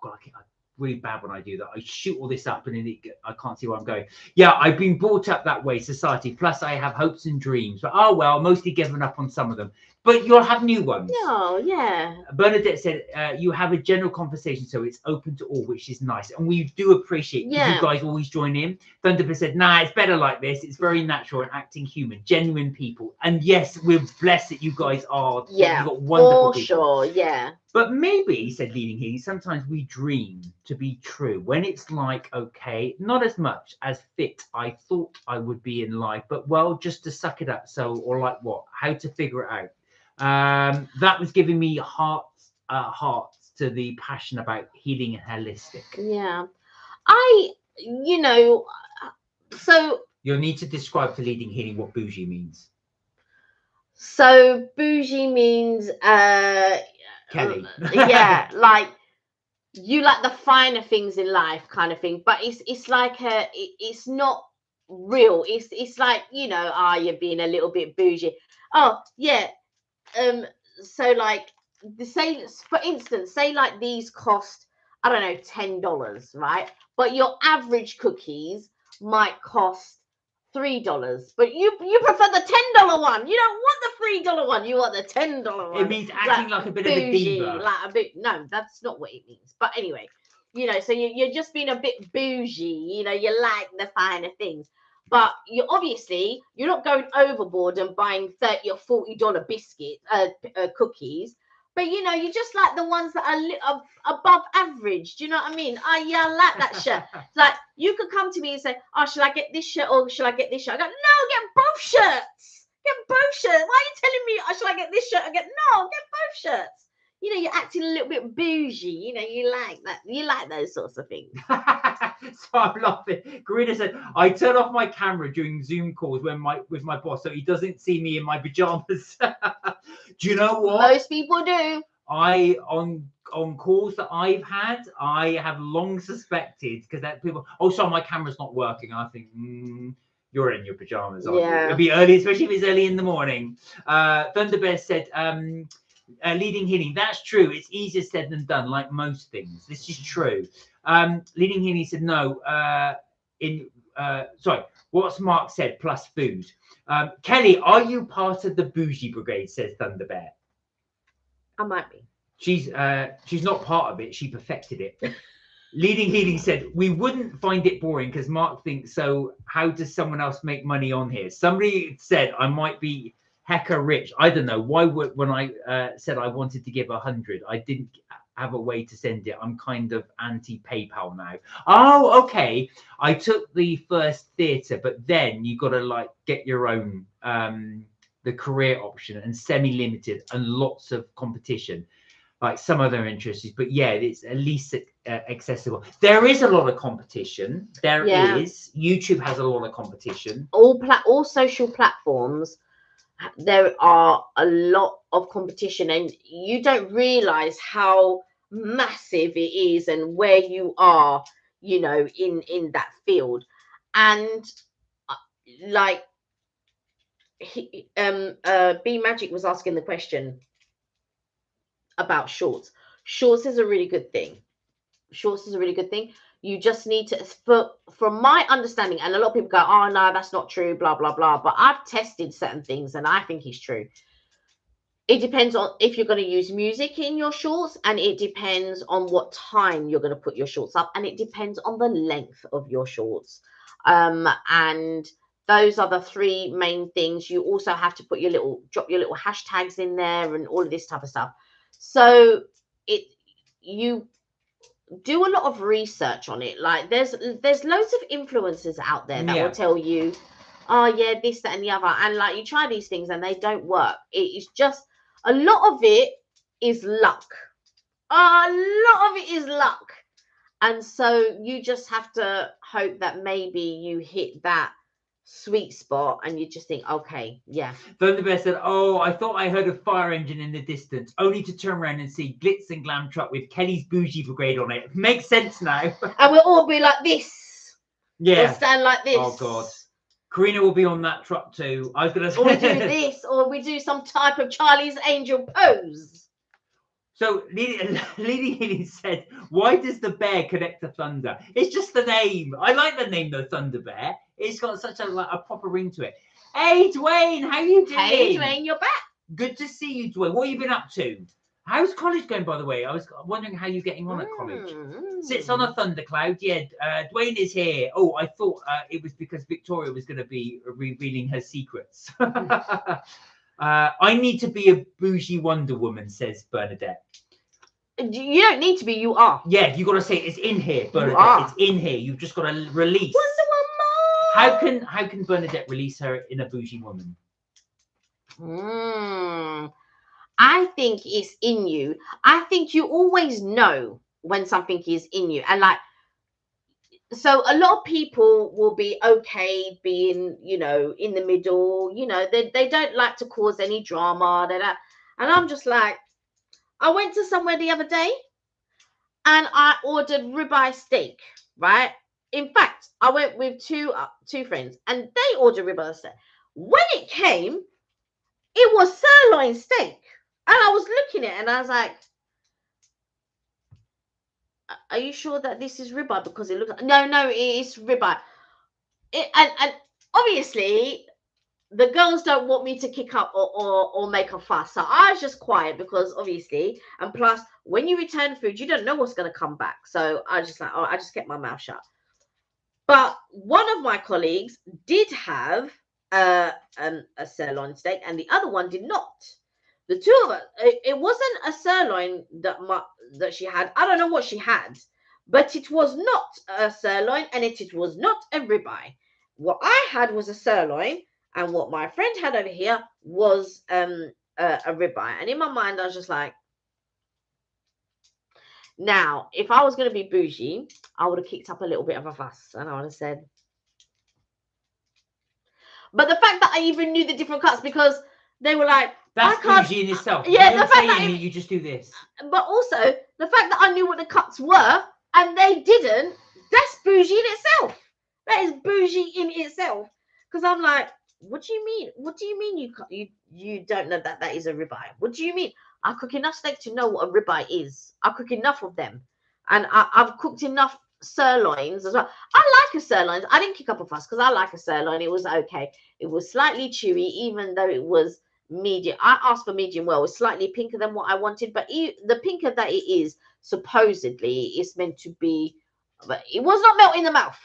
God, I'm really bad when I do that. I shoot all this up and then I can't see where I'm going. Yeah, I've been brought up that way, society. Plus, I have hopes and dreams. But, oh, well, mostly given up on some of them. But you'll have new ones. Oh, yeah. Bernadette said, you have a general conversation, so it's open to all, which is nice. And we do appreciate you guys always join in. Thunderbird said, nah, it's better like this. It's very natural and acting human, genuine people. And yes, we're blessed that you guys are. Yeah, you've got wonderful for people. Sure, yeah. But maybe, said Leading Healy, sometimes we dream to be true when it's like, okay, not as much as fit I thought I would be in life, but well, just to suck it up. So, or like what? How to figure it out. That was giving me heart to the passion about healing and holistic. Yeah. So you'll need to describe to Leading Healing what bougie means. So bougie means Kelly. Yeah, like you like the finer things in life kind of thing, but it's like it's not real. It's like, you're being a little bit bougie. Oh yeah. So like for instance, say like these cost, I don't know, $10, right? But your average cookies might cost $3, but you prefer the $10 one. You don't want the $3 one. You want the $10 one. It means acting like a bit bougie, of a diva. Like a bit. No, that's not what it means. But anyway, so you're just being a bit bougie. You like the finer things. But you're not going overboard and buying $30 or $40 biscuit cookies. But you know, you just like the ones that are above average. Do you know what I mean? Oh yeah, I like that shirt. Like you could come to me and say, "Oh, shall I get this shirt or shall I get this shirt?" I go, "No, get both shirts. Get both shirts. Why are you telling me? Oh, shall I get this shirt?" I get, "No, get both shirts." You know, you're acting a little bit bougie. You know, you like that. You like those sorts of things. So I'm laughing. Karina said, I turn off my camera during Zoom calls with my boss so he doesn't see me in my pajamas. Do you know what? Most people do. On calls that I've had, I have long suspected because that people, oh, sorry, my camera's not working. I think you're in your pajamas, aren't you? It'll be early, especially if it's early in the morning. Thunderbear said, leading healing. That's true. It's easier said than done, like most things. This is true. Leading healing said no. Sorry, what's Mark said plus food. Kelly, are you part of the bougie brigade? Says Thunderbear. I might be. She's not part of it. She perfected it. Leading healing said we wouldn't find it boring because Mark thinks so. How does someone else make money on here? Somebody said I might be hecka rich. I don't know why. When I said I wanted to give 100, I didn't have a way to send it. I'm kind of anti PayPal now. Oh, okay. I took the first theatre, but then you got to like get your own the career option and semi-limited and lots of competition. Like some other interests, but yeah, it's at least accessible. There is a lot of competition. There is. YouTube has a lot of competition. All social platforms, there are a lot of competition, and you don't realize how massive it is and where you are, you know, in that field. And like, B Magic was asking the question about shorts. Shorts is a really good thing. Shorts is a really good thing. You just need to, from my understanding, and a lot of people go, "Oh no, that's not true," blah blah blah. But I've tested certain things, and I think it's true. It depends on if you're going to use music in your shorts, and it depends on what time you're going to put your shorts up, and it depends on the length of your shorts. And those are the three main things. You also have to put drop your little hashtags in there and all of this type of stuff. So you do a lot of research on it. Like there's loads of influencers out there that will tell you, oh yeah, this, that, and the other. And like you try these things and they don't work. It is just a lot of it is luck. A lot of it is luck. And so you just have to hope that maybe you hit that sweet spot and you just think, okay, yeah. Thunderbear said, oh, I thought I heard a fire engine in the distance, only to turn around and see glitz and glam truck with Kelly's bougie brigade on it. Makes sense now. And we'll all be like this. Yeah. We'll stand like this. Oh God. Karina will be on that truck too. I was gonna say, or we do this, or we do some type of Charlie's Angel pose. So Leading Healing said, why does the bear connect to thunder? It's just the name. I like the name, the Thunder Bear. It's got such a proper ring to it. Hey, Dwayne, how you doing? Hey, Dwayne, you're back. Good to see you, Dwayne. What have you been up to? How's college going, by the way? I was wondering how you're getting on at college. Sits on a thundercloud. Yeah, Dwayne is here. Oh, I thought it was because Victoria was going to be revealing her secrets. I need to be a bougie Wonder Woman, says Bernadette. You don't need to be, you are. Yeah, you got to say it's in here, Bernadette. It's in here. You've just got to release. Wonder Woman. How can Bernadette release her in a bougie woman? I think it's in you. I think you always know when something is in you. And like, so a lot of people will be okay being, you know, in the middle. You know, they don't like to cause any drama. And I'm just like, I went to somewhere the other day and I ordered ribeye steak, right? In fact, I went with two friends and they ordered ribeye steak. When it came, it was sirloin steak. And I was looking at it and I was like, are you sure that this is ribeye? Because it looks, no, it is ribeye. And obviously, the girls don't want me to kick up or make a fuss. So I was just quiet because obviously, and plus, when you return food, you don't know what's going to come back. So I was just like, oh, I just kept my mouth shut. But one of my colleagues did have a sirloin steak and the other one did not. The two of us. It wasn't a sirloin that she had. I don't know what she had, but it was not a sirloin, and it was not a ribeye. What I had was a sirloin, and what my friend had over here was a ribeye. And in my mind, I was just like, now, if I was going to be bougie, I would have kicked up a little bit of a fuss, and I would have said. But the fact that I even knew the different cuts, because they were like, that's bougie in itself. Yeah, you don't say anything, you just do this. But also the fact that I knew what the cuts were and they didn't, that's bougie in itself. That is bougie in itself. Because I'm like, what do you mean? What do you mean you don't know that is a ribeye? What do you mean? I cook enough steak to know what a ribeye is. I cook enough of them, and I've cooked enough sirloins as well. I like a sirloin. I didn't kick up a fuss because I like a sirloin. It was okay. It was slightly chewy, even though it was medium. I asked for medium well. It was slightly pinker than what I wanted, but the pinker that it is, supposedly, is meant to be, but it was not melt in the mouth.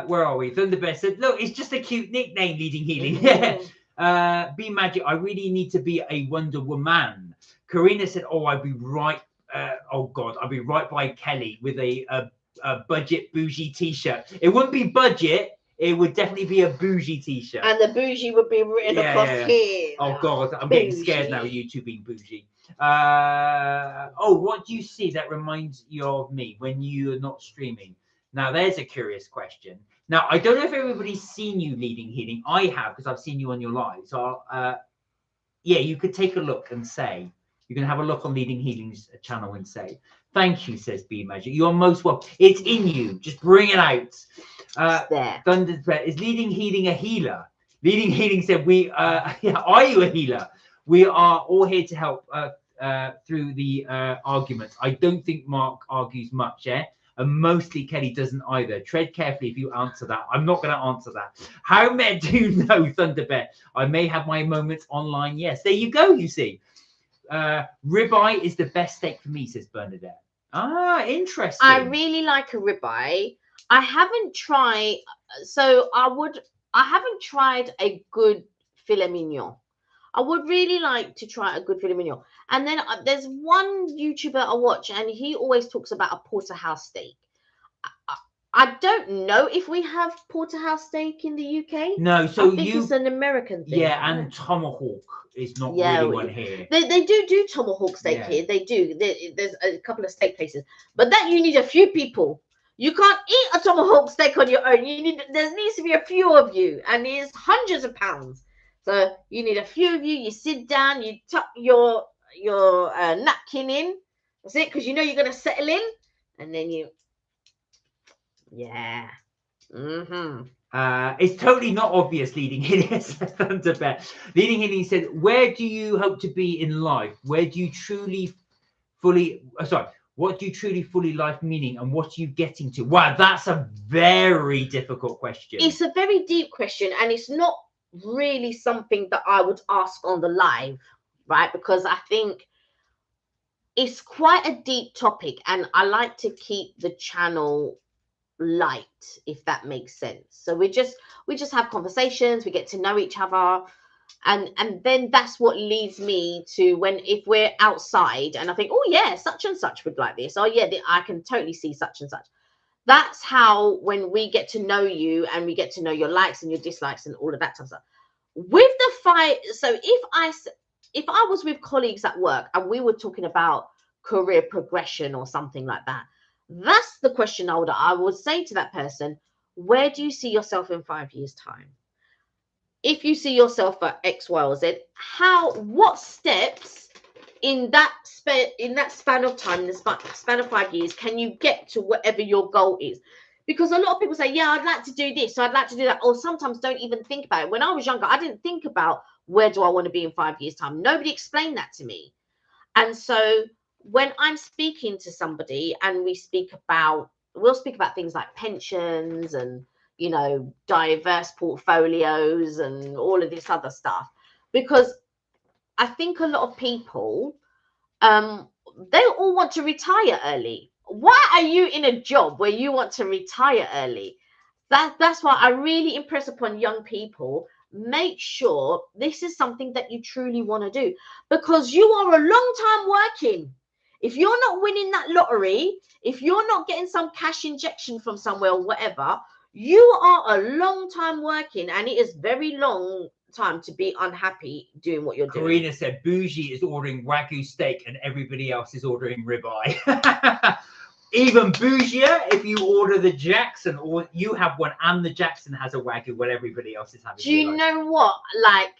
Where are we? Thunderbear said, look, it's just a cute nickname, Leading Healing. Be Magic, I really need to be a Wonder Woman. Karina said, oh, I'd be right. Oh God, I'd be right by Kelly with a budget bougie t-shirt. It wouldn't be budget. It would definitely be a bougie t-shirt. And the bougie would be written across here. Oh God, I'm getting scared now, you two being bougie. Oh, what do you see that reminds you of me when you're not streaming? Now, there's a curious question. Now, I don't know if everybody's seen you Leading Healing. I have, because I've seen you on your live. So, yeah, you could take a look and say, you can have a look on Leading Healing's channel and say, thank you, says Be Magic. You're most welcome. It's in you. Just bring it out. Thunder is Leading Healing a healer? Leading Healing said, are you a healer? We are all here to help through the arguments. I don't think Mark argues much, and mostly Kelly doesn't either. Tread carefully if you answer that. I'm not going to answer that. How many do you know, Thunderbear? I may have my moments online. Yes, there you go, you see. Ribeye is the best steak for me, says Bernadette. Ah, interesting. I really like a ribeye. I haven't tried, I haven't tried a good filet mignon. I would really like to try a good filet mignon. And then there's one YouTuber I watch, and he always talks about a porterhouse steak. I don't know if we have porterhouse steak in the UK. No, so I think it's an American thing. Yeah, and tomahawk is not really one here. They do tomahawk steak here. They do. There's a couple of steak places, but that you need a few people. You can't eat a tomahawk steak on your own. There needs to be a few of you, and it's hundreds of pounds. So you need a few of you. You sit down, you tuck your napkin in. That's it, because you know you're gonna settle in, and then you, yeah. It's totally not obvious, Leading Healing, says Thunderbear. Leading Healing said, where do you hope to be in life? Where do you truly fully life meaning, and what are you getting to? Wow, that's a very difficult question. It's a very deep question, and it's not really something that I would ask on the live, right? Because I think it's quite a deep topic, and I like to keep the channel light, if that makes sense. So we just have conversations, we get to know each other, and then that's what leads me to if we're outside and I think, oh yeah, such and such would like this, oh yeah, I can totally see such and such. That's how, when we get to know you and we get to know your likes and your dislikes and all of that type of stuff. With the fight, so if I was with colleagues at work and we were talking about career progression or something like that, that's the question I would say to that person: where do you see yourself in 5 years' time? If you see yourself at X, Y, or Z, what steps in that span of time, in the span of 5 years, can you get to whatever your goal is? Because a lot of people say, yeah, I'd like to do this, so I'd like to do that, or sometimes don't even think about it. When I was younger, I didn't think about where do I want to be in 5 years' time. Nobody explained that to me. And so when I'm speaking to somebody and we'll speak about things like pensions and, you know, diverse portfolios and all of this other stuff, because I think a lot of people, they all want to retire early. Why are you in a job where you want to retire early? That's why I really impress upon young people make sure this is something that you truly want to do, because you are a long time working. If you're not winning that lottery, if you're not getting some cash injection from somewhere or whatever, you are a long time working, and it is very long time to be unhappy doing what you're doing. Karina said bougie is ordering Wagyu steak and everybody else is ordering ribeye. Even bougier if you order the Jackson, or you have one and the Jackson has a Wagyu while everybody else is having. Do you know what? Like,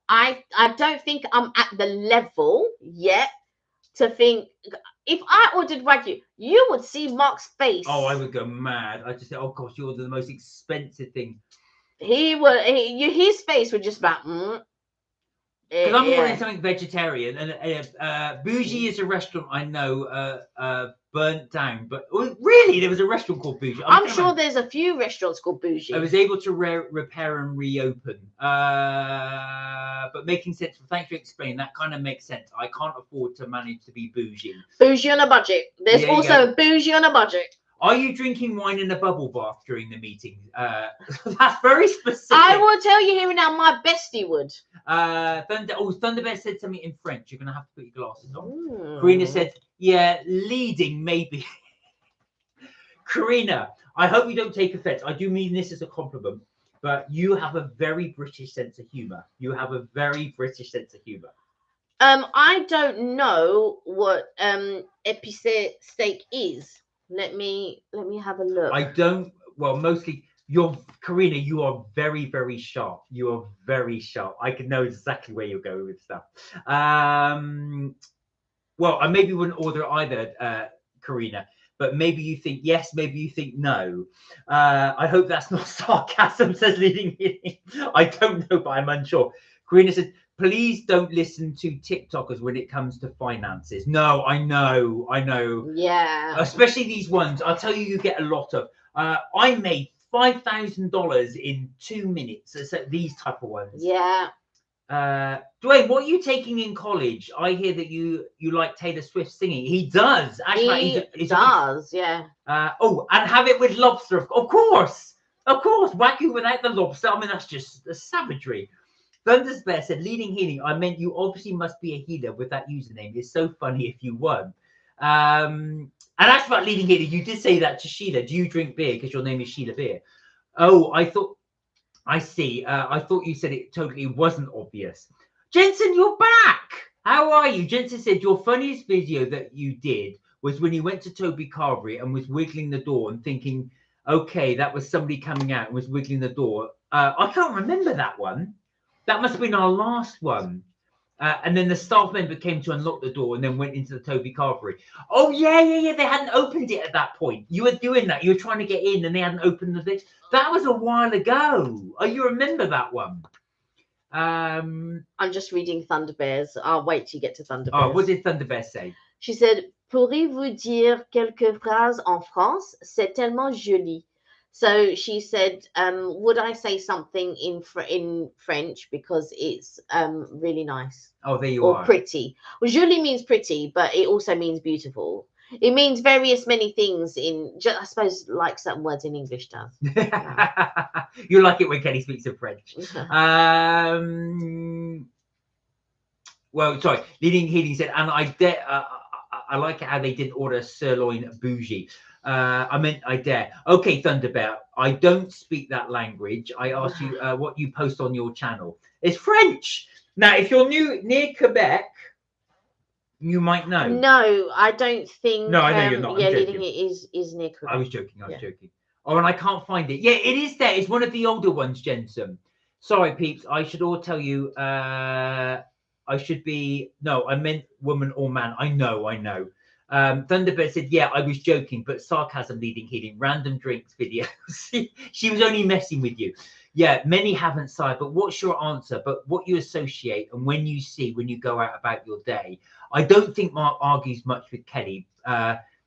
I don't think I'm at the level yet to think, if I ordered Wagyu, you would see Mark's face. Oh, I would go mad. I just say, oh gosh, you ordered the most expensive thing. His face would just like, because I'm ordering something vegetarian, and Bougie is a restaurant I know burnt down. But really, there was a restaurant called Bougie. I'm sure there's a few restaurants called Bougie. I was able to repair and reopen, but making sense. Thanks for explaining. That kind of makes sense. I can't afford to manage to be bougie. Bougie on a budget. There's also bougie on a budget. Are you drinking wine in a bubble bath during the meeting? That's very specific. I will tell you here and now, my bestie would. Thunderbear said something in French. You're going to have to put your glasses on. Karina said, yeah, leading maybe. Karina, I hope you don't take offense. I do mean this as a compliment, but you have a very British sense of humor. You have a very British sense of humor. I don't know what épicé steak is. Let me have a look. I don't. Well, mostly Karina. You are very, very sharp. You are very sharp. I can know exactly where you're going with stuff. Well, I maybe wouldn't order either, Karina. But maybe you think yes, maybe you think no. I hope that's not sarcasm, says Leading Healing. I don't know, but I'm unsure. Karina says, please don't listen to TikTokers when it comes to finances. No, I know. Yeah. Especially these ones. I'll tell you get a lot of. I made $5,000 in 2 minutes. So these type of ones. Yeah. Dwayne, what are you taking in college? I hear that you like Taylor Swift singing. He does. Actually, he does. Yeah. And have it with lobster. Of course. Wagyu without the lobster. I mean, that's just a savagery. Thundersbear said, leading healing. I meant you obviously must be a healer with that username. It's so funny if you won. And that's about leading healing. You did say that to Sheila. Do you drink beer because your name is Sheila Beer? Oh, I see. I thought you said it totally wasn't obvious. Jensen, you're back. How are you? Jensen said your funniest video that you did was when you went to Toby Carvery and was wiggling the door and thinking, okay, that was somebody coming out and was wiggling the door. I can't remember that one. That must have been our last one. And then the staff member came to unlock the door and then went into the Toby Carvery. Oh, yeah. They hadn't opened it at that point. You were doing that. You were trying to get in and they hadn't opened the thing. That was a while ago. Oh, you remember that one? I'm just reading Thunderbears. I'll wait till you get to Thunderbears. Oh, what did Thunderbear say? She said, pourriez-vous dire quelques phrases en France? C'est tellement joli. So she said, would I say something in French because it's really nice? Oh, there you are. Or pretty. Well, joli means pretty, but it also means beautiful. It means many things I suppose, like certain words in English does. You like it when Kelly speaks in French. Well, sorry. Leading Healing said, and I like how they didn't order sirloin bougie. I meant I dare. Okay, Thunderbear, I don't speak that language. I asked you what you post on your channel. It's French. Now, if you're near Quebec, you might know. No, I don't think. No, I know you're not. Yeah, Leading it is near Quebec. I was joking. Oh, and I can't find it. Yeah, it is there. It's one of the older ones, Jensen. Sorry, peeps. I should all tell you. I should be. No, I meant woman or man. I know. Thunderbird said, yeah, I was joking, but sarcasm. Leading Healing, random drinks videos. She was only messing with you. Yeah, many haven't sighed, but what's your answer? But what you associate and when you go out about your day. I don't think Mark argues much with Kelly.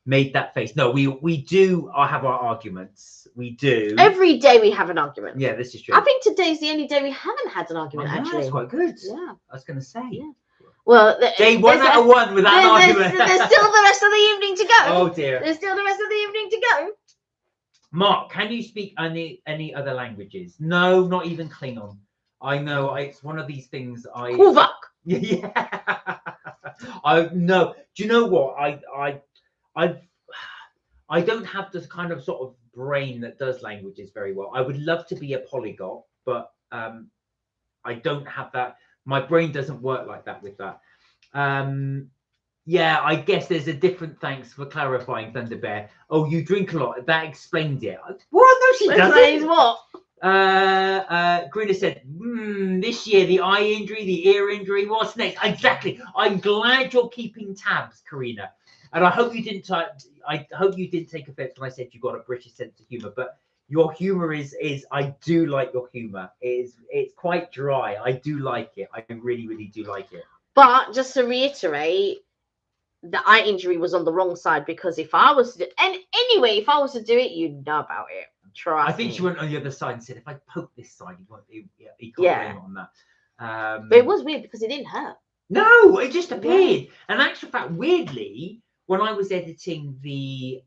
Made that face. No, we do have our arguments. We do. Every day we have an argument. Yeah, this is true. I think today's the only day we haven't had an argument, actually. That's quite good. Yeah. I was going to say. Yeah. Well, day 1 out of 1 without an argument. There's still the rest of the evening to go. Oh, dear. There's still the rest of the evening to go. Mark, can you speak any other languages? No, not even Klingon. I know. It's one of these things. Korvac. Yeah. I know. Do you know what? I don't have this kind of sort of brain that does languages very well. I would love to be a polyglot, but I don't have that. My brain doesn't work like that with that. Yeah, I guess there's a different. Thanks for clarifying, Thunder Bear. Oh, you drink a lot. That explains it. What? No, she Explains doesn't. what? Grina said, this year the eye injury, the ear injury. What's next? Exactly. I'm glad you're keeping tabs, Karina, and I hope you didn't. I hope you didn't take offense when I said you got a British sense of humor, but your humor is. I do like your humor. It's quite dry. I do like it. I really do like it. But just to reiterate, the eye injury was on the wrong side, because if I was to do, and anyway, if I was to do it, you'd know about it. Trust I think me. she went on the other side and said, if I poke this side, he can't Yeah. blame it on that. But it was weird because it didn't hurt. No, it just appeared. Yeah. And actual fact, weirdly, when I was editing the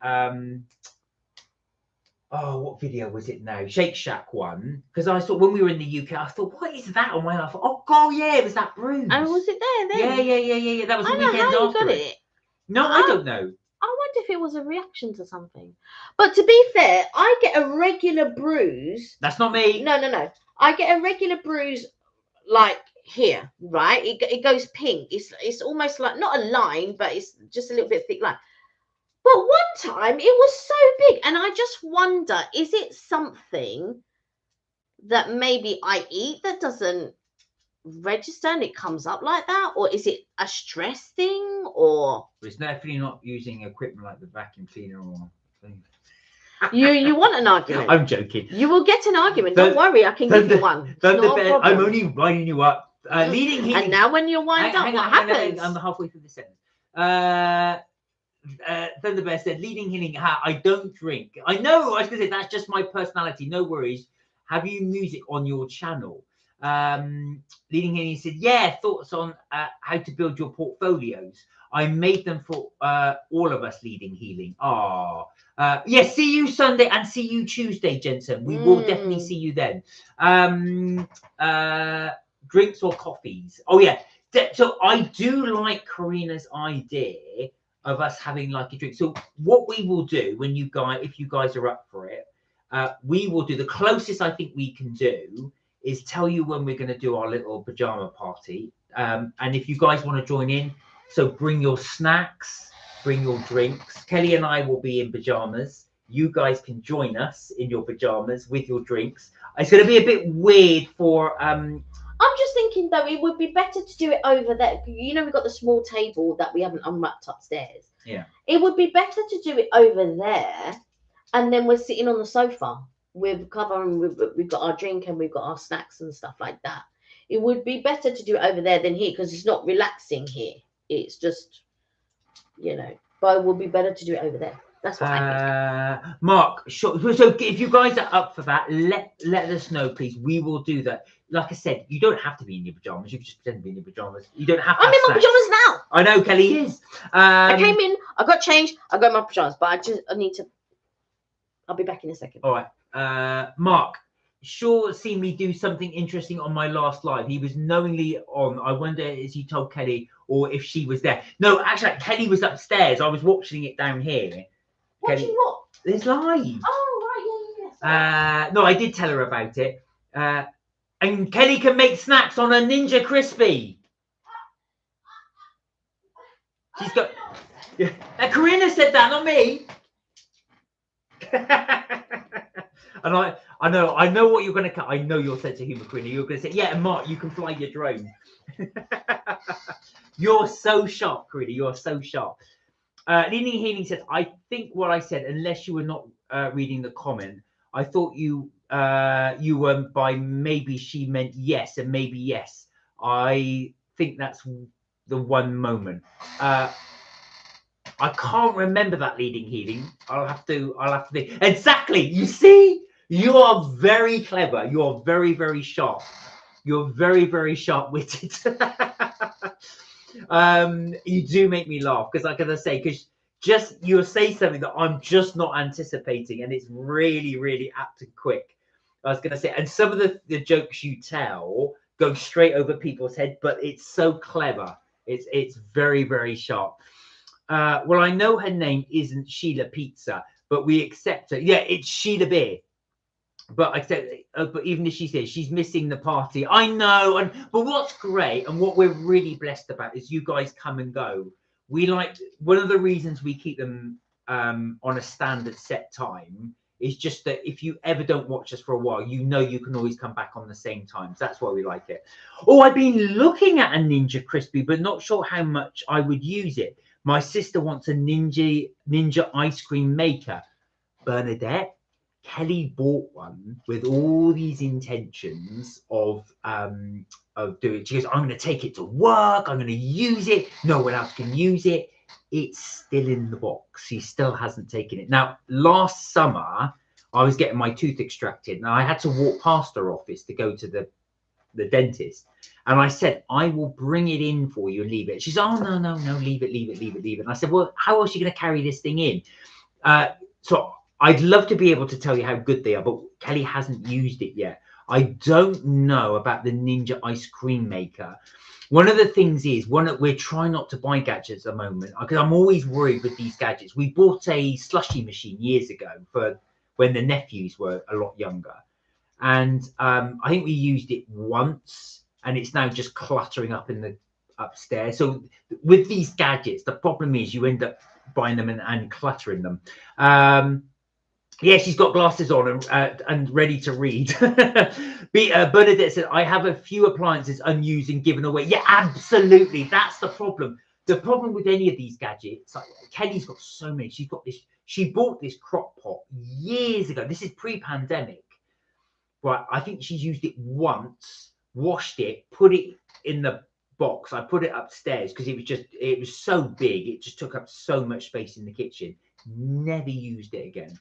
what video was it now? Shake Shack one. Because I thought when we were in the UK, I thought, what is that on my eye? I thought, oh god, yeah, it was that bruise. And was it there then? Yeah. That was the weekend how after you got it. No, I don't know. I wonder if it was a reaction to something. But to be fair, I get a regular bruise. That's not me. No. I get a regular bruise like here, right? It goes pink. It's almost like not a line, but it's just a little bit thick line. But one time it was so big, and I just wonder, is it something that maybe I eat that doesn't register and it comes up like that, or is it a stress thing, or it's definitely not using equipment like the vacuum cleaner or thing. you want an argument? I'm joking. You will get an argument. Don't worry, I can give you one. I'm only winding you up. Leading healing. And now when you're wound up, what happens? I'm halfway through the sentence. Thunder Bear said, leading healing. I don't drink. I know. I was going to say that's just my personality. No worries. Have you music on your channel? Leading healing said, yeah. Thoughts on how to build your portfolios. I made them for all of us. Leading healing. Yes, see you Sunday and see you Tuesday, Jensen. We will definitely see you then. Drinks or coffees? Oh yeah. So I do like Karina's idea of us having like a drink. So what we will do when if you guys are up for it, we will do the closest I think we can do is tell you when we're going to do our little pajama party. And if you guys want to join in, so bring your snacks, bring your drinks. Kelly and I will be in pajamas. You guys can join us in your pajamas with your drinks. It's going to be a bit weird for I'm just thinking though, it would be better to do it over there. You know, we've got the small table that we haven't unwrapped upstairs. Yeah. It would be better to do it over there, and then we're sitting on the sofa with cover, and we've got our drink and we've got our snacks and stuff like that. It would be better to do it over there than here, because it's not relaxing here. It's just, but it would be better to do it over there. That's what I think. Mark, sure. So if you guys are up for that, let us know, please. We will do that. Like I said, you don't have to be in your pajamas. You can just pretend to be in your pajamas. You don't have to. I'm in my pajamas now. I know, Kelly is. I came in, I got changed, I got my pajamas, but I need to. I'll be back in a second. All right. Mark, sure, seen me do something interesting on my last live. He was knowingly on. I wonder if he told Kelly or if she was there. No, actually, Kelly was upstairs. I was watching it down here. Watching Kelly, what? It's live. Oh, right, yeah. No, I did tell her about it. And Kelly can make snacks on a Ninja Crispy. She's got. Yeah. Karina said that, not me. And I know what you're going to cut. I know your sense of humor, Karina. You're going to say, yeah, and Mark, you can fly your drone. You're so sharp, Karina. You're so sharp. Leaning Healing says, I think what I said, unless you were not reading the comment, I thought you were by maybe she meant yes and maybe yes. I think that's the one moment. I can't remember that Leading Healing. I'll have to think. Exactly. You see, you are very clever. You are very, very sharp. You're very, very sharp-witted. You do make me laugh because, like I say, because just you'll say something that I'm just not anticipating, and it's really, really apt and quick. I was going to say, and some of the jokes you tell go straight over people's head, but it's so clever. It's very, very sharp. Well, I know her name isn't Sheila Pizza, but we accept her. Yeah, it's Sheila Beer. But I said, but even if she says she's missing the party, I know. But what's great and what we're really blessed about is you guys come and go. We like, one of the reasons we keep them on a standard set time is just that if you ever don't watch us for a while, you know you can always come back on the same times. That's why we like it. Oh, I've been looking at a Ninja Crispy, but not sure how much I would use it. My sister wants a Ninja ice cream maker. Bernadette, Kelly bought one with all these intentions of doing. She goes, I'm going to take it to work. I'm going to use it. No one else can use it. It's still in the box. She still hasn't taken it. Now, last summer, I was getting my tooth extracted, and I had to walk past her office to go to the dentist. And I said, I will bring it in for you and leave it. She's, oh, no, leave it. And I said, well, how else are you going to carry this thing in? So I'd love to be able to tell you how good they are, but Kelly hasn't used it yet. I don't know about the Ninja ice cream maker. One of the things is, we're trying not to buy gadgets at the moment because I'm always worried with these gadgets. We bought a slushy machine years ago for when the nephews were a lot younger. And I think we used it once and it's now just cluttering up in the upstairs. So with these gadgets, the problem is you end up buying them and cluttering them. Yeah, she's got glasses on and ready to read. Bernadette said, I have a few appliances unused and given away. Yeah, absolutely. That's the problem. The problem with any of these gadgets, like Kelly's got so many. She's got this. She bought this crock pot years ago. This is pre-pandemic. Right. I think she's used it once, washed it, put it in the box. I put it upstairs because it was so big. It just took up so much space in the kitchen. Never used it again.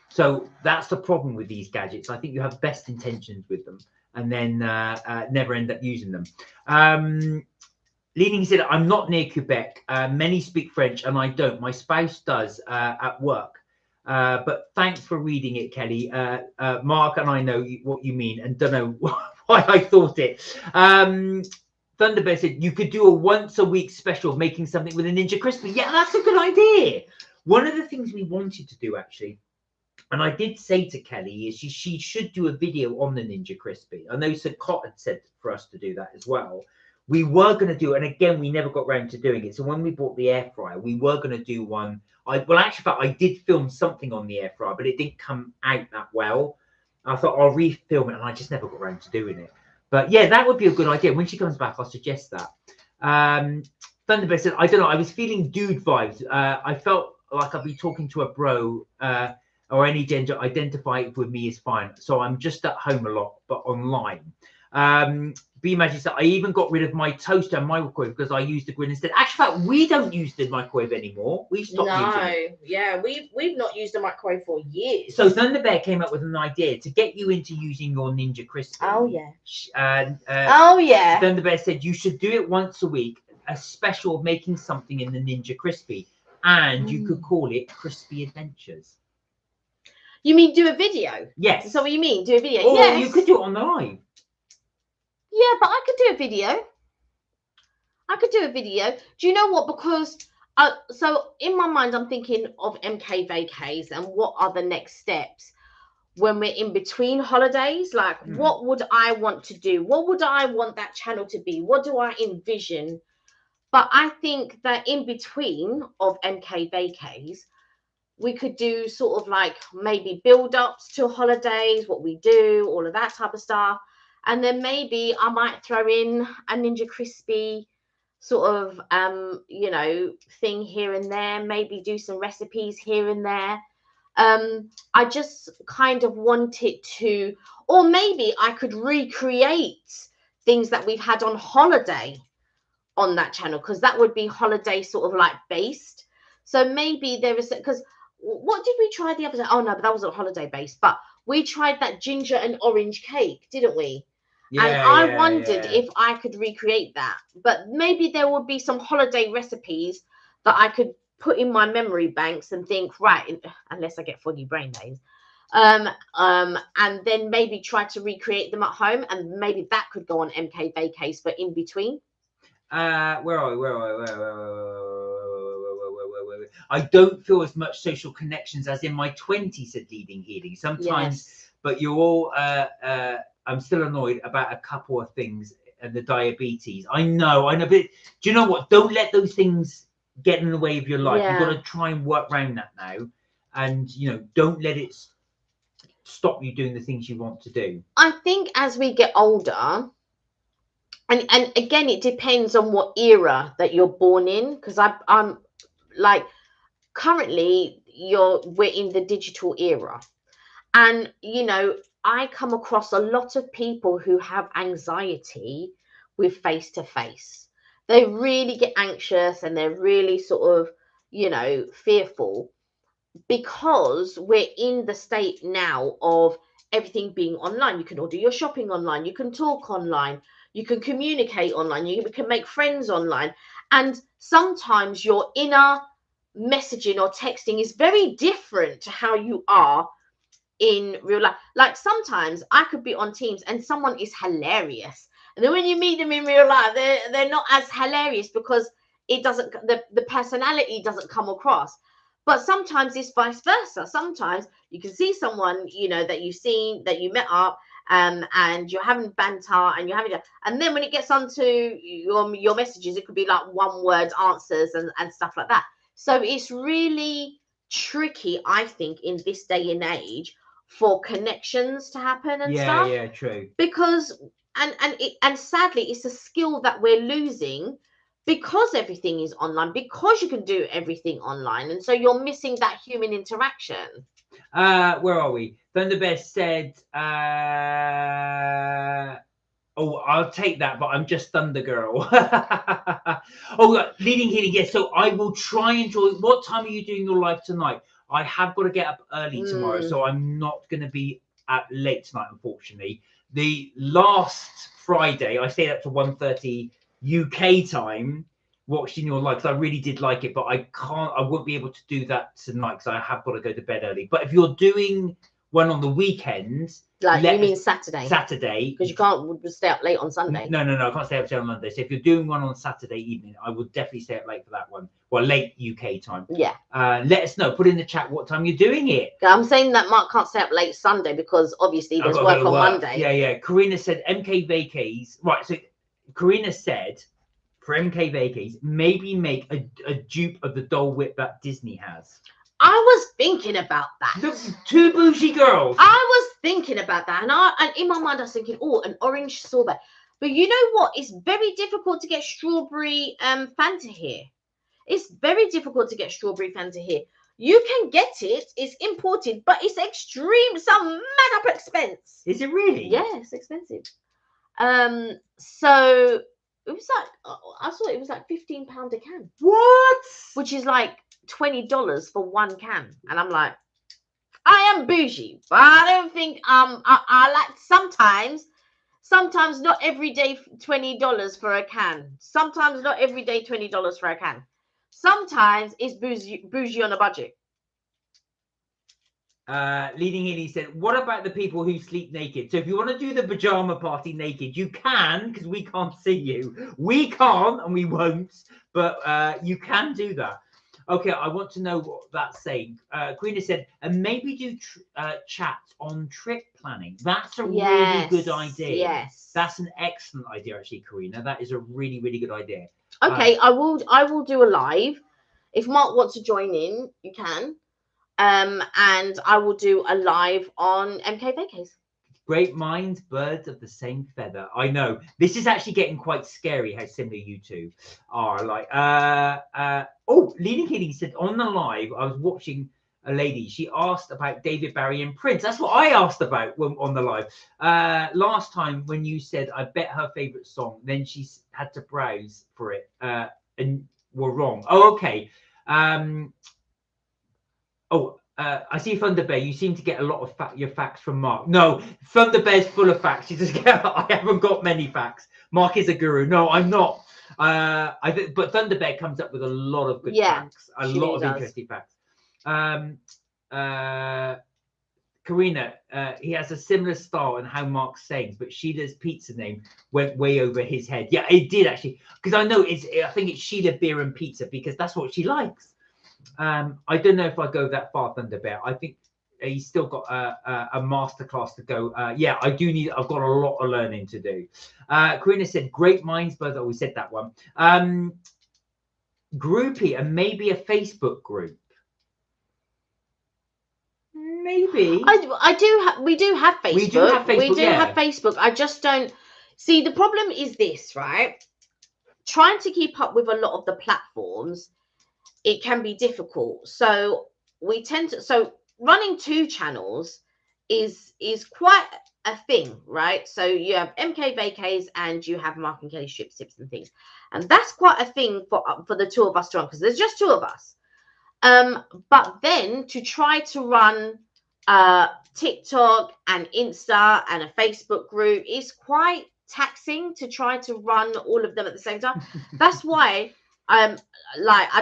So that's the problem with these gadgets. I think you have best intentions with them and then never end up using them. Leading said, I'm not near Quebec. Many speak French and I don't. My spouse does at work. But thanks for reading it, Kelly. Mark and I know what you mean and don't know why I thought it. Thunderbear said, you could do a once a week special of making something with a Ninja Crispy. Yeah, that's a good idea. One of the things we wanted to do, actually, and I did say to Kelly, is she should do a video on the Ninja Crispy. I know Sir Cott had said for us to do that as well. We were going to do it, and again, we never got around to doing it. So when we bought the air fryer, we were going to do one. Actually, I did film something on the air fryer, but it didn't come out that well. I thought I'll refilm it, and I just never got around to doing it. But yeah, that would be a good idea. When she comes back, I'll suggest that. Thunderbear said, I don't know. I was feeling dude vibes. I felt like I'd be talking to a bro. Or any gender identify with me is fine. So I'm just at home a lot, but online. B Magic said, I even got rid of my toaster and microwave because I used the grill instead. Actually, we don't use the microwave anymore. We stopped using it. Yeah, we've not used the microwave for years. So Thunderbear came up with an idea to get you into using your Ninja Crispy. Oh yeah. Thunderbear said you should do it once a week, a special of making something in the Ninja Crispy, and you could call it Crispy Adventures. You mean do a video? Yes. So what you mean? Do a video? Or yes. You could do it on the live. Yeah, but I could do a video. Do you know what? Because so in my mind, I'm thinking of MK vacays and what are the next steps when we're in between holidays. Like, what would I want to do? What would I want that channel to be? What do I envision? But I think that in between of MK vacays, we could do sort of like maybe build-ups to holidays, what we do, all of that type of stuff. And then maybe I might throw in a Ninja Crispy sort of, thing here and there. Maybe do some recipes here and there. I just kind of wanted to, or maybe I could recreate things that we've had on holiday on that channel, because that would be holiday sort of like based. So maybe there is, because what did we try the other day? Oh no, but that wasn't holiday based. But we tried that ginger and orange cake, didn't we? Yeah, and I wondered if I could recreate that. But maybe there would be some holiday recipes that I could put in my memory banks and think, right, unless I get foggy brain days, And then maybe try to recreate them at home, and maybe that could go on MK Vacays, but in between. Where are we? I don't feel as much social connections as in my 20s, said Leading Healing. Sometimes, Yes. but you're all, I'm still annoyed about a couple of things, and the diabetes. I know, but do you know what? Don't let those things get in the way of your life. You've got to try and work around that now. And, don't let it stop you doing the things you want to do. I think as we get older, and again, it depends on what era that you're born in, because I'm like, currently we're in the digital era, and I come across a lot of people who have anxiety with face to face. They really get anxious, and they're really sort of fearful, because we're in the state now of everything being online. You can order your shopping online, you can talk online, you can communicate online, you can make friends online, and sometimes your inner messaging or texting is very different to how you are in real life. Like, sometimes I could be on Teams and someone is hilarious, and then when you meet them in real life, they're not as hilarious, because it doesn't, the personality doesn't come across. But sometimes it's vice versa. Sometimes you can see someone that you've seen, that you met up, and you're having banter, and you're having and then when it gets onto your messages, it could be like one word answers and stuff like that. So it's really tricky, I think, in this day and age, for connections to happen and stuff. Yeah, true. Because and sadly, it's a skill that we're losing, because everything is online, because you can do everything online, and so you're missing that human interaction. Where are we? Thunderbear said, oh, I'll take that, but I'm just Thunder Girl. Oh, Leading Healing, yes. So I will try and enjoy. What time are you doing your live tonight? I have got to get up early tomorrow, so I'm not going to be at late tonight, unfortunately. The last Friday, I stayed up to 1:30 UK time, watching your live, because I really did like it, but I won't be able to do that tonight, because I have got to go to bed early. But if you're doing one on the weekend, like, you mean Saturday? Saturday, because you can't stay up late on Sunday. No, I can't stay up till Monday. So if you're doing one on Saturday evening, I would definitely stay up late for that one. Well, late UK time. Yeah. Let us know. Put in the chat what time you're doing it. I'm saying that Mark can't stay up late Sunday, because obviously there's work on Monday. Yeah. Karina said MK Vacays. Right. So Karina said, for MK Vacays, maybe make a dupe of the Dole Whip that Disney has. I was thinking about that. The two bougie girls. I was thinking about that, and in my mind I was thinking, oh, an orange sorbet. But you know what? It's very difficult to get strawberry Fanta here. It's very difficult to get strawberry Fanta here. You can get it. It's imported, but it's extreme. Some mad up expense. Is it really? Yeah, it's expensive. So it was like, I saw it was like £15 a can. What? Which is like $20 for one can, and I'm like, I am bougie, but I don't think I like sometimes not every day $20 for a can. Sometimes not every day $20 for a can. Sometimes it's bougie on a budget. Leading Healy said, what about the people who sleep naked? So if you want to do the pajama party naked, you can, because we can't see you. We can't, and we won't, but you can do that. Okay, I want to know what that's saying. Karina said, and maybe do chat on trip planning. That's a really good idea. Yes. That's an excellent idea, actually, Karina. That is a really, really good idea. Okay, I will do a live. If Mark wants to join in, you can. And I will do a live on MK Vacays. Great minds, birds of the same feather. I know. This is actually getting quite scary how similar you two are. Like, oh, Leading Healing said on the live, I was watching a lady. She asked about David Bowie and Prince. That's what I asked about on the live. Last time when you said, I bet her favorite song, then she had to browse for it and were wrong. Oh, okay. I see Thunderbear. You seem to get a lot of your facts from Mark. No, Thunderbear's full of facts. I haven't got many facts. Mark is a guru. No, I'm not. But Thunderbear comes up with a lot of good facts. A lot of interesting facts. Karina, he has a similar style and how Mark's sayings, but Sheila's pizza name went way over his head. Yeah, it did actually, because I know I think it's Sheila Beer and Pizza because that's what she likes. I don't know if I go that far, Thunder Bear. I think he's still got a masterclass to go. Yeah, I've got a lot of learning to do. Karina said, great minds, but we said that one. Groupie and maybe a Facebook group. Maybe. We do have Facebook. We do have Facebook. We do have Facebook. I just don't see the problem is this, right? Trying to keep up with a lot of the platforms, it can be difficult. So we tend to running 2 channels is quite a thing, right? So you have MK Vacays and you have Mark and Kelly Strips, Tips and Things, and that's quite a thing for the 2 of us to run because there's just 2 of us. But then to try to run TikTok and Insta and a Facebook group is quite taxing to try to run all of them at the same time. That's why I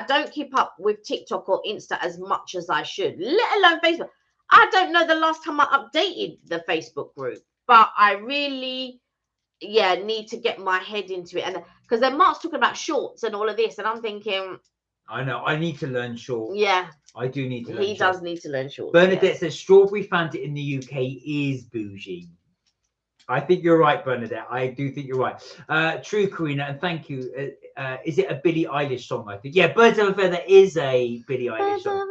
don't keep up with TikTok or Insta as much as I should, let alone Facebook. I don't know the last time I updated the Facebook group, but I really need to get my head into it. And because then Mark's talking about shorts and all of this, and I'm thinking, I know I need to learn shorts. Yeah, I do need to learn. He does need to learn shorts. Bernadette says strawberry Fanta in the UK is bougie. I think you're right, Bernadette. I do think you're right. True, Karina, and thank you. Is it a Billie Eilish song? I think. Yeah, Birds of a Feather is a Billie Eilish song.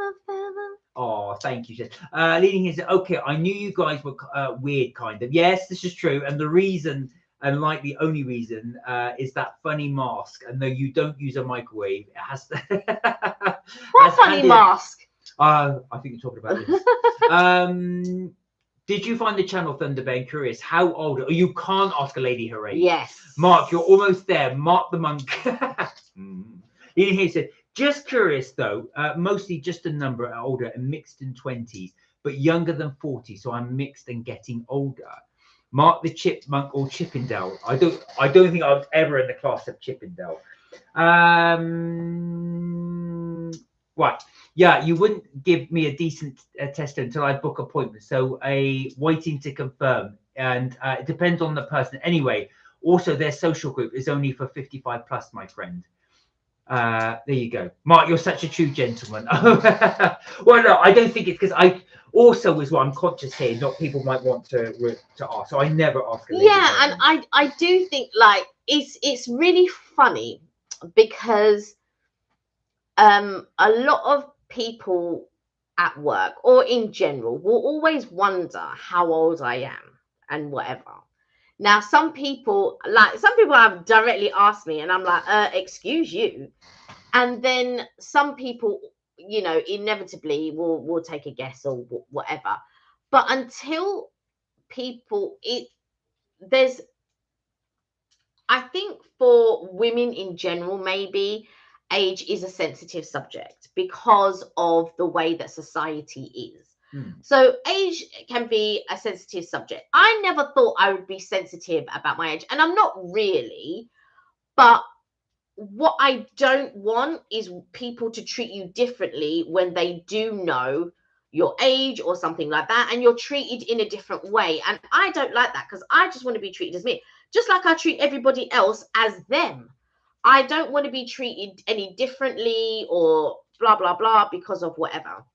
Oh, thank you. Leading here said, okay, I knew you guys were weird, kind of. Yes, this is true. And the reason, and like the only reason, is that funny mask. And though you don't use a microwave, it has to. What funny mask? I think you're talking about this. Did you find the channel Thunderbear? Curious, how old? Oh, you can't ask a lady her age. Yes. Mark, you're almost there. Mark the monk. Leading here said, just curious though, mostly just a number older and mixed in 20s, but younger than 40. So I'm mixed and getting older. Mark the chipmunk or Chippendale. I don't think I was ever in the class of Chippendale. Right. Yeah, you wouldn't give me a decent tester until I book appointment. So waiting to confirm. And it depends on the person. Anyway, also their social group is only for 55 plus, my friend. There you go. Mark, you're such a true gentleman. Well, no, I don't think it's because I also is what I'm conscious here, not people might want to ask. So I never ask a lady. Yeah, and I do think like it's really funny because a lot of people at work or in general will always wonder how old I am and whatever. Now, some people have directly asked me and I'm like, excuse you. And then some people, inevitably will take a guess or whatever. But until people, I think for women in general, maybe age is a sensitive subject because of the way that society is. So age can be a sensitive subject. I never thought I would be sensitive about my age, and I'm not really, but what I don't want is people to treat you differently when they do know your age or something like that, and you're treated in a different way. And I don't like that because I just want to be treated as me, just like I treat everybody else as them. I don't want to be treated any differently or blah, blah, blah because of whatever.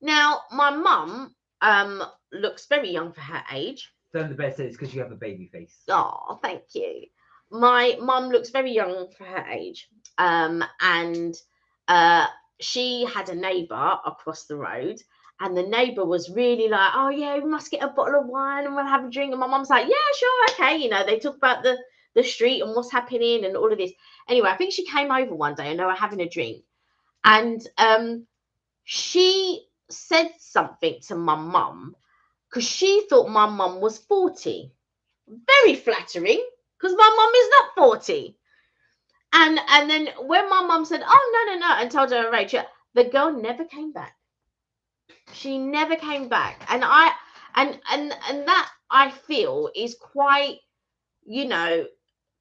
Now, my mum looks very young for her age. Thunderbear says it's because you have a baby face. Oh, thank you. My mum looks very young for her age. And she had a neighbour across the road. And the neighbour was really like, oh, yeah, we must get a bottle of wine and we'll have a drink. And my mum's like, yeah, sure, okay. They talk about the street and what's happening and all of this. Anyway, I think she came over one day and they were having a drink. And she said something to my mum because she thought my mum was 40. Very flattering because my mum is not 40. And then when my mum said, oh, no, and told her her age, the girl never came back. She never came back. And that I feel is quite,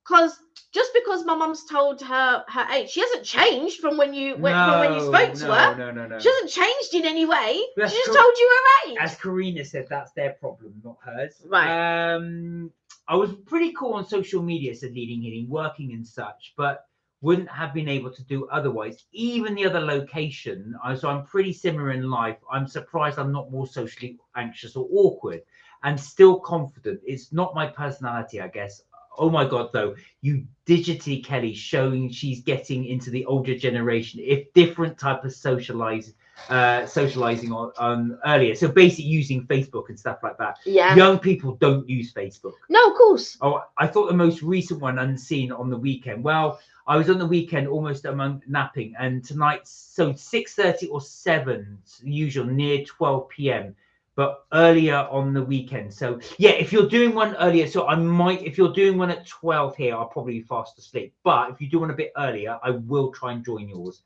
Because just because my mum's told her age, she hasn't changed from when you spoke to her. No. She hasn't changed in any way. That's She just told you her age. As Karina said, that's their problem, not hers. Right. I was pretty cool on social media, said Leading Healing, working and such, but wouldn't have been able to do otherwise. Even the other location, so I'm pretty similar in life. I'm surprised I'm not more socially anxious or awkward and still confident. It's not my personality, I guess. Oh my God, though, you digitally, Kelly, showing she's getting into the older generation, if different type of socializing on earlier. So basically using Facebook and stuff like that. Yeah. Young people don't use Facebook. No, of course. Oh, I thought the most recent one unseen on the weekend. Well, I was on the weekend almost among napping, and tonight, so 6:30 or 7, usual near 12 p.m. but earlier on the weekend. So yeah, if you're doing one earlier, so I might, if you're doing one at 12 here, I'll probably be fast asleep. But if you do one a bit earlier, I will try and join yours.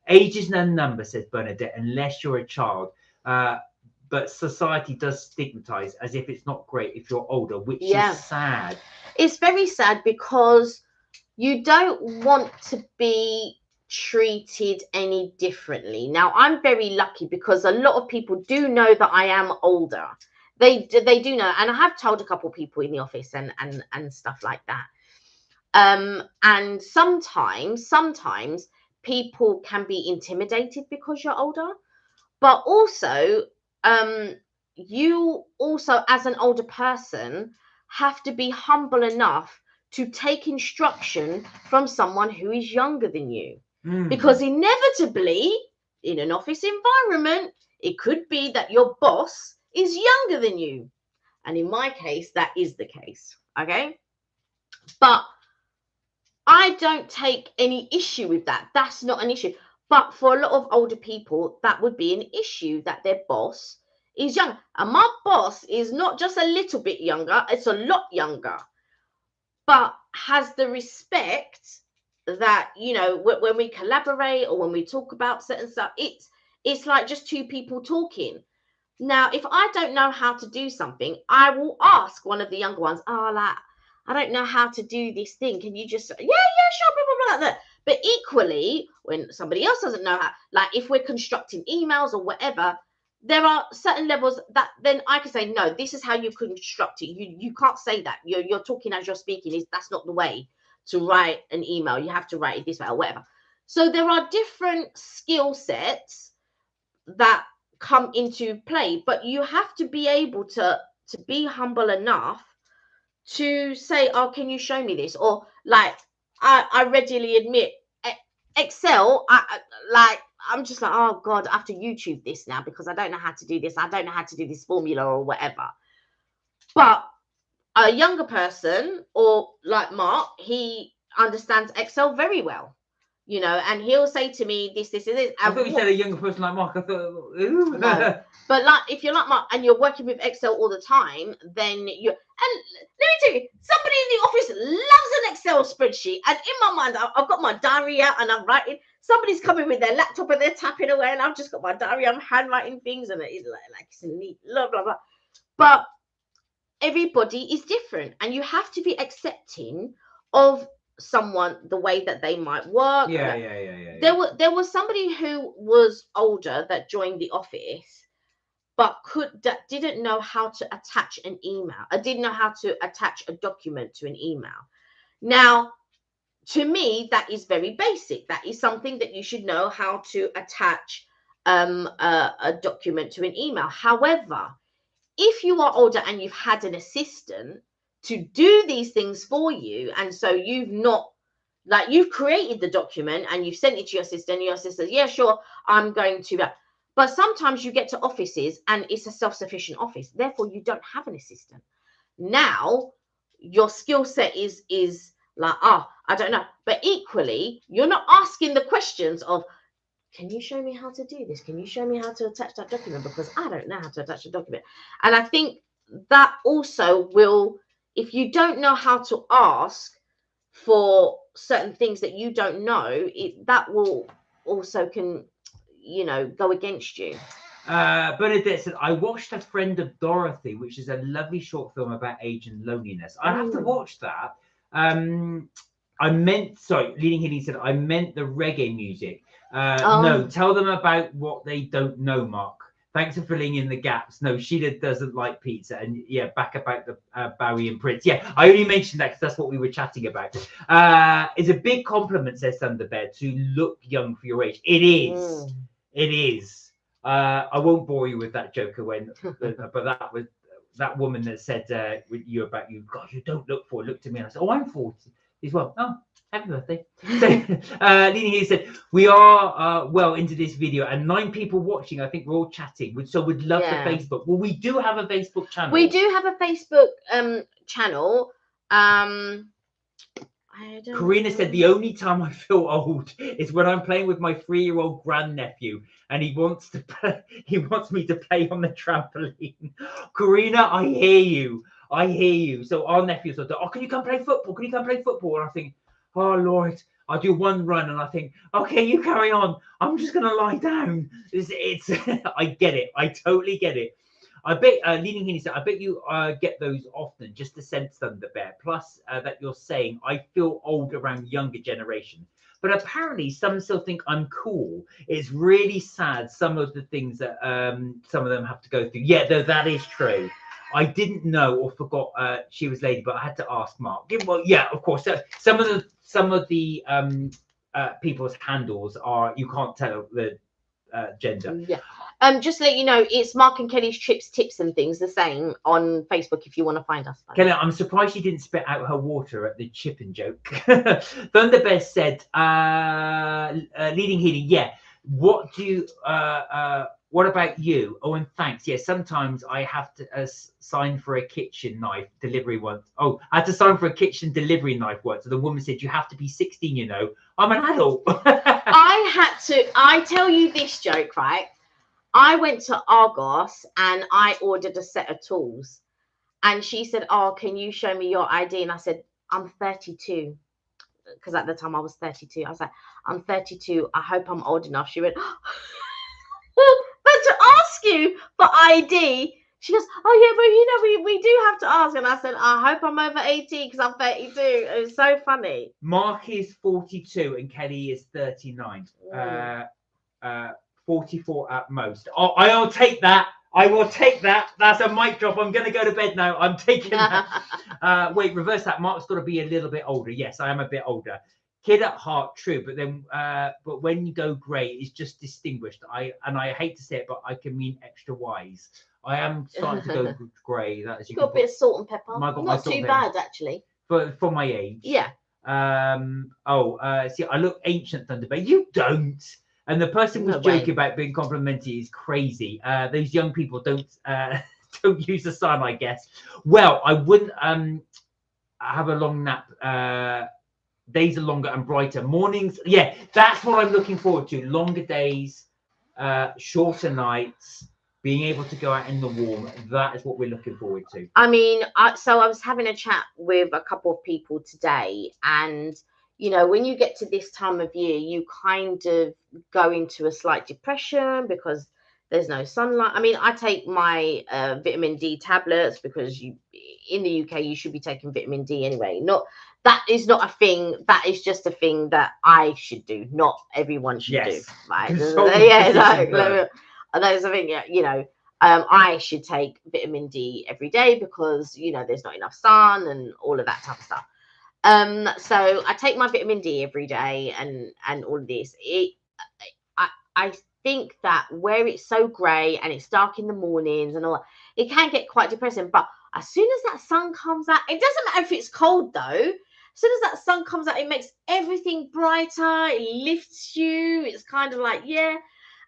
Age is no number, says Bernadette, unless you're a child. But society does stigmatize as if it's not great if you're older, which is sad. It's very sad because you don't want to be treated any differently. Now, I'm very lucky because a lot of people do know that I am older. They do know, and I have told a couple of people in the office and stuff like that. And sometimes people can be intimidated because you're older, but also you also, as an older person, have to be humble enough to take instruction from someone who is younger than you. Because inevitably, in an office environment, it could be that your boss is younger than you. And in my case, that is the case. Okay? But I don't take any issue with that. That's not an issue. But for a lot of older people, that would be an issue, that their boss is young. And my boss is not just a little bit younger, it's a lot younger. But has the respect that, you know, when we collaborate or when we talk about certain stuff, it's like just two people talking. Now, if I don't know how to do something, I will ask one of the younger ones, oh, like, I don't know how to do this thing. Can you just, yeah, sure, blah, blah, blah, blah. But equally, when somebody else doesn't know how, like if we're constructing emails or whatever, there are certain levels that then I can say, no, this is how you construct it. You can't say that. You're talking as you're speaking. That's not the way to write an email. You have to write it this way or whatever. So there are different skill sets that come into play, but you have to be able to be humble enough to say, oh, can you show me this? Or like, I readily admit, Excel, I'm just like, oh God, I have to YouTube this now because I don't know how to do this. I don't know how to do this formula or whatever. But a younger person, or like Mark, he understands Excel very well, you know, and he'll say to me this. I thought you said a younger person like Mark. I thought, ooh. No. But like, if you're like Mark and you're working with Excel all the time, then you. And let me tell you, somebody in the office loves an Excel spreadsheet, and in my mind, I've got my diary out and I'm writing. Somebody's coming with their laptop and they're tapping away, and I've just got my diary. I'm handwriting things, and it's like it's neat, blah blah blah. But everybody is different, and you have to be accepting of someone the way that they might work. Yeah. There was somebody who was older that joined the office, but didn't know how to attach an email. I didn't know how to attach a document to an email. Now, to me, that is very basic. That is something that you should know, how to attach a document to an email. However, if you are older and you've had an assistant to do these things for you, and so you've created the document and you've sent it to your assistant, and your assistant says, yeah, sure, I'm going to. But sometimes you get to offices and it's a self-sufficient office. Therefore, you don't have an assistant. Now, your skill set is like, I don't know. But equally, you're not asking the questions of, can you show me how to do this? Can you show me how to attach that document? Because I don't know how to attach a document. And I think that also will, if you don't know how to ask for certain things that you don't know, that will also can, you know, go against you. Bernadette said, I watched A Friend of Dorothy, which is a lovely short film about age and loneliness. I have to watch that. I meant, sorry, Leading Healing said, I meant the reggae music. Oh. No, tell them about what they don't know, Mark. Thanks for filling in the gaps. No, Sheila doesn't like pizza. And yeah, back about the Bowie and Prince. Yeah, I only mentioned that because that's what we were chatting about. It's a big compliment, says Thunderbird, to look young for your age. It is. It is. I won't bore you with that joke, but that was that woman that said with you about you, God, you don't look 40. Looked at me and I said, oh, I'm 40 as well. Oh, happy birthday. So, Leading here said, we are well into this video and 9 people watching. I think we're all chatting. So we'd love the Facebook. Well, we do have a Facebook channel. We do have a Facebook channel. Karina said, the only time I feel old is when I'm playing with my 3-year-old grandnephew and he wants me to play on the trampoline. Karina, I hear you. I hear you. So our nephews will do, oh, can you come play football? Can you come play football? And I think, oh, Lord, I'll do one run. And I think, okay, you carry on. I'm just going to lie down. It's I get it. I totally get it. I bet, Leading Healing said, I bet you get those often, just to sense Thunderbear. Plus that you're saying, I feel old around younger generation. But apparently some still think I'm cool. It's really sad, some of the things that some of them have to go through. Yeah, though, that is true. I didn't know or forgot she was lady, but I had to ask Mark. Well, yeah, of course. Some of the people's handles are, you can't tell the gender. Yeah. Just to let you know, it's Mark and Kelly's Trips, Tips and Things, the same on Facebook if you want to find us. Kelly, I'm surprised she didn't spit out her water at the chipping joke. Thunderbear said, Leading Healing, yeah. What about you? Oh, and thanks. Yeah, sometimes I have to sign for a kitchen knife delivery once. Oh, I had to sign for a kitchen delivery knife once. So the woman said, you have to be 16, you know. I'm an adult. I tell you this joke, right? I went to Argos and I ordered a set of tools. And she said, oh, can you show me your ID? And I said, I'm 32. Because at the time I was 32. I was like, I'm 32. I hope I'm old enough. She went, but to ask you for ID, she goes, oh, yeah, but you know, we do have to ask. And I said, I hope I'm over 18 because I'm 32. It was so funny. Mark is 42 and Kelly is 39. 44 at most. Oh, I'll take that. I will take that. That's a mic drop. I'm going to go to bed now. I'm taking that. Wait, reverse that. Mark's got to be a little bit older. Yes, I am a bit older. Kid at heart, true. But then, but when you go grey, it's just distinguished. I hate to say it, but I can mean extra wise. I am starting to go grey. That is. You got a bit of salt and pepper. Not too bad, actually. But for my age. Yeah. See, I look ancient, Thunderbird. You don't. And the person was joking about being complimentary is crazy. Those young people don't use the sun, I guess. Well, I wouldn't have a long nap. Days are longer and brighter. Mornings, yeah, that's what I'm looking forward to. Longer days, shorter nights, being able to go out in the warm. That is what we're looking forward to. I mean, so I was having a chat with a couple of people today, and you know, when you get to this time of year, you kind of go into a slight depression because there's no sunlight. I mean, I take my vitamin D tablets because in the UK, you should be taking vitamin D anyway. That is not a thing. That is just a thing that I should do. Not everyone should do. Right? There's a thing, you know, I should take vitamin D every day because, you know, there's not enough sun and all of that type of stuff. So I take my vitamin D every day and all of this. I think that where it's so grey and it's dark in the mornings and all that, it can get quite depressing. But as soon as that sun comes out, it doesn't matter if it's cold though. As soon as that sun comes out, it makes everything brighter. It lifts you. It's kind of like, yeah.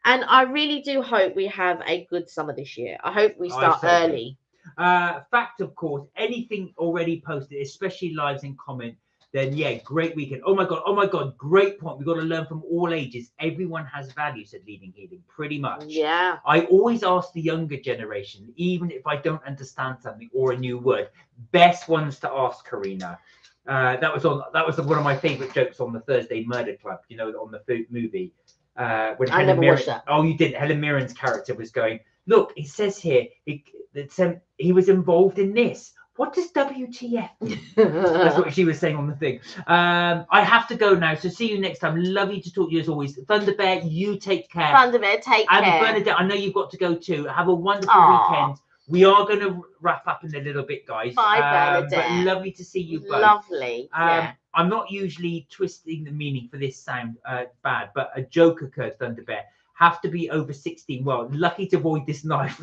And I really do hope we have a good summer this year. I hope we start early. Fact, of course, anything already posted, especially lives and comment, then yeah, great weekend. Oh my god, great point. We've got to learn from all ages. Everyone has value, said Leading Healing, pretty much. Yeah. I always ask the younger generation, even if I don't understand something or a new word, best ones to ask, Karina. That was one of my favorite jokes on the Thursday Murder Club, you know, on the movie. When I never watched that. Oh, you didn't. Helen Mirren's character was going, look, it says here, he was involved in this. what does WTF mean? That's what she was saying on the thing. I have to go now, so see you next time. Lovely to talk to you as always. Thunder Bear, you take care. Thunder Bear, take care. And Bernadette, I know you've got to go too. Have a wonderful weekend. We are going to wrap up in a little bit, guys. Bye, Bernadette. But lovely to see you both. Lovely. Yeah. I'm not usually twisting the meaning for this sound bad, but a joke occurred, Thunder Bear. Have to be over 16. Well, lucky to avoid this knife.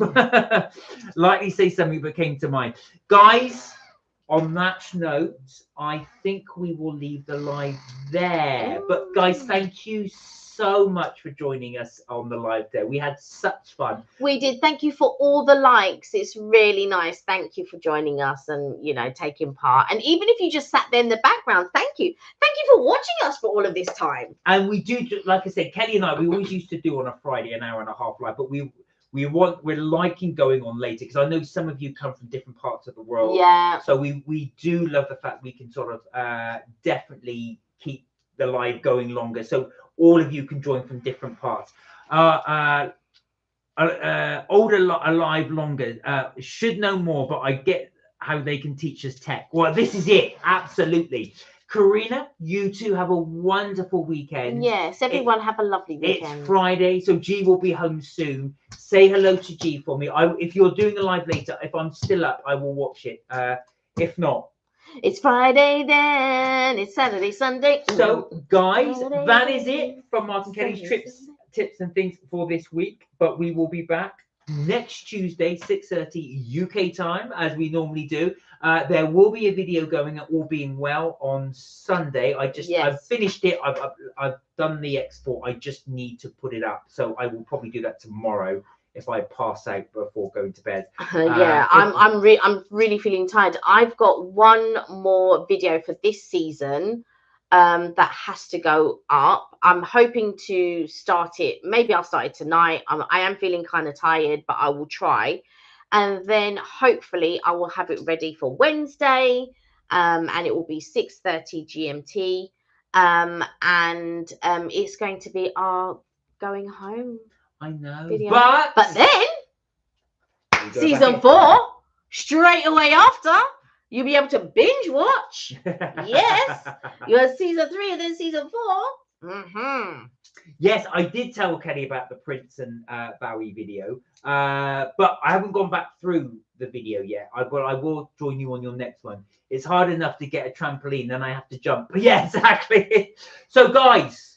Likely say something that came to mind. Guys, on that note, I think we will leave the live there. But guys, thank you so much for joining us on the live there. We had such fun. We did. Thank you for all the likes. It's really nice. Thank you for joining us and, you know, taking part. And even if you just sat there in the background, thank you. Thank you for watching us for all of this time. And we do, like I said, Kelly and I, we always used to do on a Friday an hour and a half live, but we're liking going on later because I know some of you come from different parts of the world. Yeah. So we do love the fact we can sort of definitely keep the live going longer. So all of you can join from different parts. Older alive longer should know more, but I get how they can teach us tech. Well, this is it. Absolutely. Karina, you two have a wonderful weekend. Yes, everyone have a lovely weekend. It's Friday, so G will be home soon. Say hello to G for me. If you're doing the live later, if I'm still up, I will watch it. If not, it's Friday then. It's Saturday, Sunday. So, guys, Friday, that is it from Mark and Kelly's tips and things for this week. But we will be back next Tuesday, 6:30 UK time, as we normally do. There will be a video going at All Being Well on Sunday. I've finished it. I've done the export. I just need to put it up. So I will probably do that tomorrow if I pass out before going to bed. I'm really feeling tired. I've got one more video for this season that has to go up. I'm hoping to start it. Maybe I'll start it tonight. I am feeling kind of tired, but I will try. And then hopefully I will have it ready for Wednesday. And it will be 6:30 GMT. And it's going to be our going home. I know, video. but then season 4 straight away after you'll be able to binge watch. Yes, you have season 3 and then season 4. Yes, I did tell Kelly about the Prince and Bowie video, but I haven't gone back through the video yet. I will join you on your next one. It's hard enough to get a trampoline, then I have to jump. But yeah, exactly. So guys,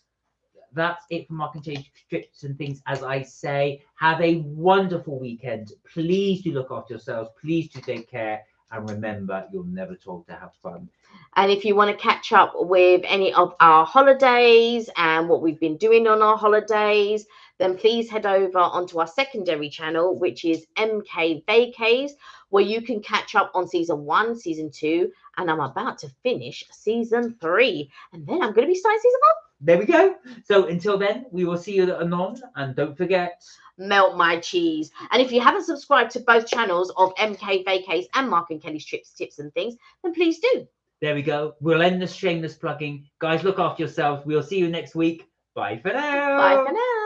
that's it for Mark and Change Trips and things. As I say, have a wonderful weekend. Please do look after yourselves. Please do take care. And remember, you're never told to have fun. And if you want to catch up with any of our holidays and what we've been doing on our holidays, then please head over onto our secondary channel, which is MK Vacays, where you can catch up on season 1, season 2, and I'm about to finish season 3. And then I'm going to be starting season 4. There we go. So until then, we will see you anon. And don't forget, melt my cheese. And if you haven't subscribed to both channels of MK Vacays and Mark and Kelly's Trips, Tips and Things, then please do. There we go. We'll end this shameless plugging. Guys, look after yourselves. We'll see you next week. Bye for now. Bye for now.